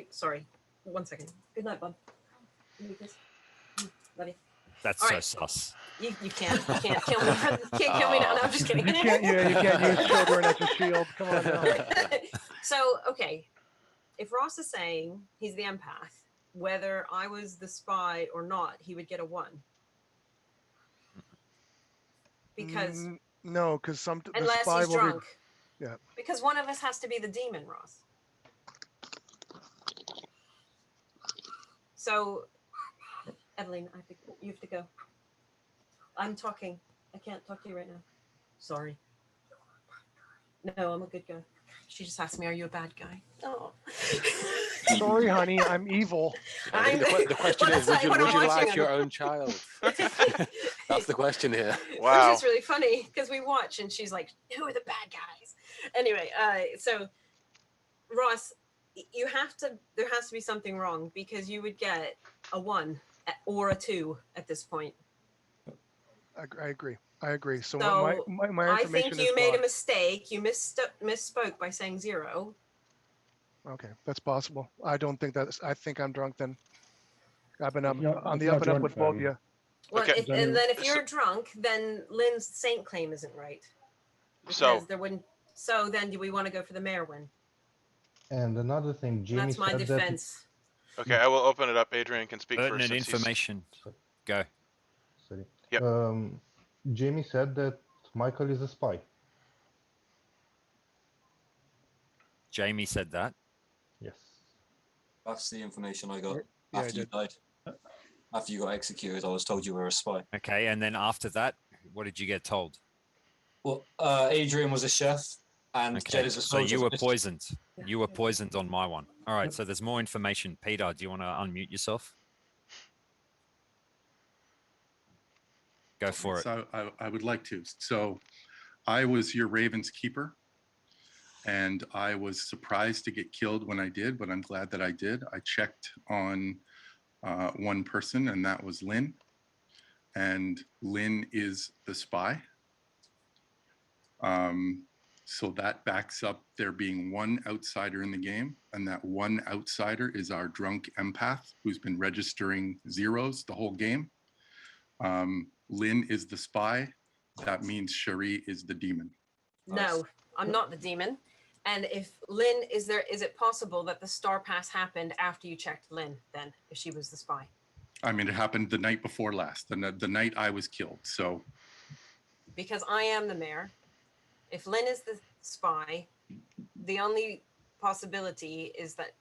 Sorry. 1 second. Good night, bud. Give me this. Buddy. That's All so right. sus. You can't kill me. You can't kill me now. No, I'm just kidding. You can't use children as a shield. Come on now. So, okay. If Ross is saying he's the empath, whether I was the spy or not, he would get a 1. Because No, because the unless spy he's will drunk. yeah. Because one of us has to be the demon, Ross. So, Evelyn, you have to go. I'm talking. I can't talk to you right now. Sorry. No, I'm a good guy. She just asked me, "Are you a bad guy?" Oh. Sorry, honey, I'm evil. The question Well, is, that's would what I'm you watching like on your the- own child? That's the question here. Wow. Which is really funny because we watch and she's like, "Who are the bad guys?" Anyway, so Ross, there has to be something wrong because you would get a 1 or a 2 at this point. I agree. I agree. So, So my I information think you is made a flawed. mistake. You misspoke by saying 0. Okay, that's possible. I don't think I think I'm drunk then. I've been If you're- on if the you're up and up drunk, with both of then- you. Well, Okay. and then if you're drunk, then Lynn's saint claim isn't right. So Because there wouldn't. So then, do we want to go for the mayor win? And another thing, And Jimmy that's my said that defense. okay, I will open it up. Adrian can speak first. Pertinent Since he's- information. Go. sorry. Yep. Jamie said that Michael is a spy. Jamie said that. Yes. That's the information I got Yeah, I after you did. died. After you got executed, I was told you were a spy. Okay, and then after that, what did you get told? Well, Adrian was a chef, and Okay, Jed is a so soldier. you were poisoned. You were poisoned on my one. All right, so there's more information. Peter, do you want to unmute yourself? Go for it. So I would like to. So I was your Ravenkeeper, and I was surprised to get killed when I did, but I'm glad that I did. I checked on one person, and that was Lynn. And Lynn is the spy. So that backs up there being one outsider in the game, and that one outsider is our drunk empath who's been registering zeros the whole game. Lynn is the spy. That means Cherie is the demon. No, I'm not the demon. And if Lynn, is it possible that the star pass happened after you checked Lynn then, if she was the spy? I mean, it happened the night before last, the night I was killed, so. Because I am the mayor. If Lynn is the spy, the only possibility is that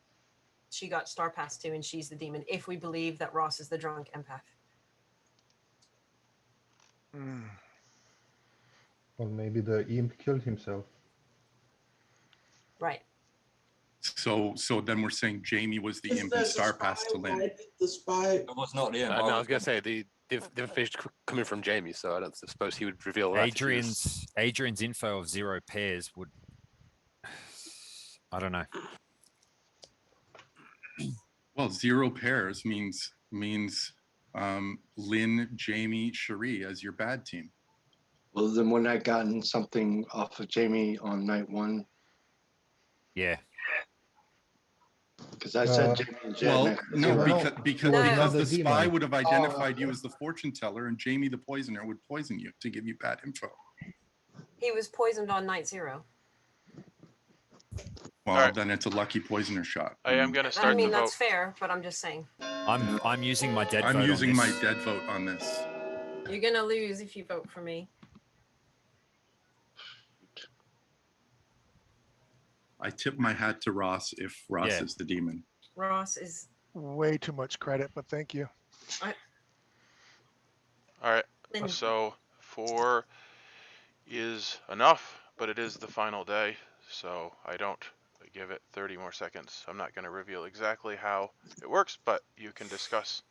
she got star pass too and she's the demon, if we believe that Ross is the drunk empath. Or maybe the imp killed himself. Right. So then we're saying Jamie was the imp and star pass to Lynn. The spy. It was not the No, I was going to say the information coming from Jamie, so I don't suppose he would reveal that. Adrian's info of 0 pairs would. I don't know. Well, 0 pairs means Lynn, Jamie, Cherie as your bad team. Well, then wouldn't I gotten something off of Jamie on night 1? Yeah. Because I said Jamie and Jed. Well, no, because the spy would have identified you okay. as the fortune teller, and Jamie, the poisoner, would poison you to give you bad info. He was poisoned on night 0. Well, then it's a lucky poisoner shot. I am going to start the vote. That's fair, but I'm just saying. I'm using my dead vote. I'm using on my this. dead vote on this. You're gonna lose if you vote for me. I tip my hat to Ross if Ross is the demon. Ross is way too much credit, but thank you. All right. So 4 is enough, but it is the final day, so I don't give it 30 more seconds. I'm not going to reveal exactly how it works, but you can discuss.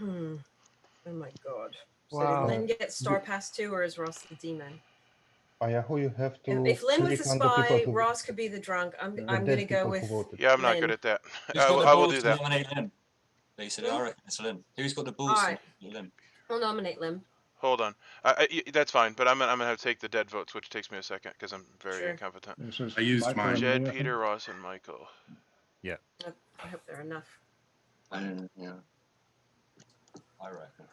Oh my god. So Wow. did Lynn get star pass too, or is Ross the demon? Ayahu, you have to. If Lynn was the click on the people spy, who- Ross could be the drunk. I'm the going dead to go people with who voted. Yeah, I'm not Lynn. good at that. Who's got the I will balls do to that. nominate Lynn? Basically, I reckon it's Lynn. Who's got the balls All to right. nominate Lynn? I'll nominate Lynn. Hold on. That's fine, but I'm gonna have to take the dead votes, which takes me a second because I'm very incompetent. I used Michael mine. and Jed, me, I Peter, think. Ross, and Michael. Yeah. I hope there are enough. I didn't, yeah. I reckon.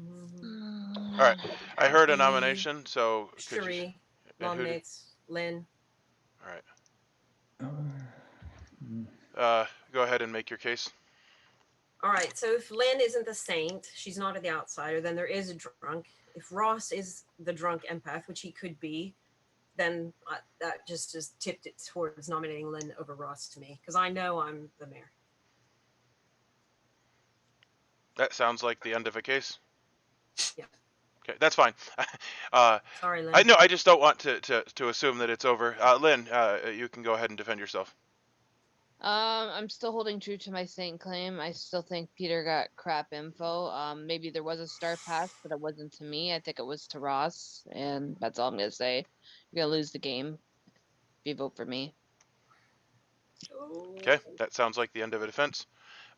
All right. I heard a nomination, so could you? Cherie nominates Lynn. All right. Go ahead and make your case. All right, so if Lynn isn't the saint, she's not the outsider, then there is a drunk. If Ross is the drunk empath, which he could be, then that just tipped it towards nominating Lynn over Ross to me, because I know I'm the mayor. That sounds like the end of a case. Yeah. Okay, that's fine. Sorry, Lynn. I know. I just don't want to assume that it's over. Lynn, you can go ahead and defend yourself. I'm still holding true to my saint claim. I still think Peter got crap info. Maybe there was a star pass, but it wasn't to me. I think it was to Ross, and that's all I'm gonna say. You're gonna lose the game if you vote for me. Okay, that sounds like the end of a defense.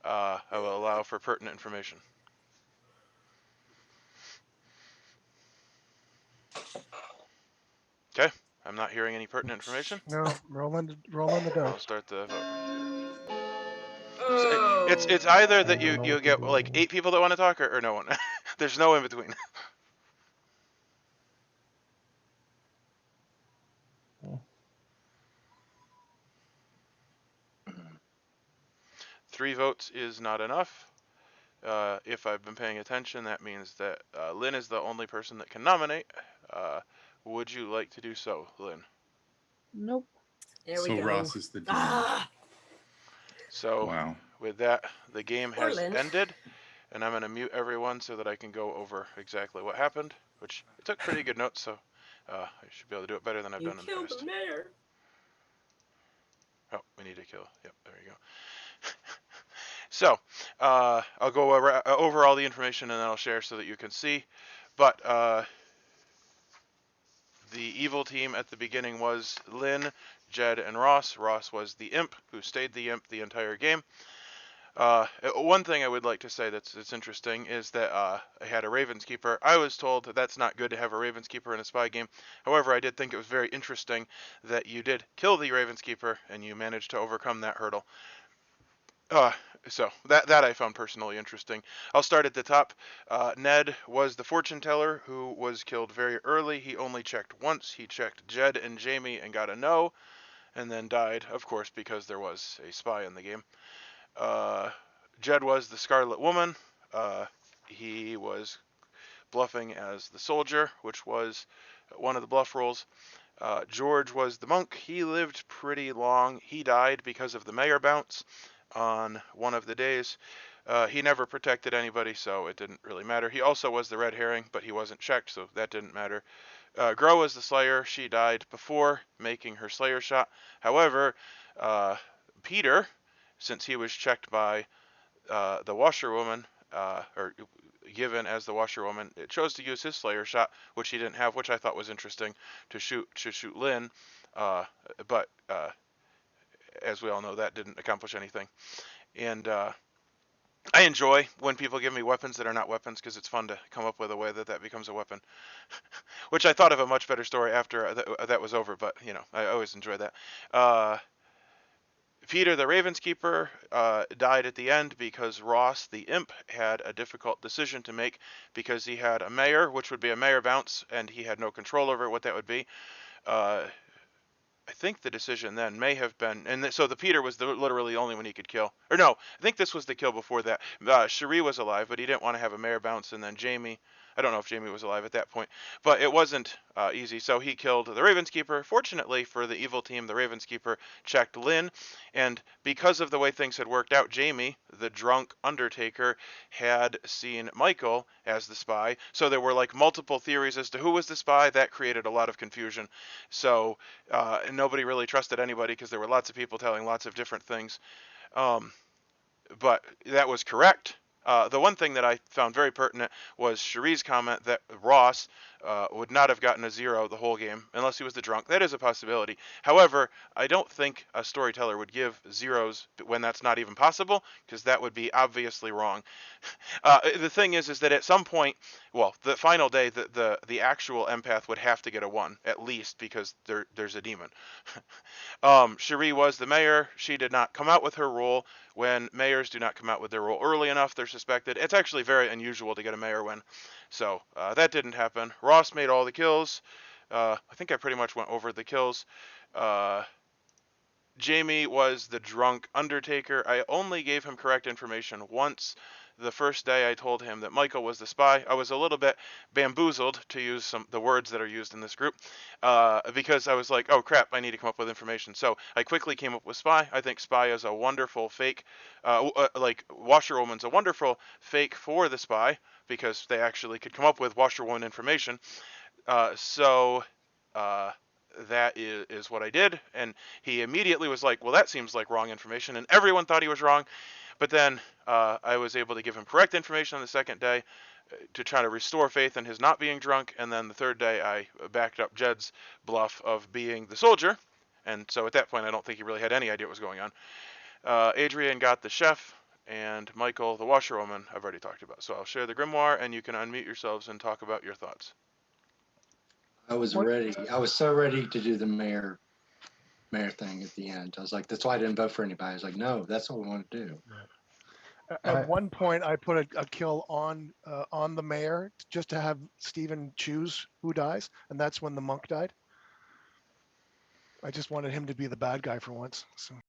I will allow for pertinent information. Okay, I'm not hearing any pertinent information. No, roll on the dice. I'll start the vote. So it's either that you get like 8 people that want to talk or no one. There's no in between. Three votes is not enough. If I've been paying attention, that means that Lynn is the only person that can nominate. Would you like to do so, Lynn? Nope. There we So go. Ross is the demon. So wow. With that, the game has Lynn. ended, and I'm going to mute everyone so that I can go over exactly what happened, which I took pretty good notes, so I should be able to do it better than I've done in the past. The mayor. Oh, we need to kill. Yep, there you go. So, I'll go over all the information and then I'll share so that you can see. But the evil team at the beginning was Lynn, Jed, and Ross. Ross was the imp who stayed the imp the entire game. One thing I would like to say that's interesting is that I had a Ravenskeeper. I was told that that's not good to have a Ravenskeeper in a spy game. However, I did think it was very interesting that you did kill the Ravenskeeper and you managed to overcome that hurdle. So that I found personally interesting. I'll start at the top. Ned was the fortune teller who was killed very early. He only checked once. He checked Jed and Jamie and got a no, and then died, of course, because there was a spy in the game. Jed was the Scarlet Woman. He was bluffing as the soldier, which was one of the bluff rolls. George was the monk. He lived pretty long. He died because of the mayor bounce on one of the days. He never protected anybody, so it didn't really matter. He also was the red herring, but he wasn't checked, so that didn't matter. Grow was the slayer. She died before making her slayer shot. However, Peter, since he was checked by the washerwoman, or given as the washerwoman, it chose to use his slayer shot, which he didn't have, which I thought was interesting, to shoot Lynn. But as we all know, that didn't accomplish anything. And I enjoy when people give me weapons that are not weapons, because it's fun to come up with a way that becomes a weapon. Which I thought of a much better story after that was over, but you know, I always enjoy that. Peter the Ravenskeeper died at the end because Ross the Imp had a difficult decision to make, because he had a mayor, which would be a mayor bounce, and he had no control over what that would be. I think the decision then may have been, and so the Peter was literally the only one he could kill. Or no, I think this was the kill before that. Cherie was alive, but he didn't want to have a mayor bounce, and then Jamie, I don't know if Jamie was alive at that point, but it wasn't easy, so he killed the Ravenskeeper. Fortunately for the evil team, the Ravenskeeper checked Lynn, and because of the way things had worked out, Jamie, the drunk Undertaker, had seen Michael as the spy, so there were like multiple theories as to who was the spy. That created a lot of confusion. So and nobody really trusted anybody because there were lots of people telling lots of different things. But that was correct. The one thing that I found very pertinent was Cherie's comment that Ross would not have gotten a 0 the whole game unless he was the drunk. That is a possibility. However, I don't think a storyteller would give 0s when that's not even possible, because that would be obviously wrong. The thing is that at some point, well, the final day, the actual empath would have to get a 1 at least, because there's a demon. Cherie was the mayor. She did not come out with her role. When mayors do not come out with their role early enough, they're suspected. It's actually very unusual to get a mayor win. So that didn't happen. Ross made all the kills. I think I pretty much went over the kills. Jamie was the drunk Undertaker. I only gave him correct information once. The first day I told him that Michael was the spy. I was a little bit bamboozled, to use the words that are used in this group, because I was like, oh crap, I need to come up with information. So I quickly came up with spy. I think spy is a wonderful fake, like Washerwoman's a wonderful fake for the spy, because they actually could come up with Washerwoman information. So that is what I did, and he immediately was like, well, that seems like wrong information, and everyone thought he was wrong. But then I was able to give him correct information on the second day to try to restore faith in his not being drunk, and then the third day I backed up Jed's bluff of being the soldier, and so at that point I don't think he really had any idea what was going on. Adrian got the chef, and Michael the washerwoman I've already talked about. So I'll share the grimoire, and you can unmute yourselves and talk about your thoughts. I was ready. I was so ready to do the mayor thing at the end. I was like, that's why I didn't vote for anybody. I was like, no, that's what we want to do. At one point, I put a kill on the mayor just to have Steven choose who dies, and that's when the monk died. I just wanted him to be the bad guy for once. So.